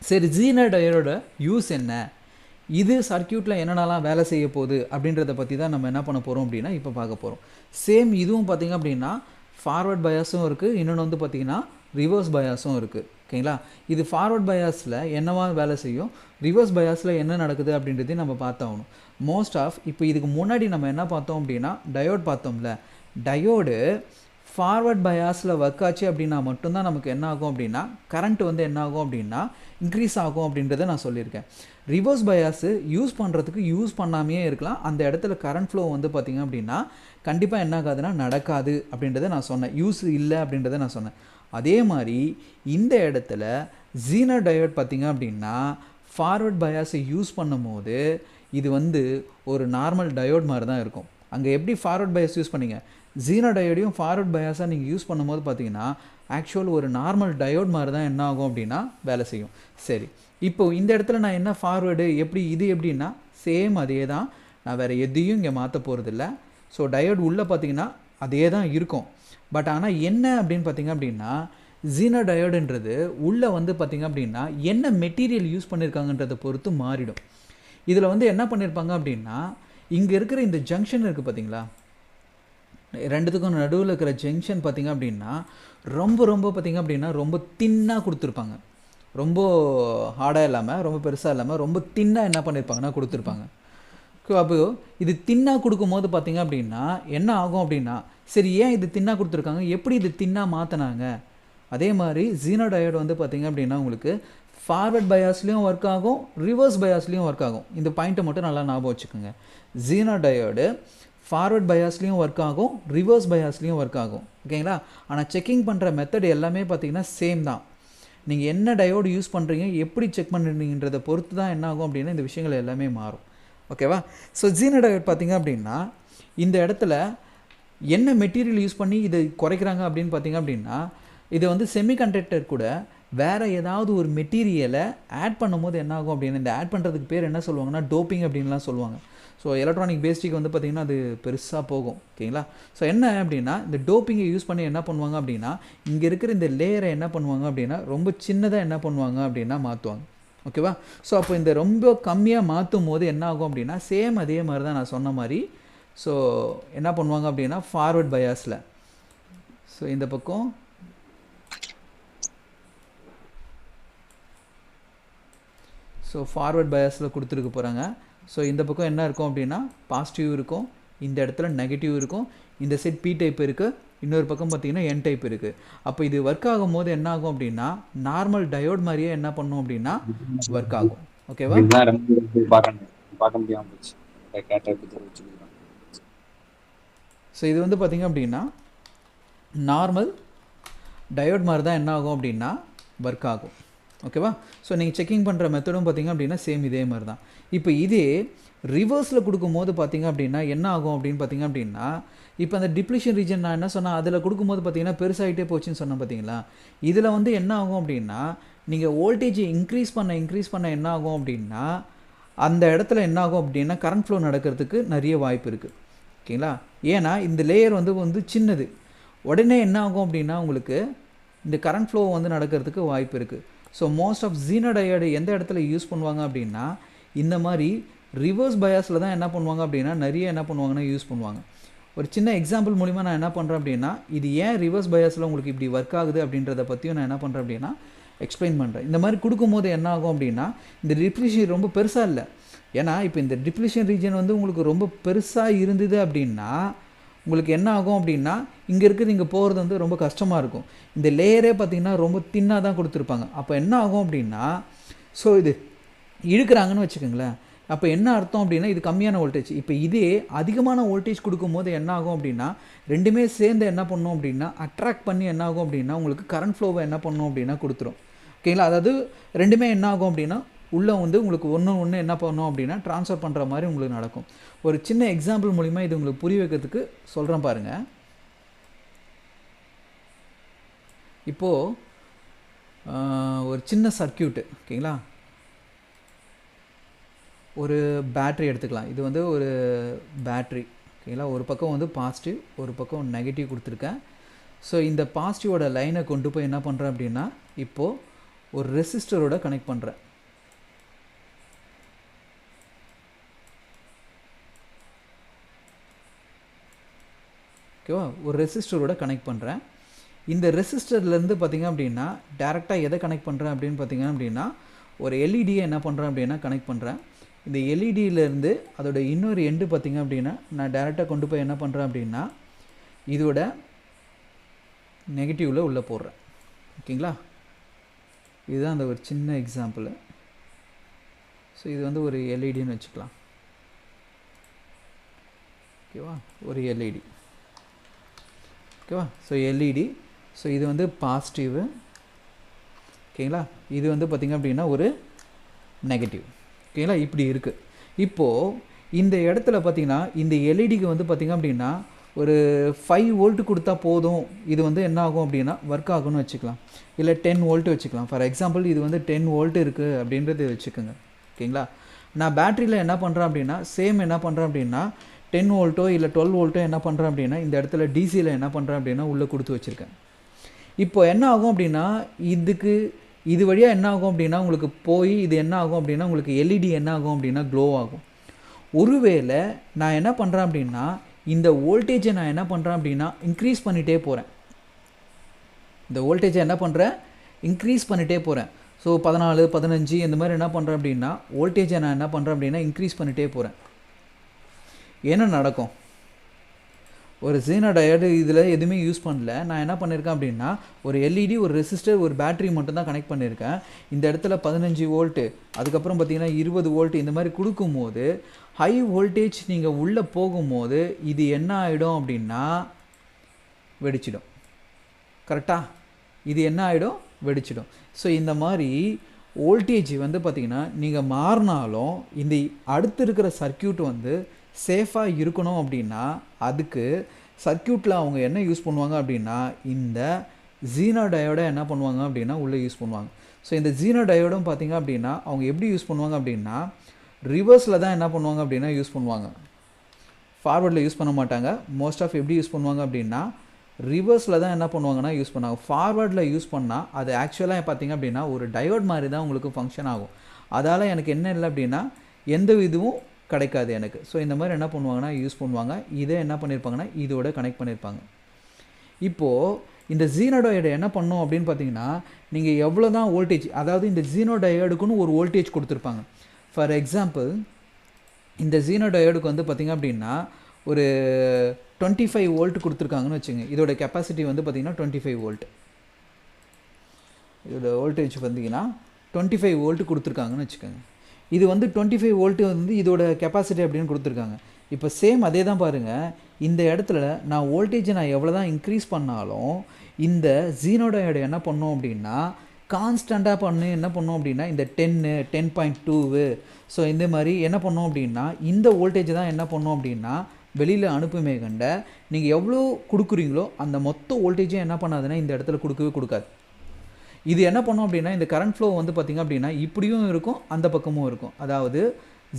சரி, ஜீனா டயோடோட யூஸ் என்ன, இது சர்க்கியூட்டில் என்னென்னலாம் வேலை செய்ய போகுது அப்படின்றத பற்றி தான் நம்ம என்ன பண்ண போகிறோம் அப்படின்னா இப்போ பார்க்க போகிறோம். சேம் இதுவும் பார்த்திங்க அப்படின்னா ஃபார்வர்ட் பயாஸும் இருக்குது, இன்னொன்று வந்து பார்த்திங்கன்னா ரிவர்ஸ் பயாஸும் இருக்குது. ஓகேங்களா? இது ஃபார்வர்ட் பயாஸில் என்னவா வேலை செய்யும், ரிவர்ஸ் பயாஸில் என்ன நடக்குது அப்படின்றதையும் நம்ம பார்த்தாகணும். மோஸ்ட் ஆஃப் இப்போ இதுக்கு முன்னாடி நம்ம என்ன பார்த்தோம் அப்படின்னா டயோடு பார்த்தோம்ல, டயோடு ஃபார்வர்ட் பயாஸில் ஒர்க் ஆச்சு அப்படின்னா மட்டும்தான் நமக்கு என்ன ஆகும் அப்படின்னா கரண்ட் வந்து என்ன ஆகும் அப்படின்னா இன்க்ரீஸ் ஆகும் அப்படின்றத நான் சொல்லியிருக்கேன். ரிவர்ஸ் பயாஸு யூஸ் பண்ணுறதுக்கு யூஸ் பண்ணாமையே இருக்கலாம், அந்த இடத்துல கரண்ட் ஃப்ளோ வந்து பார்த்திங்க அப்படின்னா கண்டிப்பாக என்ன ஆகாதுன்னா நடக்காது அப்படின்றத நான் சொன்னேன், யூஸ் இல்லை அப்படின்றத நான் சொன்னேன். அதே மாதிரி இந்த இடத்துல ஜீனா டயோடு பார்த்திங்க அப்படின்னா ஃபார்வர்ட் பயாஸை யூஸ் பண்ணும்போது இது வந்து ஒரு நார்மல் டயோடு மாதிரி தான் இருக்கும். அங்கே எப்படி ஃபார்வர்ட் பயாஸ் யூஸ் பண்ணிங்க, ஜீனா டயோடையும் ஃபார்வர்ட் பயாஸாக நீங்கள் யூஸ் பண்ணும்போது பார்த்தீங்கன்னா ஆக்சுவல் ஒரு நார்மல் டயோட் மாதிரி தான் என்ன ஆகும் அப்படின்னா வேலை செய்யும். சரி, இப்போது இந்த இடத்துல நான் என்ன ஃபார்வேர்டு எப்படி இது எப்படின்னா சேம் அதே தான், நான் வேறு எதையும் இங்கே மாற்ற போகிறதில்ல. ஸோ டயோட் உள்ளே பார்த்தீங்கன்னா அதே தான் இருக்கும். பட் ஆனால் என்ன அப்படின்னு பார்த்திங்க அப்படின்னா ஜீனா டயோடுன்றது உள்ளே வந்து பார்த்திங்க அப்படின்னா என்ன மெட்டீரியல் யூஸ் பண்ணியிருக்காங்கன்றதை பொறுத்து மாறிடும். இதில் வந்து என்ன பண்ணியிருப்பாங்க அப்படின்னா இங்கே இருக்கிற இந்த ஜங்ஷன் இருக்குது பார்த்தீங்களா, ரெண்டுத்துக்கும் நடுவில் இருக்கிற ஜங்ஷன் பார்த்திங்க அப்படின்னா ரொம்ப பார்த்திங்க அப்படின்னா ரொம்ப தின்னாக கொடுத்துருப்பாங்க. ரொம்ப ஹார்டாக இல்லாமல் ரொம்ப பெருசாக இல்லாமல் ரொம்ப தின்னாக என்ன பண்ணியிருப்பாங்கன்னா கொடுத்துருப்பாங்க. அப்போ இது தின்னாக கொடுக்கும்போது பார்த்திங்க அப்படின்னா என்ன ஆகும் அப்படின்னா சரி ஏன் இது தின்னாக கொடுத்துருக்காங்க, எப்படி இது தின்னாக மாற்றினாங்க. அதே மாதிரி ஜீனா டயோடு வந்து பார்த்திங்க அப்படின்னா உங்களுக்கு ஃபார்வர்ட் பயாஸ்லேயும் ஒர்க் ஆகும், ரிவர்ஸ் பயாஸ்லேயும் ஒர்க் ஆகும். இந்த பாயிண்ட்டை மட்டும் நல்லா ஞாபகம் வச்சுக்கோங்க. ஜீனா டயோடு ஃபார்வர்ட் பயாஸ்லேயும் ஒர்க் ஆகும், ரிவர்ஸ் பயாஸ்லேயும் ஒர்க் ஆகும். ஓகேங்களா? ஆனால் செக்கிங் பண்ணுற மெத்தட் எல்லாமே பார்த்திங்கன்னா சேம் தான். நீங்கள் என்ன டயோடு யூஸ் பண்ணுறீங்க, எப்படி செக் பண்ணுறீங்கன்றதை பொறுத்து தான் என்ன ஆகும் அப்படின்னா இந்த விஷயங்கள் எல்லாமே மாறும். ஓகேவா? ஸோ ஜீனோ டயோட் பார்த்திங்க அப்படின்னா இந்த இடத்துல என்ன மெட்டீரியல் யூஸ் பண்ணி இதை குறைக்கிறாங்க அப்படின்னு பார்த்திங்க அப்படின்னா, இது வந்து செமிகண்டக்டர் கூட வேறு ஏதாவது ஒரு மெட்டீரியலை ஆட் பண்ணும்போது என்ன ஆகும் அப்படின்னா, இந்த ஆட் பண்ணுறதுக்கு பேர் என்ன சொல்லுவாங்கன்னா டோப்பிங் அப்படின்லாம் சொல்லுவாங்க. ஸோ எலக்ட்ரானிக் பேஸ்டிக் வந்து பார்த்திங்கன்னா அது பெருசாக போகும். ஓகேங்களா? ஸோ என்ன அப்படின்னா இந்த டோப்பிங்கை யூஸ் பண்ணி என்ன பண்ணுவாங்க அப்படின்னா, இங்கே இருக்கிற இந்த லேயரை என்ன பண்ணுவாங்க அப்படின்னா ரொம்ப சின்னதாக என்ன பண்ணுவாங்க அப்படின்னா மாற்றுவாங்க. ஓகேவா? ஸோ அப்போ இந்த ரொம்ப கம்மியாக மாற்றும் போது என்ன ஆகும் அப்படின்னா சேம் அதே மாதிரி தான் நான் சொன்ன மாதிரி ஸோ என்ன பண்ணுவாங்க அப்படின்னா ஃபார்வர்ட் பயாஸில் ஸோ இந்த பக்கம் ஸோ ஃபார்வர்ட் பயாஸில் கொடுத்துருக்க போகிறாங்க. ஸோ இந்த பக்கம் என்ன இருக்கும் அப்படின்னா பாசிட்டிவ் இருக்கும், இந்த இடத்துல நெகட்டிவ் இருக்கும், இந்த செட் பி டைப் இருக்குது, இன்னொரு பக்கம் பார்த்தீங்கன்னா என் டைப் இருக்குது. அப்போ இது ஒர்க் ஆகும் போது என்ன ஆகும் அப்படின்னா நார்மல் டயோட் மாதிரியே என்ன பண்ணும் அப்படின்னா ஒர்க் ஆகும். ஓகேவா? ஸோ இது வந்து பார்த்திங்க அப்படின்னா நார்மல் டயோட் மாதிரி தான் என்ன ஆகும் அப்படின்னா ஒர்க் ஆகும். ஓகேவா? ஸோ நீங்கள் செக்கிங் பண்ணுற மெத்தடும் பார்த்திங்க அப்படின்னா சேம் இதே மாதிரி தான். இப்போ இதே ரிவர்ஸில் கொடுக்கும்போது பார்த்திங்க அப்படின்னா என்ன ஆகும் அப்படின்னு பார்த்திங்க அப்படின்னா இப்போ அந்த டிப்ளிஷன் ரீஜன் நான் என்ன சொன்னேன் அதில் கொடுக்கும்போது பார்த்திங்கன்னா பெருசாகிட்டே போச்சுன்னு சொன்னேன் பார்த்தீங்களா. இதில் வந்து என்ன ஆகும் அப்படின்னா நீங்கள் வோல்டேஜை இன்க்ரீஸ் பண்ண என்ன ஆகும் அப்படின்னா அந்த இடத்துல என்ன ஆகும் அப்படின்னா கரண்ட் ஃப்ளோ நடக்கிறதுக்கு நிறைய வாய்ப்பு இருக்குது. ஓகேங்களா? ஏன்னா இந்த லேயர் வந்து சின்னது, உடனே என்ன ஆகும் அப்படின்னா உங்களுக்கு இந்த கரண்ட் ஃப்ளோ வந்து நடக்கிறதுக்கு வாய்ப்பு இருக்குது. ஸோ மோஸ்ட் ஆஃப் ஜீனோ டயோடு எந்த இடத்துல யூஸ் பண்ணுவாங்க அப்படின்னா இந்த மாதிரி ரிவர்ஸ் பயாஸில் தான் என்ன பண்ணுவாங்க அப்படின்னா நிறைய என்ன பண்ணுவாங்கன்னா யூஸ் பண்ணுவாங்க. ஒரு சின்ன எக்ஸாம்பிள் மூலிமா நான் என்ன பண்ணுறேன் அப்படின்னா இது ஏன் ரிவர்ஸ் பயாஸில் உங்களுக்கு இப்படி ஒர்க் ஆகுது அப்படின்றத பற்றியும் நான் என்ன பண்ணுறேன் அப்படின்னா எக்ஸ்பிளைன் பண்ணுறேன். இந்த மாதிரி கொடுக்கும்போது என்ன ஆகும் அப்படின்னா இந்த டிப்ளிஷன் ரொம்ப பெருசாக இல்லை. ஏன்னா இப்போ இந்த டிப்ளிஷன் ரீஜன் வந்து உங்களுக்கு ரொம்ப பெருசாக இருந்தது அப்படின்னா உங்களுக்கு என்ன ஆகும் அப்படின்னா இங்கே இருக்குது இங்கே போகிறது வந்து ரொம்ப கஷ்டமாக இருக்கும். இந்த லேயரே பார்த்திங்கன்னா ரொம்ப தின்னாக தான் கொடுத்துருப்பாங்க. அப்போ என்ன ஆகும் அப்படின்னா ஸோ இது இழுக்கிறாங்கன்னு வச்சுக்கோங்களேன். அப்போ என்ன அர்த்தம் அப்படின்னா இது கம்மியான வோல்டேஜ். இப்போ இதே அதிகமான வோல்டேஜ் கொடுக்கும்போது என்ன ஆகும் அப்படின்னா ரெண்டுமே சேர்ந்து என்ன பண்ணும் அப்படின்னா அட்ராக்ட் பண்ணி என்ன ஆகும் அப்படின்னா உங்களுக்கு கரண்ட் ஃப்ளோவை என்ன பண்ணும் அப்படின்னா கொடுத்துரும். ஓகேங்களா? அதாவது ரெண்டுமே என்ன ஆகும் அப்படின்னா உள்ளே வந்து உங்களுக்கு ஒன்று என்ன பண்ணணும் அப்படின்னா ட்ரான்ஸ்ஃபர் பண்ணுற மாதிரி உங்களுக்கு நடக்கும். ஒரு சின்ன எக்ஸாம்பிள் மூலிமா இது உங்களுக்கு புரிய வைக்கிறதுக்கு சொல்கிறேன் பாருங்கள். இப்போது ஒரு சின்ன சர்க்கியூட்டு, ஓகேங்களா, ஒரு பேட்ரி எடுத்துக்கலாம். இது வந்து ஒரு பேட்ரி, ஓகேங்களா. ஒரு பக்கம் வந்து பாசிட்டிவ், ஒரு பக்கம் நெகட்டிவ் கொடுத்துருக்கேன். ஸோ இந்த பாசிட்டிவோட லைனை கொண்டு போய் என்ன பண்ணுறேன் அப்படின்னா இப்போது ஒரு ரெசிஸ்டரோட கனெக்ட் பண்ணுறேன். ஓகேவா? ஒரு ரெசிஸ்டரோட கனெக்ட் பண்ணுறேன். இந்த ரெசிஸ்டர்லேருந்து பார்த்திங்க அப்படின்னா டேரெக்டாக எதை கனெக்ட் பண்ணுறேன் அப்படின்னு பார்த்திங்க அப்படின்னா ஒரு எல்இடியை என்ன பண்ணுறேன் அப்படின்னா கனெக்ட் பண்ணுறேன். இந்த எல்இடியிலேருந்து அதோட இன்னொரு எண்டு பார்த்திங்க அப்படின்னா நான் டேரெக்டாக கொண்டு போய் என்ன பண்ணுறேன் அப்படின்னா இதோட நெகட்டிவில் உள்ளே போடுறேன். ஓகேங்களா? இதுதான் அந்த ஒரு சின்ன எக்ஸாம்பிள். ஸோ இது வந்து ஒரு எல்இடின்னு வச்சுக்கலாம். ஓகேவா? ஒரு எல்இடி. ஓகேவா? So LED. ஸோ இது வந்து பாசிட்டிவ். ஓகேங்களா? இது வந்து பார்த்திங்க அப்படின்னா ஒரு நெகட்டிவ். ஓகேங்களா? இப்படி இருக்குது. இப்போது இந்த இடத்துல பார்த்திங்கன்னா இந்த எல்இடிக்கு வந்து பார்த்திங்க அப்படின்னா ஒரு 5 வோல்ட் கொடுத்தா போதும், இது வந்து என்ன ஆகும் அப்படின்னா ஒர்க் ஆகும்னு வச்சுக்கலாம். இல்லை 10 வோல்ட் வச்சுக்கலாம். ஃபார் எக்ஸாம்பிள் இது வந்து 10 வோல்ட் இருக்குது அப்படின்றது வச்சுக்கோங்க. ஓகேங்களா? நான் பேட்டரியில் என்ன பண்ணுறேன் அப்படின்னா சேம் என்ன பண்ணுறேன் அப்படின்னா 10 வோல்ட்டோ இல்லை 12 வோல்ட்டோ என்ன பண்ணுறேன் அப்படின்னா இந்த இடத்துல டிசியில் என்ன பண்ணுறேன் அப்படின்னா உள்ளே கொடுத்து வச்சுருக்கேன். இப்போ என்ன ஆகும் அப்படின்னா இது வழியாக என்ன ஆகும் அப்படின்னா உங்களுக்கு போய் இது என்ன ஆகும் அப்படின்னா உங்களுக்கு எல்இடி என்ன ஆகும் அப்படின்னா க்ளோ ஆகும். ஒருவேளை நான் என்ன பண்ணுறேன் அப்படின்னா இந்த வோல்டேஜை நான் என்ன பண்ணுறேன் அப்படின்னா இன்க்ரீஸ் பண்ணிகிட்டே போகிறேன். இந்த வோல்டேஜை என்ன பண்ணுறேன் இன்க்ரீஸ் பண்ணிகிட்டே போகிறேன். ஸோ 14, 15 இந்த மாதிரி என்ன பண்ணுறேன் அப்படின்னா வோல்டேஜை நான் என்ன பண்ணுறேன் அப்படின்னா இன்க்ரீஸ் பண்ணிகிட்டே போகிறேன். என்ன நடக்கும்? ஒரு ஜீனோ டயோடு இதில் எதுவுமே யூஸ் பண்ணல. நான் என்ன பண்ணியிருக்கேன் அப்படின்னா ஒரு எல்இடி, ஒரு ரெசிஸ்டர், ஒரு பேட்டரி மட்டும் தான் கனெக்ட் பண்ணியிருக்கேன். இந்த இடத்துல 15 வோல்ட்டு, அதுக்கப்புறம் பார்த்திங்கன்னா 20 வோல்ட் இந்த மாதிரி கொடுக்கும்போது ஹை வோல்டேஜ் நீங்கள் உள்ளே போகும்போது இது என்ன ஆகிடும் அப்படின்னா வெடிச்சிடும். கரெக்டாக? இது என்ன ஆகிடும்? வெடிச்சிடும். ஸோ இந்த மாதிரி வோல்டேஜ் வந்து பார்த்திங்கன்னா நீங்கள் மாறினாலும் இந்த அடுத்து இருக்கிற சர்க்கியூட் வந்து சேஃபாக இருக்கணும் அப்படின்னா அதுக்கு சர்க்கியூட்டில் அவங்க என்ன யூஸ் பண்ணுவாங்க அப்படின்னா இந்த ஜீனோ டயோடை என்ன பண்ணுவாங்க அப்படின்னா உள்ளே யூஸ் பண்ணுவாங்க. ஸோ இந்த ஜீனோ டயோடும் பார்த்திங்க அப்படின்னா அவங்க எப்படி யூஸ் பண்ணுவாங்க அப்படின்னா ரிவர்ஸில் தான் என்ன பண்ணுவாங்க அப்படின்னா யூஸ் பண்ணுவாங்க. ஃபார்வர்டில் யூஸ் பண்ண மாட்டாங்க. மோஸ்ட் ஆஃப் எப்படி யூஸ் பண்ணுவாங்க அப்படின்னா ரிவர்ஸில் தான் என்ன பண்ணுவாங்கன்னா யூஸ் பண்ணுவாங்க. ஃபார்வர்டில் யூஸ் பண்ணால் அது ஆக்சுவலாக பார்த்திங்க அப்படின்னா ஒரு டயோட் மாதிரி தான் உங்களுக்கு ஃபங்க்ஷன் ஆகும். அதால் எனக்கு என்ன இல்லை அப்படின்னா எந்த இதுவும் கிடைக்காது எனக்கு. ஸோ இந்த மாதிரி என்ன பண்ணுவாங்கன்னா யூஸ் பண்ணுவாங்க. இதை என்ன பண்ணியிருப்பாங்கன்னா இதோட கனெக்ட் பண்ணியிருப்பாங்க. இப்போது இந்த ஜீனோ டயோடு என்ன பண்ணும் அப்படின்னு பார்த்தீங்கன்னா நீங்கள் எவ்வளோ தான் வோல்டேஜ், அதாவது இந்த ஜீனோ டயோடுக்குன்னு ஒரு வோல்டேஜ் கொடுத்துருப்பாங்க. ஃபார் எக்ஸாம்பிள் இந்த ஜீனோ டயோடுக்கு வந்து பார்த்திங்க அப்படின்னா ஒரு 25 வோல்ட் கொடுத்துருக்காங்கன்னு வச்சுங்க. இதோட கெப்பாசிட்டி வந்து பார்த்திங்கன்னா 25 வோல்ட். இதோட வோல்டேஜ் பார்த்திங்கன்னா 25 வோல்ட் கொடுத்துருக்காங்கன்னு வச்சுக்கோங்க. இது வந்து 25 வோல்ட் வந்து இதோட கெப்பாசிட்டி அப்படின்னு கொடுத்துருக்காங்க. இப்போ சேம் அதே தான் பாருங்கள். இந்த இடத்துல நான் வோல்டேஜை நான் எவ்வளோ தான் இன்க்ரீஸ் பண்ணாலும் இந்த ஜீனோ டயோடு என்ன பண்ணோம் அப்படின்னா கான்ஸ்டண்ட்டாக என்ன பண்ணோம் அப்படின்னா இந்த 10.2 ஸோ இந்த மாதிரி என்ன பண்ணோம் அப்படின்னா இந்த வோல்டேஜ் தான் என்ன பண்ணோம் அப்படின்னா வெளியில் அனுப்புமே கண்ட நீங்கள் எவ்வளோ கொடுக்குறீங்களோ அந்த மொத்த வோல்டேஜும் என்ன பண்ணாதுன்னா இந்த இடத்துல கொடுக்கவே கொடுக்காது. இது என்ன பண்ணோம் அப்படின்னா இந்த கரண்ட் ஃப்ளோ வந்து பார்த்திங்க அப்படின்னா இப்படியும் இருக்கும் அந்த பக்கமும் இருக்கும். அதாவது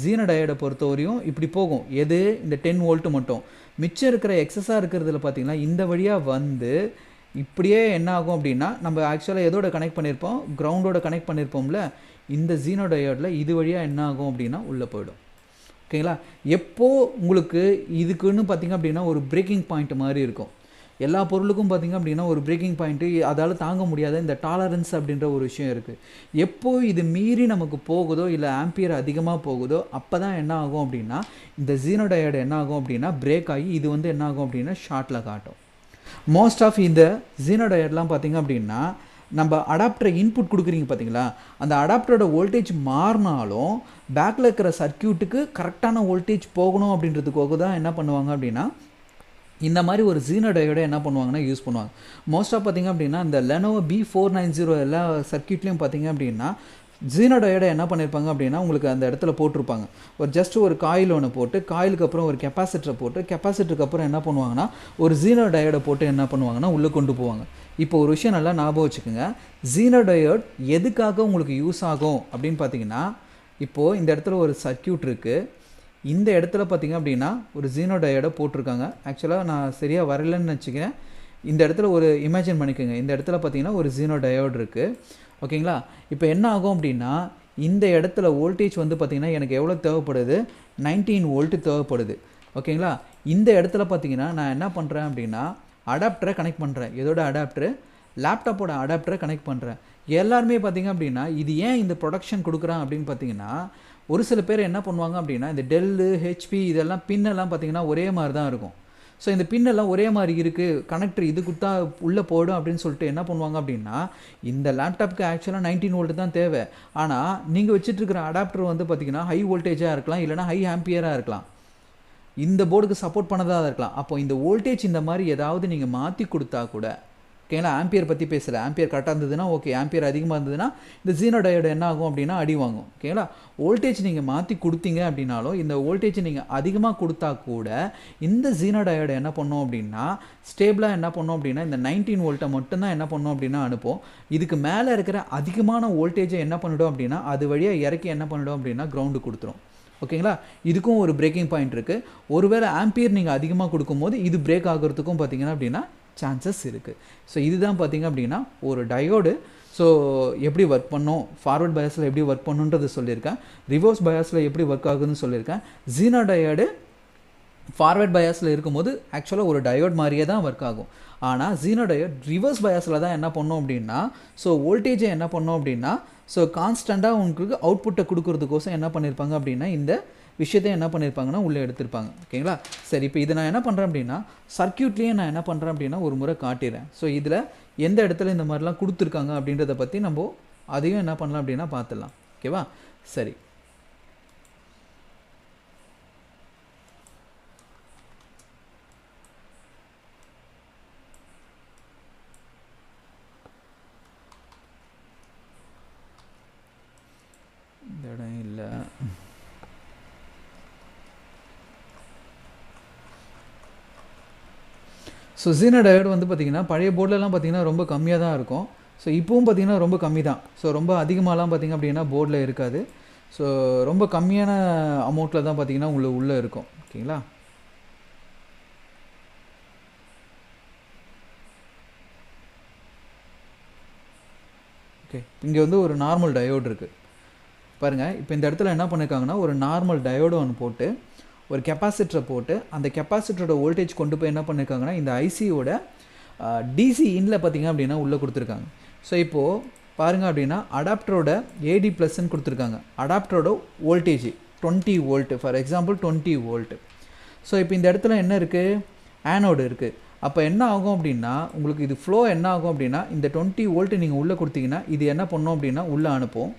ஜீனோ டயோடை பொறுத்தவரையும் இப்படி போகும். எது? இந்த 10 வோல்ட்டு மட்டும். மிச்சம் இருக்கிற எக்ஸஸாக இருக்கிறதுல பார்த்திங்கன்னா இந்த வழியாக வந்து இப்படியே என்ன ஆகும் அப்படின்னா நம்ம ஆக்சுவலாக எதோட கனெக்ட் பண்ணியிருப்போம்? கிரவுண்டோட கனெக்ட் பண்ணியிருப்போம்ல. இந்த ஜீனோ டயோடில் இது வழியாக என்ன ஆகும் அப்படின்னா உள்ளே போயிடும். ஓகேங்களா? எப்போது உங்களுக்கு இதுக்குன்னு பார்த்திங்க அப்படின்னா ஒரு பிரேக்கிங் பாயிண்ட் மாதிரி இருக்கும். எல்லா பொருளுக்கும் பார்த்திங்க அப்படின்னா ஒரு பிரேக்கிங் பாயிண்ட்டு அதால் தாங்க முடியாத இந்த டாலரன்ஸ் அப்படின்ற ஒரு விஷயம் இருக்குது. எப்போது இது மீறி நமக்கு போகுதோ இல்லை ஆம்பியர் அதிகமாக போகுதோ அப்போ தான் என்ன ஆகும் அப்படின்னா இந்த ஜீனோ டயோடு என்ன ஆகும் அப்படின்னா பிரேக் ஆகி இது வந்து என்ன ஆகும் அப்படின்னா ஷார்ட்டில் காட்டும். மோஸ்ட் ஆஃப் இந்த ஜீனோ டயோட்லாம் பார்த்திங்க அப்படின்னா நம்ம அடாப்டரை இன்புட் கொடுக்குறீங்க பார்த்தீங்களா, அந்த அடாப்டரோட வோல்டேஜ் மாறினாலும் பேக்கில் இருக்கிற சர்க்கியூட்டுக்கு கரெக்டான வோல்டேஜ் போகணும் அப்படின்றதுக்காக தான் என்ன பண்ணுவாங்க அப்படின்னா இந்த மாதிரி ஒரு ஜீனோ டயோடை என்ன பண்ணுவாங்கன்னா யூஸ் பண்ணுவாங்க. மோஸ்ட்டாக பார்த்திங்க அப்படின்னா இந்த லெனோவோ B490 எல்லா சர்க்கியூட்லேயும் பார்த்திங்க அப்படின்னா ஜீனோ டயோடை என்ன பண்ணியிருப்பாங்க அப்படின்னா உங்களுக்கு அந்த இடத்துல போட்டிருப்பாங்க. ஒரு ஜஸ்ட் ஒரு காயில் ஒன்று போட்டு காயிலுக்கு அப்புறம் ஒரு கெப்பாசிட்டரை போட்டு கெப்பாசிட்டருக்கு அப்புறம் என்ன பண்ணுவாங்கன்னா ஒரு ஜீனோ டயோடை போட்டு என்ன பண்ணுவாங்கன்னா உள்ளே கொண்டு போவாங்க. இப்போ ஒரு விஷயம் நல்லா ஞாபகம் வச்சுக்கோங்க. ஜீனோ டயோட் எதுக்காக உங்களுக்கு யூஸ் ஆகும் அப்படின்னு பார்த்தீங்கன்னா இப்போது இந்த இடத்துல ஒரு சர்க்கியூட் இருக்குது. இந்த இடத்துல பார்த்திங்க அப்படின்னா ஒரு ஜீனோ டயோடை போட்டிருக்காங்க. ஆக்சுவலாக நான் சரியாக வரலன்னு வச்சுக்கிறேன். இந்த இடத்துல ஒரு இமேஜின் பண்ணிக்கோங்க. இந்த இடத்துல பார்த்திங்கன்னா ஒரு ஜீனோ டயோடு இருக்குது. ஓகேங்களா? இப்போ என்ன ஆகும் அப்படின்னா இந்த இடத்துல வோல்டேஜ் வந்து பார்த்திங்கன்னா எனக்கு எவ்வளோ தேவைப்படுது? 19 வோல்ட்டு தேவைப்படுது. ஓகேங்களா? இந்த இடத்துல பார்த்திங்கன்னா நான் என்ன பண்ணுறேன் அப்படின்னா அடாப்டரை கனெக்ட் பண்ணுறேன். எதோட அடாப்டரு? லேப்டாப்போட அடாப்டரை கனெக்ட் பண்ணுறேன். எல்லாருமே பார்த்திங்க அப்படின்னா இது ஏன் இந்த ப்ரொடக்ஷன் கொடுக்குறான் அப்படின்னு பார்த்தீங்கன்னா ஒரு சில பேர் என்ன பண்ணுவாங்க அப்படின்னா இந்த டெல்லு ஹெச்பி இதெல்லாம் பின்னெல்லாம் பார்த்திங்கன்னா ஒரே மாதிரி தான் இருக்கும். ஸோ இந்த பின்னெல்லாம் ஒரே மாதிரி இருக்குது, கனெக்டர் இது கொடுத்தா உள்ளே போய்டும் அப்படின்னு சொல்லிட்டு என்ன பண்ணுவாங்க அப்படின்னா இந்த லேப்டாப்புக்கு ஆக்சுவலாக 19 வோல்ட் தான் தேவை. ஆனால் நீங்கள் வச்சுட்ருக்கிற அடாப்டர் வந்து பார்த்திங்கன்னா ஹை வோல்டேஜாக இருக்கலாம், இல்லைனா ஹை ஆம்பியராக இருக்கலாம், இந்த போர்டுக்கு சப்போர்ட் பண்ணதாக இருக்கலாம். அப்போ இந்த வோல்டேஜ் இந்த மாதிரி ஏதாவது நீங்கள் மாற்றி கொடுத்தா கூட ஓகேங்களா? ஆம்பியர் பற்றி பேசலை. ஆம்பியர் கரெக்டாக இருந்ததுன்னா ஓகே. ஆம்பியர் அதிகமாக இருந்ததுன்னா இந்த ஜீனோ டயோடு என்ன ஆகும் அப்படின்னா அடி வாங்கும். ஓகேங்களா? வோல்டேஜ் நீங்கள் மாற்றி கொடுத்தீங்க அப்படின்னாலும் இந்த வோல்டேஜ் நீங்கள் அதிகமாக கொடுத்தா கூட இந்த ஜீனோ டயோடு என்ன பண்ணோம் அப்படின்னா ஸ்டேபிளாக என்ன பண்ணோம் அப்படின்னா இந்த 19 வோல்ட்டை மட்டும்தான் என்ன பண்ணோம் அப்படின்னா அனுப்போம். இதுக்கு மேலே இருக்கிற அதிகமான வோல்டேஜை என்ன பண்ணிடும் அப்படின்னா அது வழியாக இறக்கி என்ன பண்ணிடும் அப்படின்னா கிரவுண்டு கொடுத்துரும். ஓகேங்களா? இதுக்கும் ஒரு பிரேக்கிங் பாயிண்ட் இருக்குது. ஒருவேளை ஆம்பியர் நீங்கள் அதிகமாக கொடுக்கும்போது இது பிரேக் ஆகிறதுக்கும் பார்த்திங்கன்னா அப்படின்னா சான்சஸ் இருக்குது. ஸோ இதுதான் பார்த்திங்க அப்படின்னா ஒரு டயோடு. ஸோ எப்படி ஒர்க் பண்ணோம், ஃபார்வர்ட் பயாஸில் எப்படி ஒர்க் பண்ணுன்றது சொல்லியிருக்கேன், ரிவர்ஸ் பயாஸில் எப்படி ஒர்க் ஆகுதுன்னு சொல்லியிருக்கேன். ஜீனோ டயோடு ஃபார்வர்ட் பயாஸில் இருக்கும்போது ஆக்சுவலாக ஒரு டயோட் மாதிரியே தான் ஒர்க் ஆகும். ஆனால் ஜீனோ டயோட் ரிவர்ஸ் பயாஸில் தான் என்ன பண்ணோம் அப்படின்னா ஸோ வோல்டேஜை என்ன பண்ணோம் அப்படின்னா ஸோ கான்ஸ்டண்ட்டாக உங்களுக்கு அவுட்புட்டை கொடுக்கறதுக்கோசம் என்ன பண்ணியிருப்பாங்க அப்படின்னா இந்த விஷயத்தை என்ன பண்ணியிருப்பாங்கன்னா உள்ளே எடுத்திருப்பாங்க. ஓகேங்களா? சரி, இப்போ இதை நான் என்ன பண்ணுறேன் அப்படின்னா சர்க்கியூட்லேயே நான் என்ன பண்ணுறேன் அப்படின்னா ஒரு முறை காட்டிடுறேன். ஸோ இதில் எந்த இடத்துல இந்த மாதிரிலாம் கொடுத்துருக்காங்க அப்படின்றத பற்றி நம்ம அதையும் என்ன பண்ணலாம் அப்படின்னா பார்த்துடலாம். ஓகேவா? சரி, ஸோ ஜீனோ டயோடு வந்து பார்த்திங்கன்னா பழைய போர்டிலலாம் பார்த்திங்கன்னா ரொம்ப கம்மியாக தான் இருக்கும். ஸோ இப்போவும் பார்த்திங்கன்னா ரொம்ப கம்மி தான். ஸோ ரொம்ப அதிகமாகலாம் பார்த்திங்க அப்படின்னா போர்டில் இருக்காது. ஸோ ரொம்ப கம்மியான அமௌண்ட்டில் தான் பார்த்திங்கன்னா உங்களுக்கு உள்ளே இருக்கும். ஓகேங்களா? ஓகே, இங்கே வந்து ஒரு நார்மல் டயோடு இருக்குது பாருங்கள். இப்போ இந்த இடத்துல என்ன பண்ணியிருக்காங்கன்னா ஒரு நார்மல் டயோடு ஒன்று போட்டு ஒரு கெப்பாசிட்டரை போட்டு அந்த கெப்பாசிட்டரோட வோல்டேஜ் கொண்டு போய் என்ன பண்ணியிருக்காங்கன்னா இந்த ஐசியோட டிசி இன்ல பார்த்திங்க அப்படின்னா உள்ளே கொடுத்துருக்காங்க. ஸோ இப்போது பாருங்கள் அப்படின்னா அடாப்டரோட ஏடி ப்ளஸ்ன்னு கொடுத்துருக்காங்க. அடாப்டரோட voltage 20 volt, for example 20 volt. So இப்போ இந்த இடத்துல என்ன இருக்குது, ஆனோடு இருக்குது. அப்போ என்ன ஆகும் அப்படின்னா உங்களுக்கு இது ஃப்ளோ என்ன ஆகும் அப்படின்னா இந்த 20 வோல்ட் நீங்கள் உள்ளே கொடுத்தீங்கன்னா இது என்ன பண்ணோம் அப்படின்னா உள்ளே அனுப்போம்.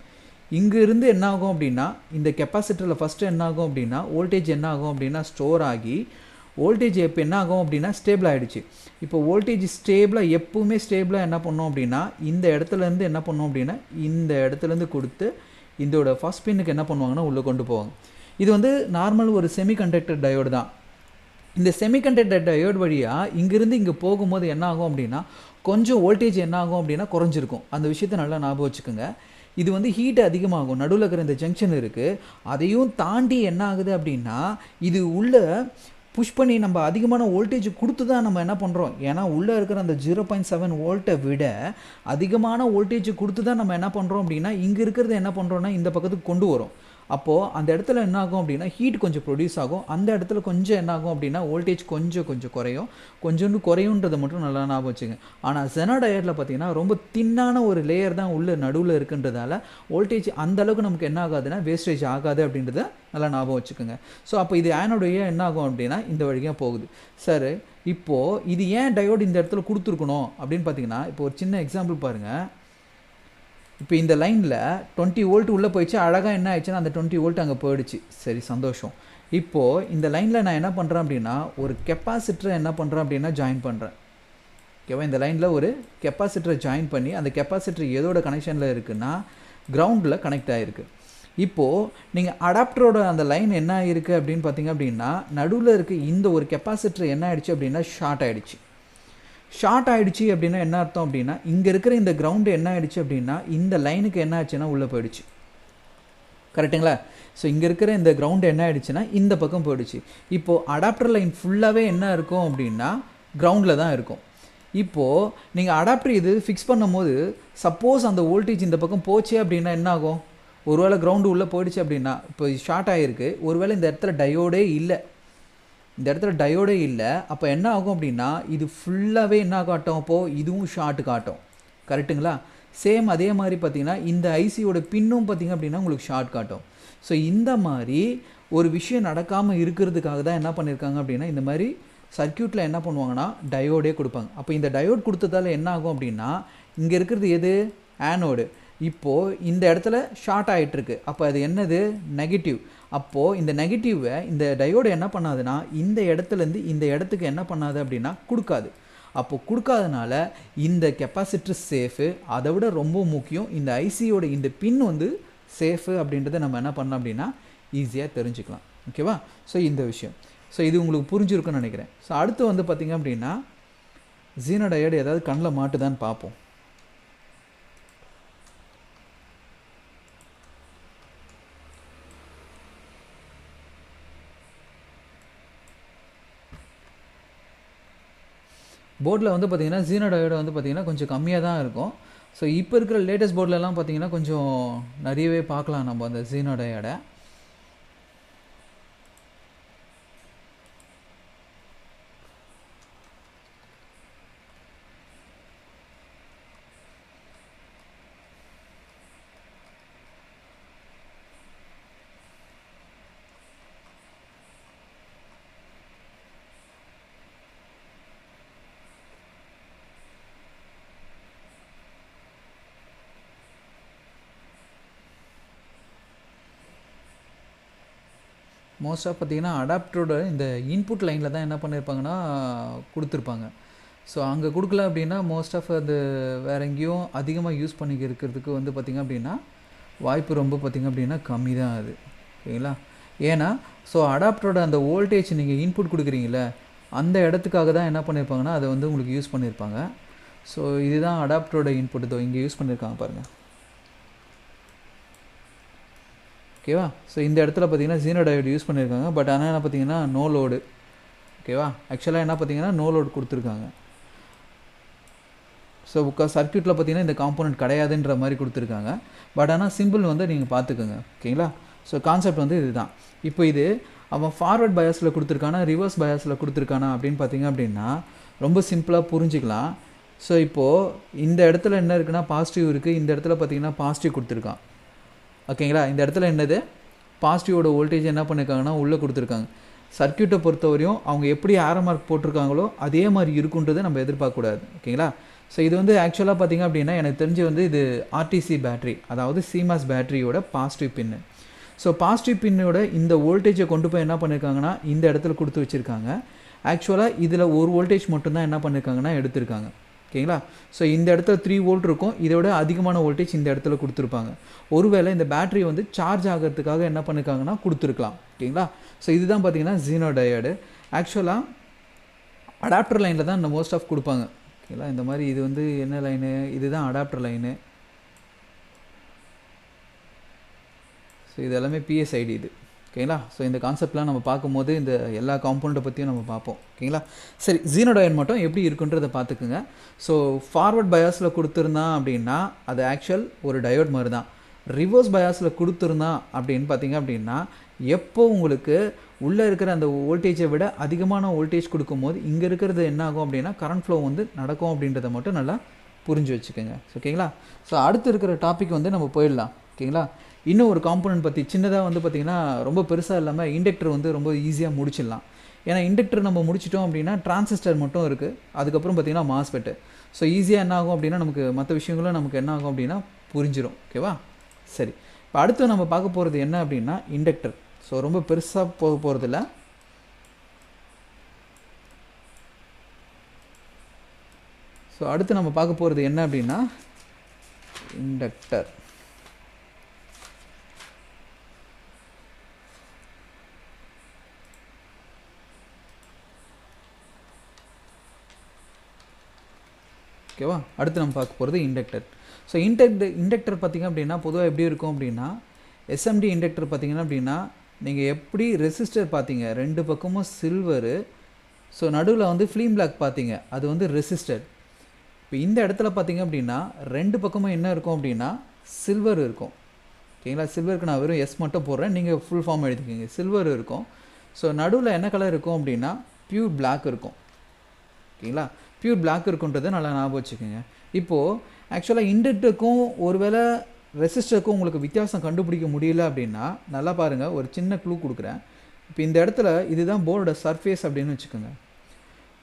இங்கே இருந்து என்ன ஆகும் அப்படின்னா இந்த கெப்பாசிட்டரில் ஃபஸ்ட்டு என்ன ஆகும் அப்படின்னா வோல்டேஜ் என்ன ஆகும் அப்படின்னா ஸ்டோர் ஆகி வோல்டேஜ் இப்போ என்ன ஆகும் அப்படின்னா ஸ்டேபிள் ஆகிடுச்சு. இப்போ வோல்டேஜ் ஸ்டேபிளாக எப்பவுமே ஸ்டேபிளாக என்ன பண்ணோம் அப்படின்னா இந்த இடத்துலேருந்து என்ன பண்ணோம் அப்படின்னா இந்த இடத்துலேருந்து கொடுத்து இதோட ஃபர்ஸ்ட் பின்னுக்கு என்ன பண்ணுவாங்கன்னா உள்ளே கொண்டு போவாங்க. இது வந்து நார்மல் ஒரு செமிகண்டக்டர் டயோடு தான். இந்த செமிகண்டக்டர் டயோடு வழியாக இங்கேருந்து இங்கே போகும்போது என்ன ஆகும் அப்படின்னா கொஞ்சம் வோல்டேஜ் என்ன ஆகும் அப்படின்னா குறைஞ்சிருக்கும். அந்த விஷயத்தை நல்லா ஞாபகம் வச்சுக்கோங்க. இது வந்து ஹீட் அதிகமாகும். நடுவில் இருக்கிற இந்த ஜங்ஷன் இருக்குது, அதையும் தாண்டி என்ன ஆகுது அப்படின்னா இது உள்ளே புஷ் பண்ணி நம்ம அதிகமான வோல்டேஜ் கொடுத்து தான் நம்ம என்ன பண்ணுறோம். ஏன்னா உள்ளே இருக்கிற அந்த 0.7 வோல்ட்டை விட அதிகமான வோல்டேஜ் கொடுத்து தான் நம்ம என்ன பண்ணுறோம் அப்படின்னா இங்கே இருக்கிறத என்ன பண்ணுறோன்னா இந்த பக்கத்துக்கு கொண்டு வரோம். அப்போது அந்த இடத்துல என்ன ஆகும் அப்படின்னா ஹீட் கொஞ்சம் ப்ரொடியூஸ் ஆகும். அந்த இடத்துல கொஞ்சம் என்ன ஆகும் அப்படின்னா வோல்டேஜ் கொஞ்சம் குறையும். கொஞ்சோண்டு குறையுன்றதை மட்டும் நல்லா ஞாபகம் வச்சுங்க. ஆனால் ஜெனோ டயோடில் பார்த்தீங்கன்னா ரொம்ப தின்னான ஒரு லேயர் தான் உள்ள நடுவில் இருக்குன்றதால வோல்டேஜ் அந்தளவுக்கு நமக்கு என்ன ஆகாதுன்னா வேஸ்டேஜ் ஆகாது அப்படின்றத நல்லா ஞாபகம் வச்சுக்கோங்க. ஸோ அப்போ இது ஆனோடைய என்ன ஆகும் அப்படின்னா இந்த வழியாக போகுது. சார் இப்போது இது ஏன் டயோடு இந்த இடத்துல கொடுத்துருக்கணும் அப்படின்னு பார்த்தீங்கன்னா இப்போ ஒரு சின்ன எக்ஸாம்பிள் பாருங்கள். இப்போ இந்த லைனில் 20 வோல்ட் உள்ளே போயிடுச்சு. அழகாக என்ன ஆயிடுச்சுன்னா அந்த 20 வோல்ட் அங்கே போயிடுச்சு. சரி, சந்தோஷம். இப்போது இந்த லைனில் நான் என்ன பண்ணுறேன் அப்படின்னா ஒரு கெப்பாசிட்டரை என்ன பண்ணுறேன் அப்படின்னா ஜாயின் பண்ணுறேன். ஓகேவா? இந்த லைனில் ஒரு கெப்பாசிட்டரை ஜாயின் பண்ணி அந்த கெப்பாசிட்டர் எதோட கனெக்ஷனில் இருக்குன்னா கிரவுண்டில் கனெக்ட் ஆகிருக்கு. இப்போது நீங்கள் அடாப்டரோட அந்த லைன் என்ன ஆகிருக்கு அப்படின்னு பார்த்தீங்க அப்படின்னா நடுவில் இருக்க இந்த ஒரு கெப்பாசிட்டர் என்ன ஆகிடுச்சு அப்படின்னா ஷார்ட் ஆகிடுச்சு. ஷார்ட் ஆகிடுச்சு அப்படின்னா என்ன அர்த்தம் அப்படின்னா இங்கே இருக்கிற இந்த கிரவுண்டு என்ன ஆகிடுச்சு அப்படின்னா இந்த லைனுக்கு என்ன ஆச்சுன்னா உள்ளே போயிடுச்சு. கரெக்டுங்களா? ஸோ இங்கே இருக்கிற இந்த கிரவுண்டு என்ன ஆகிடுச்சுன்னா இந்த பக்கம் போயிடுச்சு. இப்போது அடாப்டர் லைன் ஃபுல்லாகவே என்ன இருக்கும் அப்படின்னா கிரவுண்டில் தான் இருக்கும். இப்போது நீங்கள் அடாப்டர் இது ஃபிக்ஸ் பண்ணும்போது சப்போஸ் அந்த வோல்டேஜ் இந்த பக்கம் போச்சு அப்படின்னா என்ன ஆகும், ஒருவேளை கிரவுண்டு உள்ளே போயிடுச்சு அப்படின்னா இப்போ ஷார்ட் ஆகிருக்கு, ஒருவேளை இந்த இடத்துல டயோடே இல்லை, இந்த இடத்துல டயோடே இல்லை, அப்போ என்ன ஆகும் அப்படின்னா இது ஃபுல்லாகவே என்ன காட்டும், அப்போது இதுவும் ஷார்ட் காட்டும். கரெக்டுங்களா? சேம் அதே மாதிரி பார்த்திங்கன்னா இந்த ஐசியோட பின்னும் பார்த்திங்க அப்படின்னா உங்களுக்கு ஷார்ட் காட்டும். ஸோ இந்த மாதிரி ஒரு விஷயம் நடக்காமல் இருக்கிறதுக்காக தான் என்ன பண்ணியிருக்காங்க அப்படின்னா இந்த மாதிரி சர்க்கியூட்டில் என்ன பண்ணுவாங்கன்னா டயோடே கொடுப்பாங்க. அப்போ இந்த டயோட் கொடுத்ததால என்ன ஆகும் அப்படின்னா இங்கே இருக்கிறது எது, ஆனோடு. இப்போது இந்த இடத்துல ஷார்ட் ஆகிட்டுருக்கு. அப்போ அது என்னது, நெகட்டிவ். அப்போது இந்த நெகட்டிவை இந்த டயோடு என்ன பண்ணாதுன்னா இந்த இடத்துலேருந்து இந்த இடத்துக்கு என்ன பண்ணாது அப்படின்னா கொடுக்காது. அப்போது கொடுக்காதனால இந்த கெப்பாசிட்டர் சேஃபு. அதை விட ரொம்ப முக்கியம் இந்த ஐசியோட இந்த பின் வந்து சேஃபு அப்படின்றத நம்ம என்ன பண்ணோம் அப்படின்னா ஈஸியாக தெரிஞ்சுக்கலாம். ஓகேவா? ஸோ இந்த விஷயம் இது உங்களுக்கு புரிஞ்சிருக்குன்னு நினைக்கிறேன். ஸோ அடுத்து வந்து பார்த்திங்க அப்படின்னா ஜீனோ டயோடு ஏதாவது கண்ணில் மாட்டுதான்னு பார்ப்போம். போர்டில் வந்து பார்த்திங்கன்னா ஜீனோ டயோடு வந்து பார்த்திங்கன்னா கொஞ்சம் கம்மியாக தான் இருக்கும். ஸோ இப்போ இருக்கிற லேட்டஸ்ட் போர்டிலலாம் பார்த்திங்கன்னா கொஞ்சம் நிறையவே பார்க்கலாம் நம்ம அந்த ஜீனோ டயோடை. மோஸ்ட்டாக பார்த்திங்கன்னா அடாப்டரோட இந்த இன்புட் லைனில் தான் என்ன பண்ணியிருப்பாங்கன்னா கொடுத்துருப்பாங்க. ஸோ அங்கே கொடுக்கல அப்படின்னா மோஸ்ட் ஆஃப் அது வேறு எங்கேயும் அதிகமாக யூஸ் பண்ணி இருக்கிறதுக்கு வந்து பார்த்திங்க அப்படின்னா வாய்ப்பு ரொம்ப பார்த்திங்க அப்படின்னா கம்மி தான் அது. ஓகேங்களா? ஏன்னா ஸோ அடாப்டரோட அந்த வோல்டேஜ் நீங்கள் இன்புட் கொடுக்குறீங்களே அந்த இடத்துக்காக தான் என்ன பண்ணியிருப்பாங்கன்னா அதை வந்து உங்களுக்கு யூஸ் பண்ணியிருப்பாங்க. ஸோ இதுதான் அடாப்டரோட இன்புட். இதோ இங்கே யூஸ் பண்ணியிருக்காங்க பாருங்கள். ஓகேவா? ஸோ இந்த இடத்துல பார்த்தீங்கன்னா ஜீனோ டயோடு யூஸ் பண்ணியிருக்காங்க. பட் ஆனால் என்ன பார்த்தீங்கன்னா நோ லோடு. ஓகேவா? ஆக்சுவலாக என்ன பார்த்தீங்கன்னா நோ லோடு கொடுத்துருக்காங்க. ஸோ சர்க்யூட்டில் பார்த்தீங்கன்னா இந்த காம்போனன்ட் கிடையாதுன்ற மாதிரி கொடுத்துருக்காங்க. பட் ஆனால் சிம்பிள் வந்து நீங்கள் பார்த்துக்கோங்க. ஓகேங்களா? ஸோ கான்செப்ட் வந்து இதுதான். இப்போ இது அவன் ஃபார்வர்ட் பயாஸில் கொடுத்துருக்கானா ரிவர்ஸ் பயாஸில் கொடுத்துருக்கானா அப்படின்னு பார்த்தீங்க அப்படின்னா ரொம்ப சிம்பிளாக புரிஞ்சிக்கலாம். ஸோ இப்போது இந்த இடத்துல என்ன இருக்குன்னா பாசிட்டிவ் இருக்குது, இந்த இடத்துல பார்த்தீங்கன்னா பாசிட்டிவ் கொடுத்துருக்கான். ஓகேங்களா? இந்த இடத்துல என்னது பாசிட்டிவோட வோல்டேஜ் என்ன பண்ணியிருக்காங்கன்னா உள்ளே கொடுத்துருக்காங்க. சர்க்யூட்டை பொறுத்தவரையும் அவங்க எப்படி ஆரோ மார்க் போட்டிருக்காங்களோ அதே மாதிரி இருக்குன்றதை நம்ம எதிர்பார்க்கக்கூடாது. ஓகேங்களா? ஸோ இது வந்து ஆக்சுவலாக பார்த்திங்க அப்படின்னா எனக்கு தெரிஞ்சு வந்து இது ஆர்டிசி பேட்ரி, அதாவது சிமாஸ் பேட்டரியோட பாசிட்டிவ் பின்னு. ஸோ பாசிட்டிவ் பின்னோட இந்த வோல்டேஜை கொண்டு போய் என்ன பண்ணியிருக்காங்கன்னா இந்த இடத்துல கொடுத்து வச்சுருக்காங்க. ஆக்சுவலாக இதில் ஒரு வோல்டேஜ் மட்டும்தான் என்ன பண்ணியிருக்காங்கன்னா எடுத்திருக்காங்க. ஓகேங்களா? ஸோ இந்த இடத்துல 3 வோல்ட் இருக்கும், இதோட அதிகமான வோல்டேஜ் இந்த இடத்துல கொடுத்துருப்பாங்க. ஒருவேளை இந்த பேட்டரி வந்து சார்ஜ் ஆகிறதுக்காக என்ன பண்ணியிருக்காங்கன்னா கொடுத்துருக்கலாம். ஓகேங்களா? ஸோ இதுதான் பார்த்தீங்கன்னா ஜீனோ டயோடு. ஆக்சுவலாக அடாப்டர் லைனில் தான் இந்த மோஸ்ட் ஆஃப் கொடுப்பாங்க. ஓகேங்களா? இந்த மாதிரி இது வந்து என்ன லைனு, இதுதான் அடாப்டர் லைனு. ஸோ இது எல்லாமே பிஎஸ்ஐடி இது. ஓகேங்களா? ஸோ இந்த கான்செப்ட்லாம் நம்ம பார்க்கும்போது இந்த எல்லா காம்பவுண்டை பற்றியும் நம்ம பார்ப்போம். ஓகேங்களா? சரி, ஜீனோ டயோடு மட்டும் எப்படி இருக்குன்றதை பார்த்துக்குங்க. ஸோ ஃபார்வர்ட் பயாஸில் கொடுத்துருந்தான் அப்படின்னா அது ஆக்சுவல் ஒரு டயோட் மாதிரி தான். ரிவர்ஸ் பயாஸில் கொடுத்துருந்தான் அப்படின்னு பார்த்தீங்க அப்படின்னா எப்போ உங்களுக்கு உள்ளே இருக்கிற அந்த வோல்டேஜை விட அதிகமான வோல்டேஜ் கொடுக்கும்போது இங்கே இருக்கிறது என்ன ஆகும் அப்படின்னா கரண்ட் ஃப்ளோ வந்து நடக்கும் அப்படின்றத மட்டும் நல்லா புரிஞ்சு வச்சுக்கோங்க. ஓகேங்களா? ஸோ அடுத்து இருக்கிற டாபிக் வந்து நம்ம போயிடலாம். ஓகேங்களா? இன்னும் ஒரு காம்போனன்ட் பற்றி சின்னதாக வந்து பார்த்திங்கன்னா ரொம்ப பெருசாக இல்லாமல் இண்டக்டர் வந்து ரொம்ப ஈஸியாக முடிச்சிடலாம். ஏன்னா இண்டக்டர் நம்ம முடிச்சிட்டோம் அப்படின்னா டிரான்சிஸ்டர் மட்டும் இருக்குது, அதுக்கப்புறம் பார்த்திங்கன்னா மாஸ்பெட்டு. ஸோ ஈஸியாக என்ன ஆகும் அப்படின்னா நமக்கு மற்ற விஷயங்களும் நமக்கு என்ன ஆகும் அப்படின்னா புரிஞ்சிடும். ஓகேவா? சரி, இப்போ அடுத்து நம்ம பார்க்க போகிறது என்ன அப்படின்னா இண்டக்டர். ஸோ ரொம்ப பெருசாக போக போகிறதில்ல. ஸோ அடுத்து நம்ம பார்க்க போகிறது என்ன அப்படின்னா இண்டக்டர். ஓகேவா? அடுத்து நம்ம பார்க்க போகிறது இண்டக்டர். ஸோ இண்டக்டர் பார்த்திங்க அப்படின்னா பொதுவாக எப்படி இருக்கும் அப்படின்னா எஸ்எம்டி இண்டக்டர் பார்த்திங்கன்னா அப்படின்னா நீங்கள் எப்படி ரெசிஸ்டர் பார்த்தீங்க ரெண்டு பக்கமும் சில்வரு, ஸோ நடுவில் வந்து ஃபிலிம் பிளாக் பார்த்தீங்க அது வந்து ரெசிஸ்டர். இப்போ இந்த இடத்துல பார்த்திங்க அப்படின்னா ரெண்டு பக்கமும் என்ன இருக்கும் அப்படின்னா சில்வர் இருக்கும். ஓகேங்களா? சில்வருக்கு நான் வெறும் எஸ் மட்டும் போடுறேன், நீங்கள் ஃபுல் ஃபார்ம் எழுதிக்கிங்க. சில்வர் இருக்கும். ஸோ நடுவில் என்ன கலர் இருக்கும் அப்படின்னா பியூர் பிளாக் இருக்கும். ஓகேங்களா? பியூர் பிளாக் இருக்குன்றதை நல்லா ஞாபகம் வச்சுக்கோங்க. இப்போது ஆக்சுவலாக இண்டக்டருக்கும் ஒருவேளை ரெசிஸ்டருக்கும் உங்களுக்கு வித்தியாசம் கண்டுபிடிக்க முடியல அப்படின்னா நல்லா பாருங்கள், ஒரு சின்ன க்ளூ கொடுக்குறேன். இப்போ இந்த இடத்துல இதுதான் போர்டோட சர்ஃபேஸ் அப்படின்னு வச்சுக்கோங்க.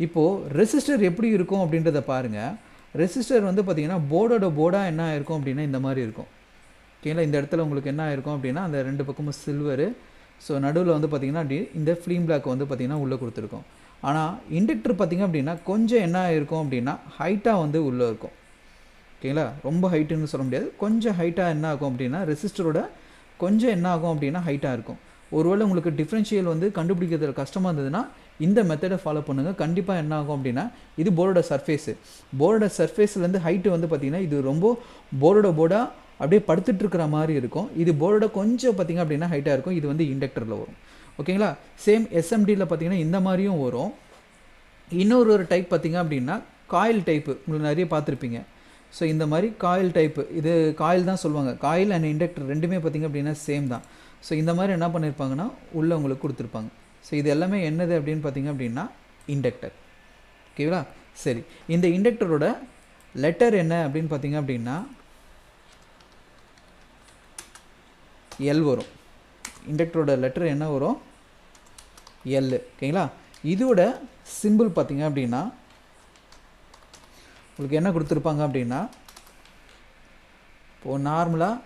இப்போது ரெசிஸ்டர் எப்படி இருக்கும் அப்படின்றத பாருங்கள். ரெசிஸ்டர் வந்து பார்த்திங்கன்னா போர்டாக என்ன ஆயிருக்கும் அப்படின்னா இந்த மாதிரி இருக்கும். ஓகேங்களா? இந்த இடத்துல உங்களுக்கு என்ன ஆயிருக்கும் அப்படின்னா அந்த ரெண்டு பக்கமும் சில்வரு, ஸோ நடுவில் வந்து பார்த்திங்கன்னா அப்படி இந்த ஃபிலிம் பிளாக் வந்து பார்த்திங்கன்னா உள்ளே கொடுத்துருக்கோம். ஆனால் இண்டக்டர் பார்த்திங்க அப்படின்னா கொஞ்சம் என்ன ஆயிருக்கும் அப்படின்னா ஹைட்டாக வந்து உள்ளே இருக்கும். ஓகேங்களா? ரொம்ப ஹைட்டுன்னு சொல்ல முடியாது, கொஞ்சம் ஹைட்டாக என்ன ஆகும் அப்படின்னா ரெசிஸ்டரோட கொஞ்சம் என்ன ஆகும் அப்படின்னா ஹைட்டாக இருக்கும். ஒருவேளை உங்களுக்கு டிஃப்ரென்ஷியல் வந்து கண்டுபிடிக்கிறது கஷ்டமாக இருந்ததுன்னா இந்த மெத்தடை ஃபாலோ பண்ணுங்கள். கண்டிப்பாக என்ன ஆகும் அப்படின்னா இது போர்டோட சர்ஃபேஸு. போர்டோட சர்ஃபேஸ்லேருந்து ஹைட்டு வந்து பார்த்திங்கன்னா இது ரொம்ப போர்டாக அப்படியே படுத்துட்டு இருக்கிற மாதிரி இருக்கும். இது போர்டோட கொஞ்சம் பார்த்திங்க அப்படின்னா ஹைட்டாக இருக்கும். இது வந்து இண்டக்டரில் வரும். ஓகேங்களா? சேம் எஸ்எம்டியில் பார்த்திங்கன்னா இந்த மாதிரியும் வரும். இன்னொரு டைப் பார்த்திங்க அப்படின்னா காயில் டைப்பு உங்களுக்கு நிறைய பார்த்துருப்பீங்க. ஸோ இந்த மாதிரி காயில் டைப்பு, இது காயில் தான் சொல்லுவாங்க. காயில் அண்ட் இண்டக்டர் ரெண்டுமே பார்த்திங்க அப்படின்னா சேம் தான். ஸோ இந்த மாதிரி என்ன பண்ணியிருப்பாங்கன்னா உள்ளே உங்களுக்கு கொடுத்துருப்பாங்க. ஸோ இது எல்லாமே என்னது அப்படின்னு பார்த்திங்க அப்படின்னா இண்டக்டர். ஓகேங்களா? சரி, இந்த இண்டக்டரோட லெட்டர் என்ன அப்படின்னு பார்த்திங்க அப்படின்னா எல் வரும். இண்டக்டரோட லெட்டர் என்ன வரும்? எல். ஓகேங்களா? இதோட சிம்பிள் பார்த்திங்க அப்படின்னா உங்களுக்கு என்ன கொடுத்துருப்பாங்க அப்படின்னா இப்போது நார்மலாக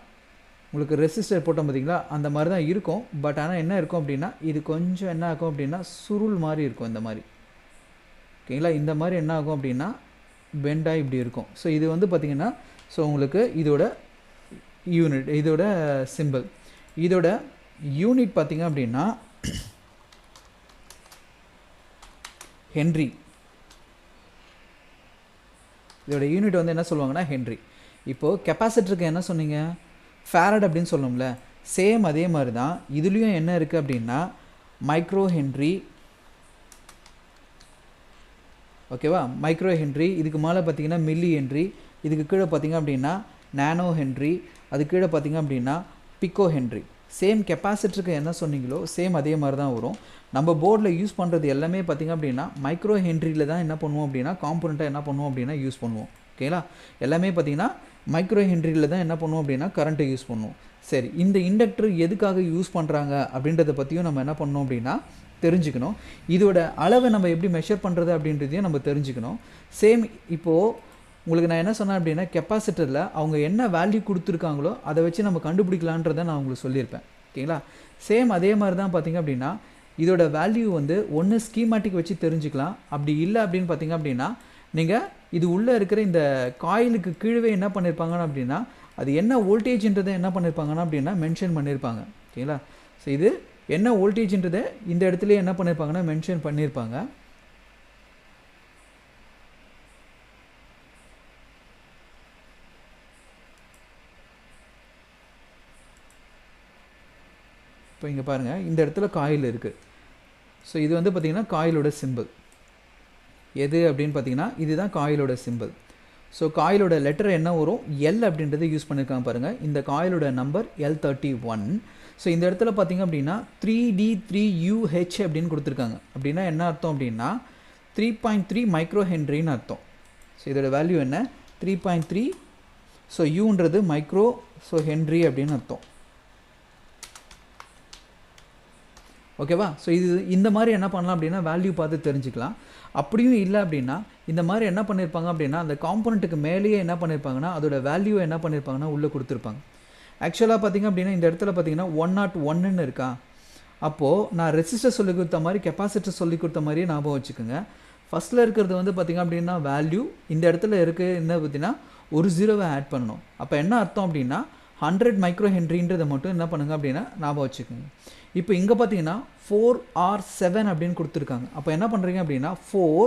உங்களுக்கு ரெசிஸ்டர் போட்டோம் பார்த்திங்களா அந்த மாதிரி தான் இருக்கும். பட் ஆனால் என்ன இருக்கும் அப்படின்னா இது கொஞ்சம் என்ன ஆகும் அப்படின்னா சுருள் மாதிரி இருக்கும் இந்த மாதிரி. ஓகேங்களா? இந்த மாதிரி என்ன ஆகும் அப்படின்னா பெண்டாக இப்படி இருக்கும். ஸோ இது வந்து பார்த்திங்கன்னா ஸோ உங்களுக்கு இதோட யூனிட், இதோட சிம்பிள், இதோட யூனிட் பார்த்திங்க அப்படின்னா ஹென்றி. இதோட யூனிட் வந்து என்ன சொல்லுவாங்கன்னா ஹென்றி. இப்போது கெப்பாசிட்டருக்கு என்ன சொன்னீங்க, ஃபேரட் அப்படின்னு சொல்லணும்ல. சேம் அதே மாதிரி தான் இதுலேயும் என்ன இருக்குது அப்படின்னா மைக்ரோ ஹென்றி. ஓகேவா, மைக்ரோ ஹென்றி. இதுக்கு மேலே பார்த்தீங்கன்னா மில்லி ஹென்றி. இதுக்கு கீழே பார்த்தீங்க அப்படின்னா நானோ ஹென்றி. அது கீழே பார்த்தீங்க அப்படின்னா பிக்கோ ஹென்றி. சேம் கெப்பாசிட்டருக்கு என்ன சொன்னீங்களோ சேம் அதே மாதிரி தான் வரும். நம்ம போர்டில் யூஸ் பண்ணுறது எல்லாமே பார்த்திங்க அப்படின்னா மைக்ரோ ஹென்ரியில் தான் என்ன பண்ணுவோம் அப்படின்னா காம்பனண்ட்டாக என்ன பண்ணுவோம் அப்படின்னா யூஸ் பண்ணுவோம். ஓகேங்களா, எல்லாமே பார்த்திங்கன்னா மைக்ரோ ஹென்ரியில் தான் என்ன பண்ணுவோம் அப்படின்னா கரண்ட்டை யூஸ் பண்ணுவோம். சரி, இந்த இண்டக்டர் எதுக்காக யூஸ் பண்ணுறாங்க அப்படின்றத பற்றியும் நம்ம என்ன பண்ணோம் அப்படின்னா தெரிஞ்சுக்கணும். இதோட அளவை நம்ம எப்படி மெஷர் பண்ணுறது அப்படின்றதையும் நம்ம தெரிஞ்சுக்கணும். சேம் இப்போது உங்களுக்கு நான் என்ன சொன்னேன் அப்படின்னா கெப்பாசிட்டரில் அவங்க என்ன வேல்யூ கொடுத்துருக்காங்களோ அதை வச்சு நம்ம கண்டுபிடிக்கலான்றதை நான் உங்களுக்கு சொல்லியிருப்பேன். ஓகேங்களா, சேம் அதே மாதிரி தான் பார்த்திங்க அப்படின்னா இதோட வேல்யூ வந்து ஒன்று ஸ்கீமேட்டிக் வச்சு தெரிஞ்சுக்கலாம். அப்படி இல்லை அப்படின்னு பார்த்திங்க அப்படின்னா நீங்கள் இது உள்ளே இருக்கிற இந்த காயிலுக்கு கீழே என்ன பண்ணியிருப்பாங்கன்னா அப்படின்னா அது என்ன வோல்டேஜ்ன்றதை என்ன பண்ணியிருப்பாங்கன்னா அப்படின்னா மென்ஷன் பண்ணியிருப்பாங்க. ஓகேங்களா, ஸோ இது என்ன வோல்டேஜ்ன்றதை இந்த இடத்துல என்ன பண்ணியிருப்பாங்கன்னா மென்ஷன் பண்ணியிருப்பாங்க. இப்போ இங்கே பாருங்கள், இந்த இடத்துல காயில் இருக்குது. ஸோ இது வந்து பார்த்திங்கன்னா காயிலோட சிம்பிள் எது அப்படின்னு பார்த்தீங்கன்னா இதுதான் காயிலோட சிம்பிள். ஸோ காயிலோட லெட்டர் என்ன வரும், எல் அப்படின்றத யூஸ் பண்ணியிருக்காங்க பாருங்கள். இந்த காயிலோட நம்பர் L31. ஸோ இந்த இடத்துல பார்த்திங்க அப்படின்னா 3D3UH அப்படின்னு கொடுத்துருக்காங்க. அப்படின்னா என்ன அர்த்தம் அப்படின்னா 3.3 மைக்ரோ ஹென்ரின்னு அர்த்தம். ஸோ இதோட வேல்யூ என்ன 3.3. ஸோ யூன்றது மைக்ரோ, ஸோ ஹென்ரி அப்படின்னு அர்த்தம். ஓகேவா, ஸோ இது இந்த மாதிரி என்ன பண்ணலாம் அப்படின்னா வேல்யூ பார்த்து தெரிஞ்சுக்கலாம். அப்படியும் இல்லை அப்படின்னா இந்த மாதிரி என்ன பண்ணியிருப்பாங்க அப்படின்னா அந்த காம்பனண்ட்டுக்கு மேலேயே என்ன பண்ணியிருப்பாங்கன்னா அதோட வேல்யூ என்ன பண்ணியிருப்பாங்கன்னா உள்ளே கொடுத்துருப்பாங்க. ஆக்சுவலாக பார்த்திங்க அப்படின்னா இந்த இடத்துல பார்த்திங்கன்னா 101ன்னு இருக்கா. அப்போது நான் ரெசிஸ்டர் சொல்லி கொடுத்த மாதிரி கெப்பாசிட்டர் சொல்லி கொடுத்த மாதிரியே ஞாபகம் வச்சுக்கோங்க. ஃபஸ்ட்டில் இருக்கிறது வந்து பார்த்திங்க அப்படின்னா வேல்யூ, இந்த இடத்துல இருக்குது என்ன பார்த்தீங்கன்னா ஒரு ஜீரோவை ஆட் பண்ணணும். அப்போ என்ன அர்த்தம் அப்படின்னா 100 மைக்ரோ ஹென்ரின்றதை மட்டும் என்ன பண்ணுங்க அப்படின்னா ஞாபகம் வச்சுக்கோங்க. இப்போ இங்கே பார்த்தீங்கன்னா 4R7 அப்படின்னு கொடுத்துருக்காங்க. அப்போ என்ன பண்ணுறீங்க அப்படின்னா 4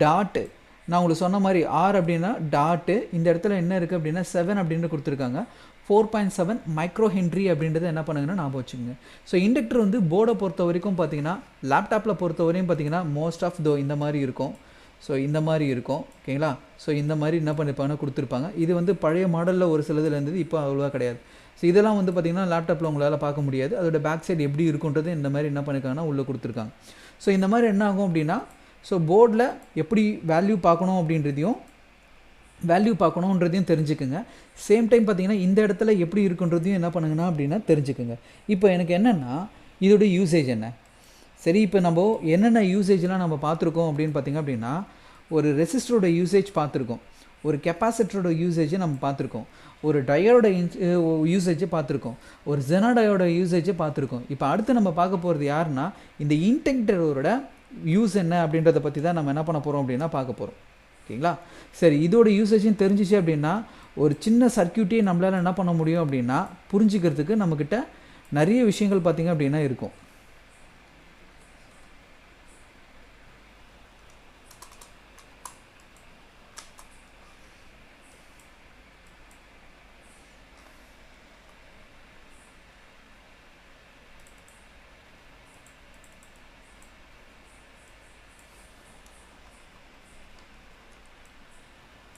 டாட்டு, நான் உங்களுக்கு சொன்ன மாதிரி R அப்படின்னா டாட்டு, இந்த இடத்துல என்ன இருக்குது அப்படின்னா 7 அப்படின்னு கொடுத்துருக்காங்க. 4.7 மைக்ரோ ஹென்ரி அப்படின்றத என்ன பண்ணுங்கன்னா ஞாபகம் வச்சுக்கோங்க. ஸோ இண்டக்டர் வந்து போர்டை பொறுத்த வரைக்கும் பார்த்தீங்கன்னா லேப்டாப்பில் பொறுத்த வரையும் பார்த்தீங்கன்னா மோஸ்ட் ஆஃப் இந்த மாதிரி இருக்கும். ஸோ இந்த மாதிரி இருக்கும். ஓகேங்களா, ஸோ இந்த மாதிரி என்ன பண்ணியிருப்பாங்கன்னா கொடுத்துருப்பாங்க. இது வந்து பழைய மாடலில் ஒரு சிலதில் இருந்தது, இப்போ அவ்வளோவா கிடையாது. ஸோ இதெல்லாம் வந்து பார்த்திங்கன்னா லேப்டாப்பில் உங்களால் பார்க்க முடியாது. அதோட பேக் சைடு எப்படி இருக்குன்றது இந்த மாதிரி என்ன பண்ணியிருக்காங்கன்னா உள்ளே கொடுத்துருக்காங்க. ஸோ இந்த மாதிரி என்ன ஆகும் அப்படின்னா ஸோ போர்டில் எப்படி வேல்யூ பார்க்கணுன்றதையும் தெரிஞ்சுக்குங்க. சேம் டைம் பார்த்திங்கன்னா இந்த இடத்துல எப்படி இருக்குன்றதையும் என்ன பண்ணுங்கன்னா அப்படின்னா தெரிஞ்சுக்குங்க. இப்போ எனக்கு என்னென்னா இதோட யூசேஜ் என்ன, சரி இப்போ நம்ம என்னென்ன யூசேஜ்லாம் நம்ம பார்த்துருக்கோம் அப்படின்னு பார்த்திங்க அப்படின்னா ஒரு ரெசிஸ்டரோட யூசேஜ் பார்த்துருக்கோம், ஒரு கெப்பாசிட்டரோட யூசேஜை நம்ம பார்த்துருக்கோம், ஒரு டயோட யூசேஜை பார்த்துருக்கோம், ஒரு ஜெனாடயோட யூசேஜை பார்த்துருக்கோம். இப்போ அடுத்து நம்ம பார்க்க போகிறது யாருன்னா இந்த இன்டெக்டரோட யூஸ் என்ன அப்படின்றத பற்றி தான் நம்ம என்ன பண்ண போகிறோம் அப்படின்னா பார்க்க போகிறோம். ஓகேங்களா, சரி இதோட யூசேஜும் தெரிஞ்சிச்சு அப்படின்னா ஒரு சின்ன சர்க்கியூட்டே நம்மளால் என்ன பண்ண முடியும் அப்படின்னா புரிஞ்சுக்கிறதுக்கு நம்மக்கிட்ட நிறைய விஷயங்கள் பார்த்திங்க அப்படின்னா இருக்கும்.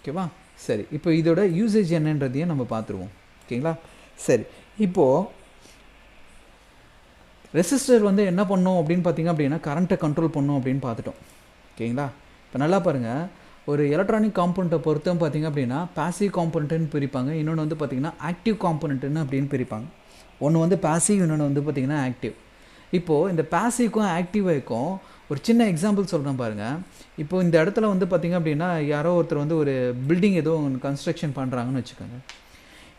ஓகேவா, சரி இப்போ இதோட யூசேஜ் என்னன்றதையும் நம்ம பார்த்துருவோம். ஓகேங்களா, சரி இப்போது ரெசிஸ்டர் வந்து என்ன பண்ணோம் அப்படின்னு பார்த்திங்க அப்படின்னா கரண்ட்டை கண்ட்ரோல் பண்ணோம் அப்படின்னு பார்த்துட்டோம். ஓகேங்களா, இப்போ நல்லா பாருங்கள், ஒரு எலக்ட்ரானிக் காம்பனண்ட்டை பொறுத்தும் பார்த்திங்க அப்படின்னா பாசிவ் காம்பனண்ட்டுன்னு பிரிப்பாங்க, இன்னொன்று வந்து பார்த்திங்கன்னா ஆக்டிவ் காம்பனண்ட்டுன்னு அப்படின்னு பிரிப்பாங்க. ஒன்று வந்து பாசிவ், இன்னொன்று வந்து பார்த்திங்கன்னா ஆக்டிவ். இப்போது இந்த பாசிவ்க்கும் ஆக்டிவாக்கும் ஒரு சின்ன எக்ஸாம்பிள் சொல்கிறேன் பாருங்கள். இப்போது இந்த இடத்துல வந்து பார்த்திங்க அப்படின்னா யாரோ ஒருத்தர் வந்து ஒரு பில்டிங் ஏதோ கன்ஸ்ட்ரக்ஷன் பண்ணுறாங்கன்னு வச்சுக்கோங்க.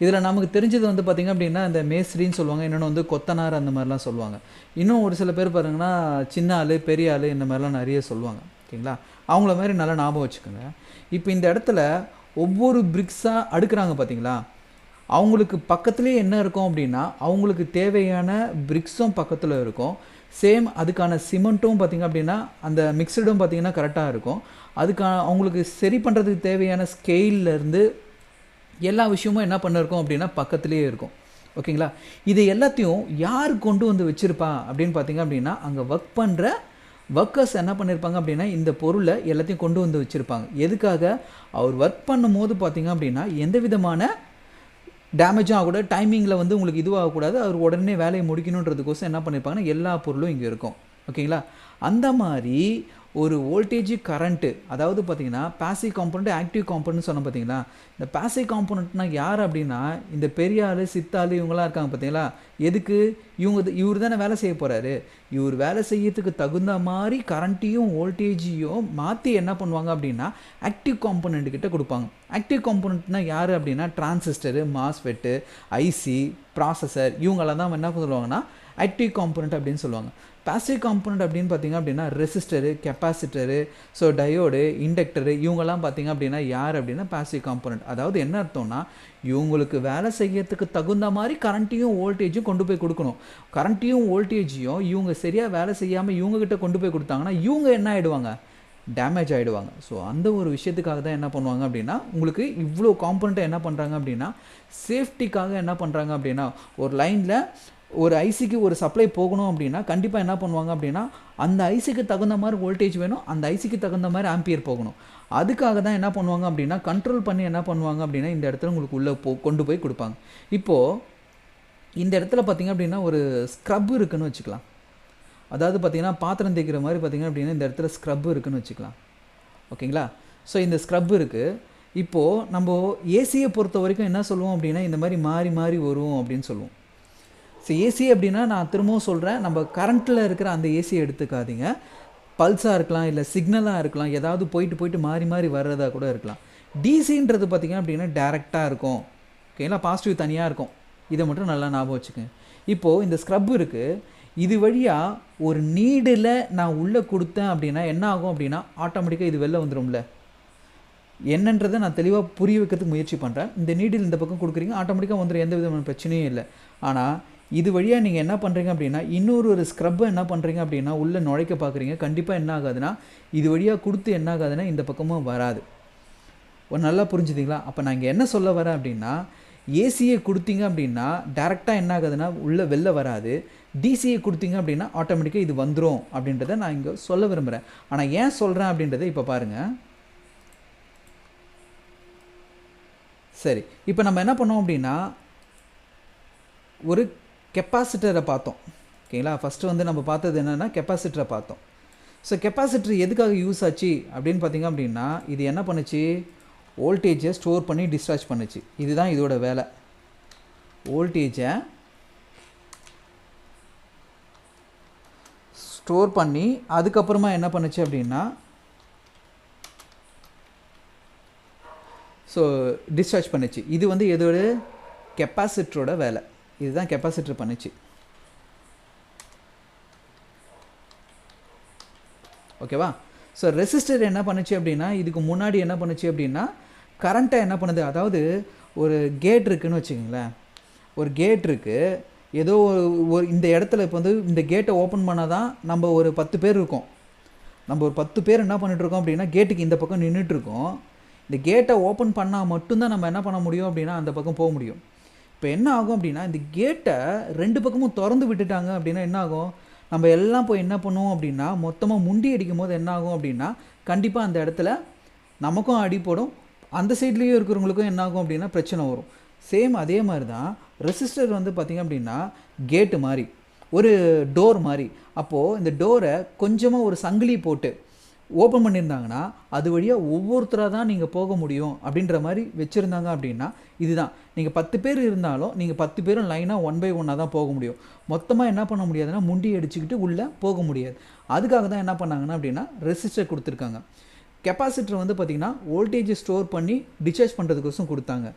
இதில் நமக்கு தெரிஞ்சது வந்து பார்த்திங்க அப்படின்னா இந்த மேஸ்திரின்னு சொல்லுவாங்க, இன்னொன்று வந்து கொத்தனார் அந்த மாதிரிலாம் சொல்லுவாங்க. இன்னும் ஒரு சில பேர் பாருங்கன்னா சின்ன ஆள் பெரிய ஆள் இந்த மாதிரிலாம் நிறைய சொல்லுவாங்க. ஓகேங்களா, அவங்கள மாதிரி நல்லா ஞாபகம் வச்சுக்கோங்க. இப்போ இந்த இடத்துல ஒவ்வொரு பிரிக்ஸாக அடுக்கிறாங்க பார்த்தீங்களா, அவங்களுக்கு பக்கத்துலேயே என்ன இருக்கும் அப்படின்னா அவங்களுக்கு தேவையான பிரிக்ஸும் பக்கத்தில் இருக்கும், சேம் அதுக்கான சிமெண்ட்டும் பார்த்திங்க அப்படின்னா அந்த மிக்சடும் பார்த்திங்கன்னா கரெக்டாக இருக்கும். அதுக்கான அவங்களுக்கு சரி பண்ணுறதுக்கு தேவையான ஸ்கெயிலேருந்து எல்லா விஷயமும் என்ன பண்ணிருக்கோம் அப்படின்னா பக்கத்துலேயே இருக்கும். ஓகேங்களா? இது எல்லாத்தையும் யார் கொண்டு வந்து வச்சுருப்பா அப்படின்னு பார்த்திங்க அப்படின்னா அங்கே ஒர்க் பண்ணுற ஒர்க்கர்ஸ் என்ன பண்ணியிருப்பாங்க அப்படின்னா இந்த பொருளை எல்லாத்தையும் கொண்டு வந்து வச்சுருப்பாங்க. எதுக்காக? அவர் ஒர்க் பண்ணும்போது பார்த்திங்க அப்படின்னா எந்த விதமான டேமேஜும் ஆகக்கூடாது, டைமிங்கில் வந்து உங்களுக்கு இதுவாகக்கூடாது, அவர் உடனே வேலையை முடிக்கணுன்றதுக்கோசம் என்ன பண்ணியிருப்பாங்கன்னா எல்லா பொருளும் இங்கே இருக்கும். ஓகேங்களா? அந்த மாதிரி ஒரு வோல்டேஜ் கரண்ட்டு, அதாவது பார்த்தீங்கன்னா பாசிவ் காம்பனண்ட் ஆக்டிவ் காம்பனண்ட்னு சொன்ன பார்த்தீங்களா? இந்த பாசிவ் காம்பனண்ட்னா யார் அப்படின்னா இந்த பெரிய ஆள் சித்தாள் இவங்களாம் இருக்காங்க பார்த்தீங்களா? எதுக்கு? இவர் தானே வேலை செய்ய போகிறாரு. இவர் வேலை செய்யறதுக்கு தகுந்த மாதிரி கரண்ட்டையும் வோல்டேஜையும் மாற்றி என்ன பண்ணுவாங்க அப்படின்னா ஆக்டிவ் காம்பனண்ட் கிட்ட கொடுப்பாங்க. ஆக்டிவ் காம்பனண்ட்னா யார் அப்படின்னா டிரான்சிஸ்டரு, மாஸ்ஃபெட்டு, ஐசி, ப்ராசஸர் இவங்களாம் தான் என்ன சொல்லுவாங்கன்னா ஆக்டிவ் காம்பனண்ட் அப்படின்னு சொல்லுவாங்க. பாசிவ் காம்பனண்ட் அப்படின்னு பார்த்தீங்க அப்படின்னா ரெசிஸ்டரு, கெப்பாசிட்டரு, ஸோ டயோடு, இண்டக்டரு இவங்கெல்லாம் பார்த்தீங்க அப்படின்னா யார் அப்படின்னா பாசிவ் காம்பனண்ட். அதாவது என்ன அர்த்தம்னா இவங்களுக்கு வேலை செய்யறதுக்கு தகுந்த மாதிரி கரண்ட்டையும் வோல்டேஜும் கொண்டு போய் கொடுக்கணும். கரண்ட்டையும் வோல்டேஜையும் இவங்க சரியாக வேலை செய்யாமல் இவங்ககிட்ட கொண்டு போய் கொடுத்தாங்கன்னா இவங்க என்ன ஆகிடுவாங்க? டேமேஜ் ஆகிடுவாங்க. ஸோ அந்த ஒரு விஷயத்துக்காக தான் என்ன பண்ணுவாங்க அப்படின்னா உங்களுக்கு இவ்வளோ காம்பனண்ட்டை என்ன பண்ணுறாங்க அப்படின்னா சேஃப்டிக்காக என்ன பண்ணுறாங்க அப்படின்னா ஒரு லைனில் ஒரு ஐசிக்கு ஒரு சப்ளை போகணும் அப்படின்னா கண்டிப்பாக என்ன பண்ணுவாங்க அப்படின்னா அந்த ஐசிக்கு தகுந்த மாதிரி வோல்டேஜ் வேணும், அந்த ஐசிக்கு தகுந்த மாதிரி ஆம்பியர் போகணும். அதுக்காக தான் என்ன பண்ணுவாங்க அப்படின்னா கண்ட்ரோல் பண்ணி என்ன பண்ணுவாங்க அப்படின்னா இந்த இடத்துல உங்களுக்கு உள்ளே கொண்டு போய் கொடுப்பாங்க. இப்போது இந்த இடத்துல பார்த்திங்க அப்படின்னா ஒரு ஸ்க்ரப் இருக்குதுன்னு வச்சுக்கலாம். அதாவது பார்த்திங்கன்னா பாத்திரம் தேய்க்கிற மாதிரி பார்த்திங்க அப்படின்னா இந்த இடத்துல ஸ்க்ரப் இருக்குதுன்னு வச்சுக்கலாம். ஓகேங்களா? ஸோ இந்த ஸ்க்ரப் இருக்குது. இப்போது நம்ம ஏசியை பொறுத்த வரைக்கும் என்ன சொல்லுவோம் அப்படின்னா இந்த மாதிரி மாறி மாறி வரும் அப்படின்னு சொல்லுவோம். ஸோ ஏசி அப்படின்னா நான் திரும்பவும் சொல்கிறேன், நம்ம கரண்ட்டில் இருக்கிற அந்த ஏசியை எடுத்துக்காதீங்க. பல்ஸாக இருக்கலாம், இல்லை சிக்னலாக இருக்கலாம், ஏதாவது போயிட்டு மாறி மாறி வர்றதா கூட இருக்கலாம். டிசின்றது பார்த்திங்க அப்படின்னா டேரெக்டாக இருக்கும். ஓகேங்களா? பாசிட்டிவ் தனியாக இருக்கும். இதை மட்டும் நல்லா ஞாபகம் வச்சுக்கோங்க. இப்போது இந்த ஸ்க்ரப் இருக்குது, இது வழியாக ஒரு நீடில் நான் உள்ளே கொடுத்தேன் அப்படின்னா என்ன ஆகும் அப்படின்னா ஆட்டோமேட்டிக்காக இது வெளில வந்துடும்ல. என்னன்றதை நான் தெளிவாக புரிய வைக்கிறதுக்கு முயற்சி பண்ணுறேன். இந்த நீடில் இந்த பக்கம் கொடுக்குறீங்க, ஆட்டோமேட்டிக்காக வந்துடும், எந்த விதமான பிரச்சனையும் இல்லை. ஆனால் இது வழியாக நீங்கள் என்ன பண்ணுறீங்க அப்படின்னா இன்னொரு ஸ்க்ரப்பை என்ன பண்ணுறீங்க அப்படின்னா உள்ளே நுழைக்க பார்க்குறீங்க. கண்டிப்பாக என்ன ஆகாதுன்னா இது வழியாக கொடுத்து என்ன ஆகாதுன்னா இந்த பக்கமும் வராது. நல்லா புரிஞ்சுதிங்களா? அப்போ நான் இங்கே என்ன சொல்ல வரேன் அப்படின்னா ஏசியை கொடுத்தீங்க அப்படின்னா டேரெக்டாக என்ன ஆகுதுன்னா உள்ளே வெளில வராது. டிசியை கொடுத்தீங்க அப்படின்னா ஆட்டோமேட்டிக்காக இது வந்துடும் அப்படின்றத நான் இங்கே சொல்ல விரும்புகிறேன். ஆனால் ஏன் சொல்கிறேன் அப்படின்றத இப்போ பாருங்கள். சரி, இப்போ நம்ம என்ன பண்ணோம் அப்படின்னா ஒரு கெப்பாசிட்டரை பார்த்தோம். ஓகேங்களா? ஃபஸ்ட்டு வந்து நம்ம பார்த்தது என்னென்னா கெப்பாசிட்டரை பார்த்தோம். ஸோ கெப்பாசிட்டர் எதுக்காக யூஸ் ஆச்சு அப்படின்னு பார்த்திங்க அப்படின்னா இது என்ன பண்ணுச்சு? வோல்டேஜை ஸ்டோர் பண்ணி டிஸ்சார்ஜ் பண்ணுச்சு. இதுதான் இதோட வேலை. வோல்டேஜை ஸ்டோர் பண்ணி அதுக்கப்புறமா என்ன பண்ணுச்சு அப்படின்னா ஸோ டிஸ்சார்ஜ் பண்ணுச்சு. இது வந்து எதோட? கெப்பாசிட்டரோட வேலை. இதுதான் கெப்பாசிட்டர் பண்ணுச்சு. ஓகேவா? ஸோ ரெசிஸ்டர் என்ன பண்ணுச்சு அப்படின்னா இதுக்கு முன்னாடி என்ன பண்ணுச்சு அப்படின்னா கரண்ட்டை என்ன பண்ணுது, அதாவது ஒரு கேட் இருக்குதுன்னு வச்சுக்கோங்களேன். ஒரு கேட் இருக்குது, ஏதோ ஒரு இந்த இடத்துல இப்போ வந்து இந்த கேட்டை ஓப்பன் பண்ணால் தான் நம்ம ஒரு 10 பேர் இருக்கோம். நம்ம ஒரு 10 பேர் என்ன பண்ணிகிட்ருக்கோம் அப்படின்னா கேட்டுக்கு இந்த பக்கம் நின்றுட்டுருக்கோம். இந்த கேட்டை ஓப்பன் பண்ணால் மட்டும்தான் நம்ம என்ன பண்ண முடியும் அப்படின்னா அந்த பக்கம் போக முடியும். இப்போ என்ன ஆகும் அப்படின்னா இந்த கேட்டை 2 பக்கமும் திறந்து விட்டுட்டாங்க அப்படின்னா என்ன ஆகும்? நம்ம எல்லாம் போய் என்ன பண்ணுவோம் அப்படின்னா மொத்தமாக முண்டி அடிக்கும் போது என்ன ஆகும் அப்படின்னா கண்டிப்பாக அந்த இடத்துல நமக்கும் அடிப்படும், அந்த சைட்லேயும் இருக்கிறவங்களுக்கும் என்ன ஆகும் அப்படின்னா பிரச்சனை வரும். சேம் அதே மாதிரி தான் ரெசிஸ்டர் வந்து பார்த்திங்க அப்படின்னா கேட்டு மாதிரி ஒரு டோர் மாதிரி. அப்போது இந்த டோரை கொஞ்சமாக ஒரு சங்கிலி போட்டு ஓப்பன் பண்ணியிருந்தாங்கன்னா அது வழியாக ஒவ்வொருத்தராக தான் நீங்கள் போக முடியும் அப்படின்ற மாதிரி வச்சுருந்தாங்க அப்படின்னா இதுதான். நீங்கள் 10 பேர் இருந்தாலும் நீங்கள் 10 பேரும் லைனாக 1 by 1 தான் போக முடியும். மொத்தமாக என்ன பண்ண முடியாதுன்னா முண்டி அடிச்சுக்கிட்டு உள்ளே போக முடியாது. அதுக்காக தான் என்ன பண்ணாங்கன்னா அப்படின்னா ரெசிஸ்டர் கொடுத்துருக்காங்க. கெப்பாசிட்டர் வந்து பார்த்திங்கன்னா வோல்டேஜை ஸ்டோர் பண்ணி டிஸ்சார்ஜ் பண்ணுறதுக்கோசம் கொடுத்தாங்க.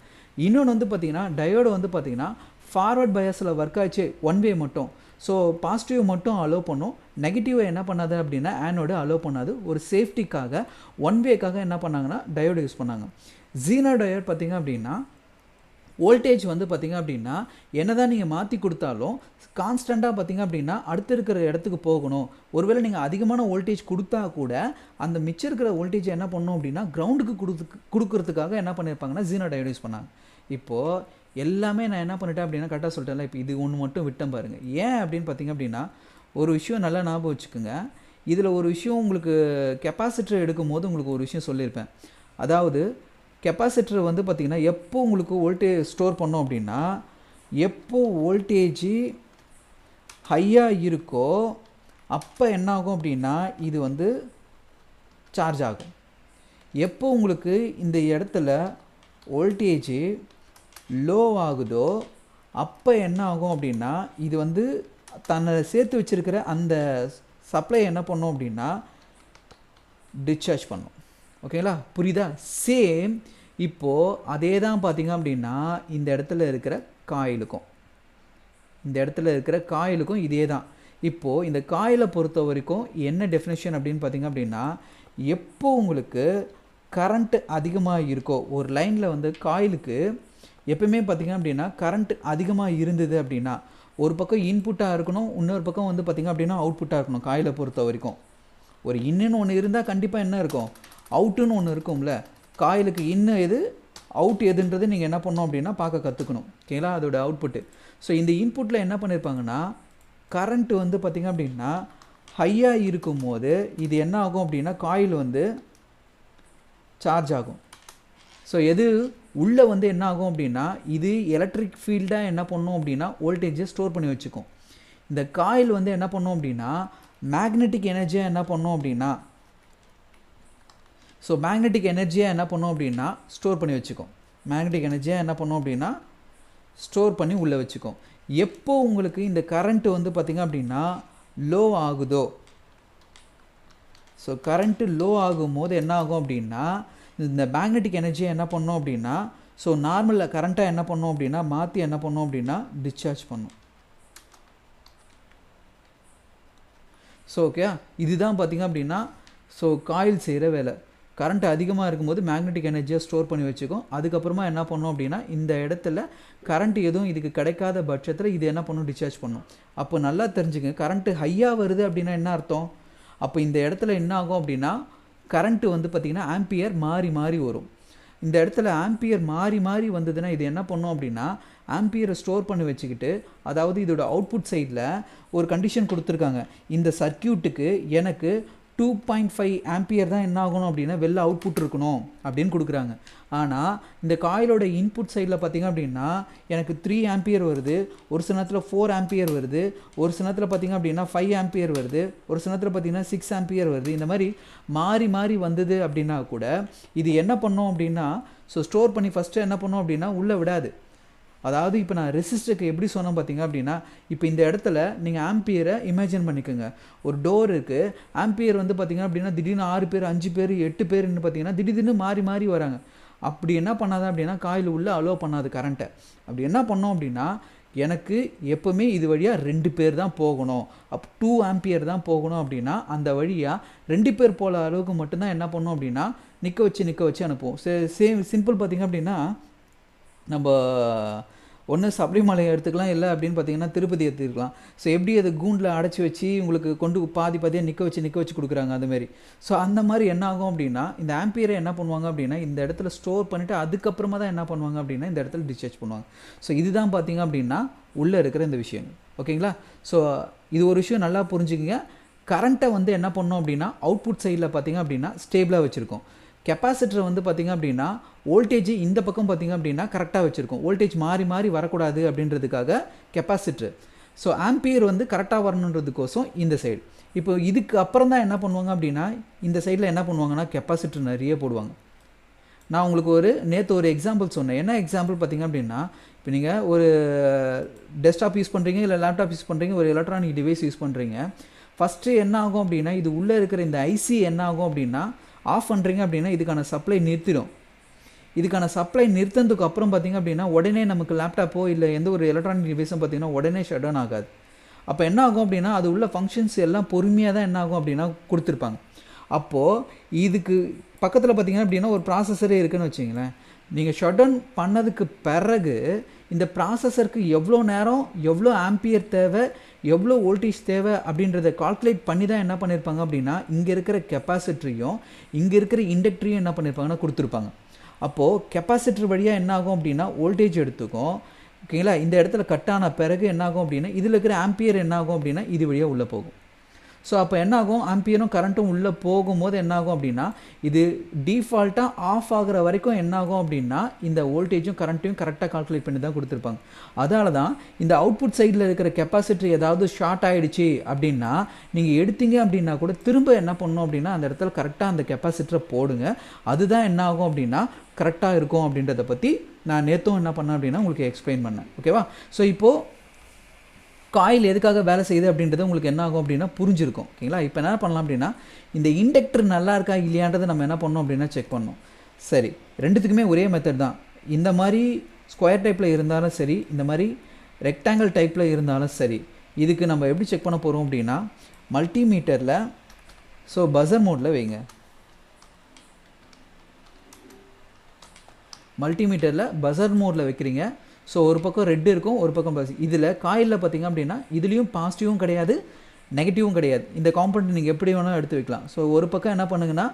இன்னொன்று வந்து பார்த்திங்கன்னா டயோடு வந்து பார்த்திங்கன்னா ஃபார்வர்ட் பயாஸில் ஒர்க் ஆச்சு 1 way மட்டும். ஸோ பாசிட்டிவ் மட்டும் அலோவ் பண்ணும், நெகட்டிவை என்ன பண்ணாது அப்படின்னா ஆனோடு அலோவ் பண்ணாது. ஒரு சேஃப்டிக்காக 1 wayக்காக என்ன பண்ணாங்கன்னா டயோடு யூஸ் பண்ணாங்க. ஜீனோ டயோடு பார்த்திங்க அப்படின்னா வோல்டேஜ் வந்து பார்த்திங்க அப்படின்னா என்ன தான் நீங்கள் மாற்றி கொடுத்தாலும் கான்ஸ்டண்ட்டாக பார்த்திங்க அப்படின்னா அடுத்து இருக்கிற இடத்துக்கு போகணும். ஒருவேளை நீங்கள் அதிகமான வோல்டேஜ் கொடுத்தா கூட அந்த மிச்சம் இருக்கிற வோல்டேஜ் என்ன பண்ணணும் அப்படின்னா கிரவுண்டுக்கு கொடுக்கறதுக்காக என்ன பண்ணியிருப்பாங்கன்னா ஜீனோ டயோடு யூஸ் பண்ணாங்க. இப்போது எல்லாமே நான் என்ன பண்ணிட்டேன் அப்படின்னா கரெக்டாக சொல்லிட்டேன்ல. இப்போ இது ஒன்று மட்டும் விட்டேன் பாருங்கள். ஏன் அப்படின்னு பார்த்திங்க அப்படின்னா ஒரு விஷயம் நல்லா ஞாபகம் வச்சுக்கோங்க. இதில் ஒரு விஷயம் உங்களுக்கு கெப்பாசிட்டர் எடுக்கும் போது உங்களுக்கு ஒரு விஷயம் சொல்லியிருப்பேன். அதாவது கெப்பாசிட்டர் வந்து பார்த்திங்கன்னா எப்போ உங்களுக்கு வோல்டேஜ் ஸ்டோர் பண்ணோம் அப்படின்னா எப்போ வோல்டேஜ் ஹையாக இருக்கோ அப்போ என்ன ஆகும் அப்படின்னா இது வந்து சார்ஜ் ஆகும். எப்போ உங்களுக்கு இந்த இடத்துல வோல்டேஜ் லோ ஆகுதோ அப்போ என்ன ஆகும் அப்படின்னா இது வந்து தன்னை சேர்த்து வச்சுருக்கிற அந்த சப்ளை என்ன பண்ணோம் அப்படின்னா டிஸ்சார்ஜ் பண்ணும். ஓகேங்களா, புரியுதா? சேம் இப்போது அதே தான் பார்த்திங்க அப்படின்னா இந்த இடத்துல இருக்கிற காயிலுக்கும் இதே தான். இப்போது இந்த காயிலை பொறுத்த வரைக்கும் என்ன டெஃபினேஷன் அப்படின்னு பார்த்திங்க அப்படின்னா எப்போ உங்களுக்கு கரண்ட் அதிகமாக இருக்கோ ஒரு லைனில் வந்து காயிலுக்கு எப்பவுமே பார்த்திங்க அப்படின்னா கரண்ட் அதிகமாக இருந்தது அப்படின்னா ஒரு பக்கம் இன்புட்டாக இருக்கணும், இன்னொரு பக்கம் வந்து பார்த்திங்க அப்படின்னா அவுட்புட்டாக இருக்கணும். காயிலை பொறுத்த வரைக்கும் ஒரு இன்னுன்னு ஒன்று இருந்தால் கண்டிப்பாக என்ன இருக்கும், அவுட்டுன்னு ஒன்று இருக்கும்ல. காயிலுக்கு இன்னும் எது அவுட் எதுன்றது நீங்கள் என்ன பண்ணணும் அப்படின்னா பார்க்க கற்றுக்கணும். ஓகேங்களா, அதோட அவுட்புட்டு. ஸோ இந்த இன்புட்டில் என்ன பண்ணியிருப்பாங்கன்னா கரண்ட்டு வந்து பார்த்திங்க அப்படின்னா ஹையாக இருக்கும் போது இது என்ன ஆகும் அப்படின்னா காயில் வந்து சார்ஜ் ஆகும். ஸோ எது உள்ளே வந்து என்ன ஆகும் அப்படின்னா இது எலக்ட்ரிக் ஃபீல்டாக என்ன பண்ணும் அப்படின்னா வோல்டேஜை ஸ்டோர் பண்ணி வச்சுக்கும். இந்த காயில் வந்து என்ன பண்ணும் அப்படின்னா மேக்னெட்டிக் எனர்ஜியாக என்ன பண்ணும் அப்படின்னா ஸ்டோர் பண்ணி வச்சுக்கும். ஸ்டோர் பண்ணி உள்ளே வச்சுக்கும். எப்போ உங்களுக்கு இந்த கரண்ட்டு வந்து பார்த்திங்க அப்படின்னா லோ ஆகுதோ, ஸோ கரண்ட்டு லோ ஆகும்போது என்ன ஆகும் அப்படின்னா இந்த மேக்னெட்டிக் எனர்ஜியை என்ன பண்ணோம் அப்படின்னா ஸோ நார்மலில் கரண்ட்டாக என்ன பண்ணோம் அப்படின்னா மாற்றி என்ன பண்ணோம் அப்படின்னா டிஸ்சார்ஜ் பண்ணும். ஸோ ஓகே, இதுதான் பார்த்திங்க அப்படின்னா ஸோ காயில் செய்கிற வேலை. கரண்ட் அதிகமாக இருக்கும்போது மேக்னெட்டிக் எனர்ஜியை ஸ்டோர் பண்ணி வச்சுக்கும். அதுக்கப்புறமா என்ன பண்ணோம் அப்படின்னா இந்த இடத்துல கரண்ட் எதுவும் இதுக்கு கிடைக்காத பட்சத்தில் இது என்ன பண்ணும், டிஸ்சார்ஜ் பண்ணும். அப்போ நல்லா தெரிஞ்சுக்கங்க, கரண்ட்டு ஹையாக வருது அப்படின்னா என்ன அர்த்தம், அப்போ இந்த இடத்துல என்ன ஆகும் அப்படின்னா கரண்ட்டு வந்து பார்த்திங்கன்னா ஆம்பியர் மாறி மாறி வரும். இந்த இடத்துல ஆம்பியர் மாறி மாறி வந்ததுன்னா இது என்ன பண்ணும் அப்படின்னா ஆம்பியரை ஸ்டோர் பண்ணி வச்சுக்கிட்டு, அதாவது இதோட அவுட்புட் சைடில் ஒரு கண்டிஷன் கொடுத்துருக்காங்க. இந்த சர்க்கியூட்டுக்கு எனக்கு 2.5 ஆம்பியர் தான் என்ன ஆகணும் அப்படின்னா வெளில அவுட்புட் இருக்கணும் அப்படின்னு கொடுக்குறாங்க. ஆனால் இந்த காயிலோட இன்புட் சைடில் பார்த்திங்க அப்படின்னா எனக்கு 3 ஆம்பியர் வருது, ஒரு சில நேரத்தில் 4 ஆம்பியர் வருது, ஒரு சில நேரத்தில் பார்த்திங்க அப்படின்னா 5 ஆம்பியர் வருது, ஒரு சில நேரத்தில் பார்த்திங்கன்னா 6 ஆம்பியர் வருது. இந்த மாதிரி மாறி மாறி வந்தது அப்படின்னா கூட இது என்ன பண்ணோம் அப்படின்னா ஸோ ஸ்டோர் பண்ணி ஃபஸ்ட்டு என்ன பண்ணோம் அப்படின்னா உள்ளே விடாது. அதாவது இப்போ நான் ரெசிஸ்டருக்கு எப்படி சொன்னேன் பார்த்திங்க அப்படின்னா இப்போ இந்த இடத்துல நீங்கள் ஆம்பியரை இமேஜின் பண்ணிக்கோங்க. ஒரு டோர் இருக்குது, ஆம்பியர் வந்து பார்த்திங்க அப்படின்னா திடீர்னு 6 பேர் 5 பேர் 8 பேர்னு பார்த்திங்கன்னா திடீர்னு மாறி மாறி வராங்க. அப்படி என்ன பண்ணாதான் அப்படின்னா காயில் உள்ளே அலோவ் பண்ணாது கரண்ட்டை. அப்படி என்ன பண்ணோம் அப்படின்னா எனக்கு எப்போவுமே இது வழியாக 2 பேர் தான் போகணும், அப்போ 2 ஆம்பியர் தான் போகணும் அப்படின்னா அந்த வழியாக 2 பேர் போல அளவுக்கு மட்டும்தான் என்ன பண்ணோம் அப்படின்னா நிற்க வச்சு அனுப்புவோம். சிம்பிள் பார்த்திங்க அப்படின்னா நம்ம ஒன்று சபரிமலை எடுத்துக்கலாம், இல்லை அப்படின்னு பார்த்தீங்கன்னா திருப்பதி எடுத்துக்கலாம். ஸோ எப்படி அது கூண்டில் அடைச்சி வச்சு உங்களுக்கு கொண்டு பாதியாக நிற்க வச்சு கொடுக்குறாங்க அதுமாரி. ஸோ அந்த மாதிரி என்ன ஆகும் அப்படின்னா இந்த ஆம்பியரை என்ன பண்ணுவாங்க அப்படின்னா இந்த இடத்துல ஸ்டோர் பண்ணிவிட்டு அதுக்கப்புறமா தான் என்ன பண்ணுவாங்க அப்படின்னா இந்த இடத்துல டிஸ்சார்ஜ் பண்ணுவாங்க. ஸோ இதுதான் பார்த்திங்க அப்படின்னா உள்ளே இருக்கிற இந்த விஷயம். ஓகேங்களா, ஸோ இது ஒரு விஷயம் நல்லா புரிஞ்சுக்கிங்க. கரண்ட்டை வந்து என்ன பண்ணோம் அப்படின்னா அவுட்புட் சைடில் பார்த்திங்க அப்படின்னா ஸ்டேபிளாக வச்சுருக்கோம். கெப்பாசிட்டர் வந்து பார்த்திங்க அப்படின்னா வோல்டேஜ் இந்த பக்கம் பார்த்திங்க அப்படின்னா கரெக்டாக வச்சுருக்கோம். வோல்டேஜ் மாறி மாறி வரக்கூடாது அப்படின்றதுக்காக கெப்பாசிட்டர். ஸோ ஆம்பியர் வந்து கரெக்டாக வரணுன்றதுக்கோசம் இந்த சைடு. இப்போ இதுக்கு அப்புறம் தான் என்ன பண்ணுவாங்க அப்படின்னா இந்த சைடில் என்ன பண்ணுவாங்கன்னா கெப்பாசிட்டர் நிறைய போடுவாங்க. நான் உங்களுக்கு நேற்று ஒரு எக்ஸாம்பிள் சொன்னேன். என்ன எக்ஸாம்பிள் பார்த்திங்க அப்படின்னா இப்போ நீங்கள் ஒரு டெஸ்க்டாப் யூஸ் பண்ணுறீங்க, இல்லை லேப்டாப் யூஸ் பண்ணுறீங்க, ஒரு எலக்ட்ரானிக் டிவைஸ் யூஸ் பண்ணுறீங்க. ஃபஸ்ட்டு என்ன ஆகும் அப்படின்னா இது உள்ளே இருக்கிற இந்த ஐசி என்ன ஆகும் அப்படின்னா ஆஃப் பண்ணுறீங்க அப்படின்னா இதுக்கான சப்ளை நிறுத்திடும். இதுக்கான சப்ளை நிறுத்ததுக்கு அப்புறம் பார்த்திங்க அப்படின்னா உடனே நமக்கு லேப்டாப்போ இல்லை எந்த ஒரு எலக்ட்ரானிக் டிவைஸும் பார்த்திங்கன்னா உடனே ஷட் டவுன் ஆகாது. அப்போ என்ன ஆகும் அப்படின்னா அது உள்ள ஃபங்க்ஷன்ஸ் எல்லாம் பொறுமையாக தான் என்ன ஆகும் அப்படின்னா கொடுத்துருப்பாங்க. அப்போது இதுக்கு பக்கத்தில் பார்த்திங்கன்னா அப்படின்னா ஒரு ப்ராசஸரே இருக்குதுன்னு வச்சிங்களேன். நீங்கள் ஷட் டவுன் பண்ணதுக்கு பிறகு இந்த ப்ராசஸருக்கு எவ்வளோ நேரம், எவ்வளோ ஆம்பியர் தேவை, எவ்வளோ வோல்டேஜ் தேவை அப்படின்றத கால்குலேட் பண்ணி தான் என்ன பண்ணியிருப்பாங்க அப்படின்னா, இங்கே இருக்கிற கெப்பாசிட்டரையும் இங்கே இருக்கிற இண்டக்டரையும் என்ன பண்ணியிருப்பாங்கன்னா கொடுத்துருப்பாங்க. அப்போது கெப்பாசிட்டர் வழியாக என்ன ஆகும் அப்படின்னா வோல்டேஜ் எடுத்துக்கும். ஓகேங்களா? இந்த இடத்துல கட் ஆன பிறகு என்ன ஆகும் அப்படின்னா இதில் இருக்கிற ஆம்பியர் என்ன ஆகும் அப்படின்னா இது வழியாக உள்ளே போகும். ஸோ அப்போ என்ன ஆகும், ஆம்பியரும் கரண்ட்டும் உள்ளே போகும்போது என்ன ஆகும் அப்படின்னா இது டிஃபால்ட்டாக ஆஃப் ஆகிற வரைக்கும் என்ன ஆகும் அப்படின்னா இந்த வோல்டேஜும் கரண்ட்டையும் கரெக்டாக கால்குலேட் பண்ணி தான் கொடுத்துருப்பாங்க. அதனால தான் இந்த அவுட்புட் சைடில் இருக்கிற கெப்பாசிட்டர் ஏதாவது ஷார்ட் ஆகிடுச்சு அப்படின்னா நீங்கள் எடுத்தீங்க அப்படின்னா கூட திரும்ப என்ன பண்ணணும் அப்படின்னா அந்த இடத்துல கரெக்டாக அந்த கெப்பாசிட்டரை போடுங்க. அதுதான் என்ன ஆகும் அப்படின்னா கரெக்டாக இருக்கும் அப்படின்றத பற்றி நான் நேற்றும் என்ன பண்ணேன் அப்படின்னா உங்களுக்கு எக்ஸ்பிளைன் பண்ணேன். ஓகேவா? ஸோ இப்போது காயில் எதுக்காக வேலை செய்யுது அப்படின்றது உங்களுக்கு என்ன ஆகும் அப்படின்னா புரிஞ்சிருக்கும். ஓகேங்களா? இப்போ என்ன பண்ணலாம் அப்படின்னா இந்த இண்டக்டர் நல்லா இருக்கா இல்லையான்றதை நம்ம என்ன பண்ணோம் அப்படின்னா செக் பண்ணோம். சரி, ரெண்டுத்துக்குமே ஒரே மெத்தட் தான். இந்த மாதிரி ஸ்கொயர் டைப்பில் இருந்தாலும் சரி, இந்த மாதிரி ரெக்டாங்கிள் டைப்பில் இருந்தாலும் சரி, இதுக்கு நம்ம எப்படி செக் பண்ண போகிறோம் அப்படின்னா மல்டிமீட்டரில் ஸோ பஸர் மோடில் வைங்க. மல்டிமீட்டரில் பஸர் மோடில் வைக்கிறீங்க. ஸோ ஒரு பக்கம் ரெட் இருக்கும், ஒரு பக்கம் பஸ். இதில் காயிலில் பார்த்திங்க அப்படின்னா இதுலேயும் பாசிட்டிவும் கிடையாது, நெகட்டிவும் கிடையாது. இந்த காம்பனண்ட் நீங்கள் எப்படி வேணாலும் எடுத்து வைக்கலாம். ஸோ ஒரு பக்கம் என்ன பண்ணுங்கன்னா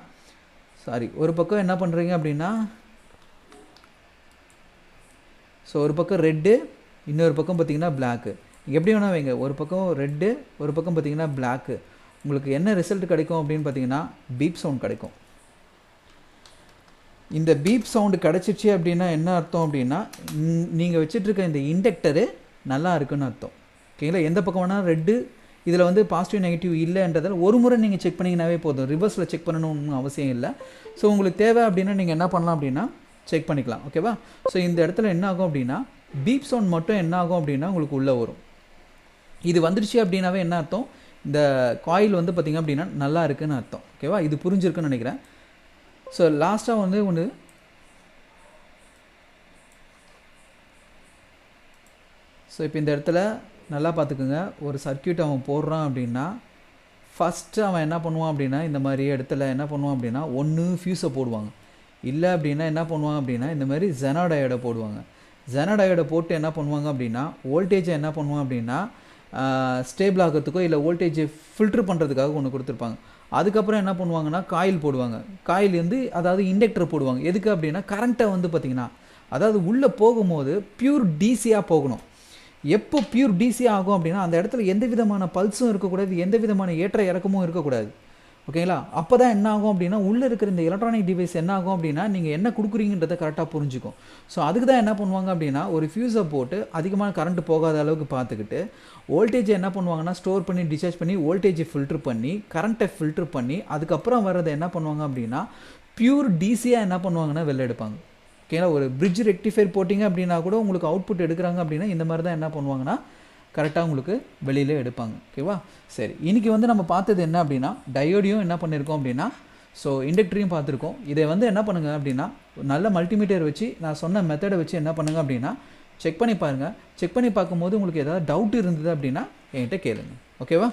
ஒரு பக்கம் என்ன பண்ணுறீங்க அப்படின்னா ஸோ ஒரு பக்கம் ரெட்டு, இன்னொரு பக்கம் பார்த்திங்கன்னா பிளாக்கு. நீங்கள் எப்படி வேணால் வைங்க. ஒரு பக்கம் ரெட்டு, ஒரு பக்கம் பார்த்திங்கன்னா பிளாக்கு. உங்களுக்கு என்ன ரிசல்ட் கிடைக்கும் அப்படின்னு பார்த்தீங்கன்னா பீப் சவுண்ட் கிடைக்கும். இந்த பீப் சவுண்டு கிடச்சிச்சு அப்படின்னா என்ன அர்த்தம் அப்படின்னா நீங்கள் வச்சிட்ருக்க இந்த இண்டக்டரு நல்லா இருக்குன்னு அர்த்தம். ஓகேங்களா? எந்த பக்கம் வேணால் ரெட்டு, இதில் வந்து பாசிட்டிவ் நெகட்டிவ் இல்லைன்றதால் ஒரு முறை நீங்கள் செக் பண்ணிங்கனாவே போதும். ரிவர்ஸில் செக் பண்ணணும்னு அவசியம் இல்லை. ஸோ உங்களுக்கு தேவை அப்படின்னா நீங்கள் என்ன பண்ணலாம் அப்படின்னா செக் பண்ணிக்கலாம். ஓகேவா? ஸோ இந்த இடத்துல என்ன ஆகும் அப்படின்னா பீப் சவுண்ட் மட்டும் என்ன ஆகும் அப்படின்னா உங்களுக்கு உள்ளே வரும். இது வந்துடுச்சு அப்படின்னாவே என்ன அர்த்தம், இந்த காயில் வந்து பார்த்திங்க அப்படின்னா நல்லா இருக்குன்னு அர்த்தம். ஓகேவா? இது புரிஞ்சிருக்குன்னு நினைக்கிறேன். ஸோ லாஸ்ட்டாக வந்து ஒன்று இப்போ இந்த இடத்துல நல்லா பார்த்துக்குங்க. ஒரு சர்க்கியூட் அவன் போடுறான் அப்படின்னா ஃபஸ்ட்டு அவன் என்ன பண்ணுவான் அப்படின்னா இந்த மாதிரி இடத்துல என்ன பண்ணுவான் அப்படின்னா ஒன்று ஃபியூஸை போடுவாங்க, இல்லை அப்படின்னா என்ன பண்ணுவாங்க அப்படின்னா இந்த மாதிரி ஜெனாடயோடை போடுவாங்க. ஜெனாடயோடை போட்டு என்ன பண்ணுவாங்க அப்படின்னா வோல்டேஜை என்ன பண்ணுவான் அப்படின்னா ஸ்டேபிள் ஆகிறதுக்கோ இல்லை வோல்டேஜை ஃபில்ட்ரு பண்ணுறதுக்காக ஒன்று கொடுத்துருப்பாங்க. அதுக்கப்புறம் என்ன பண்ணுவாங்கன்னா காயில் போடுவாங்க. காயில் வந்து அதாவது இண்டக்டர் போடுவாங்க. எதுக்கு அப்படின்னா கரண்ட்டை வந்து பார்த்திங்கன்னா அதாவது உள்ளே போகும்போது பியூர் டிசியாக போகணும். எப்போ பியூர் டிசி ஆகும் அப்படின்னா அந்த இடத்துல எந்த விதமான பல்ஸும் இருக்கக்கூடாது, எந்த விதமான ஏற்ற இறக்கமும் இருக்கக்கூடாது. ஓகேங்களா? அப்போ தான் என்ன ஆகும் அப்படின்னா உள்ளே இருக்கிற இந்த எலக்ட்ரானிக் டிவைஸ் என்ன ஆகும் அப்படின்னா நீங்கள் என்ன கொடுக்குறீங்கன்றதை கரெக்டாக புரிஞ்சுக்கும். ஸோ அதுக்கு தான் என்ன பண்ணுவாங்க அப்படின்னா ஒரு ஃபியூஸை போட்டு அதிகமான கரண்ட் போகாத அளவுக்கு பார்த்துக்கிட்டு வோல்டேஜை என்ன பண்ணுவாங்கன்னா ஸ்டோர் பண்ணி டிஸ்சார்ஜ் பண்ணி வோல்டேஜை ஃபில்ட்ரு பண்ணி கரண்ட்டை ஃபில்ட்ரு பண்ணி அதுக்கப்புறம் வர்றதை என்ன பண்ணுவாங்க அப்படின்னா பியூர் டிசியாக என்ன பண்ணுவாங்கன்னா வெளில எடுப்பாங்க. ஓகேங்களா? ஒரு பிரிட்ஜ் ரெக்டிஃபையர் போட்டிங்க அப்படின்னா கூட உங்களுக்கு அவுட்புட் எடுக்கிறாங்க அப்படின்னா இந்த மாதிரி தான் என்ன பண்ணுவாங்கன்னா கரெக்டாக உங்களுக்கு வெளியிலே எடுப்பாங்க. ஓகேவா? சரி, இன்றைக்கி வந்து நம்ம பார்த்தது என்ன அப்படின்னா டயோடையும் என்ன பண்ணியிருக்கோம் அப்படின்னா ஸோ இண்டக்டரையும் பார்த்துருக்கோம். இதை வந்து என்ன பண்ணுங்கள் அப்படின்னா நல்ல மல்டிமீட்டர் வச்சு நான் சொன்ன மெத்தடை வச்சு என்ன பண்ணுங்கள் அப்படின்னா செக் பண்ணி பாருங்கள். செக் பண்ணி பார்க்கும்போது உங்களுக்கு ஏதாவது டவுட் இருந்தது அப்படின்னா என்கிட்ட கேளுங்க. ஓகேவா?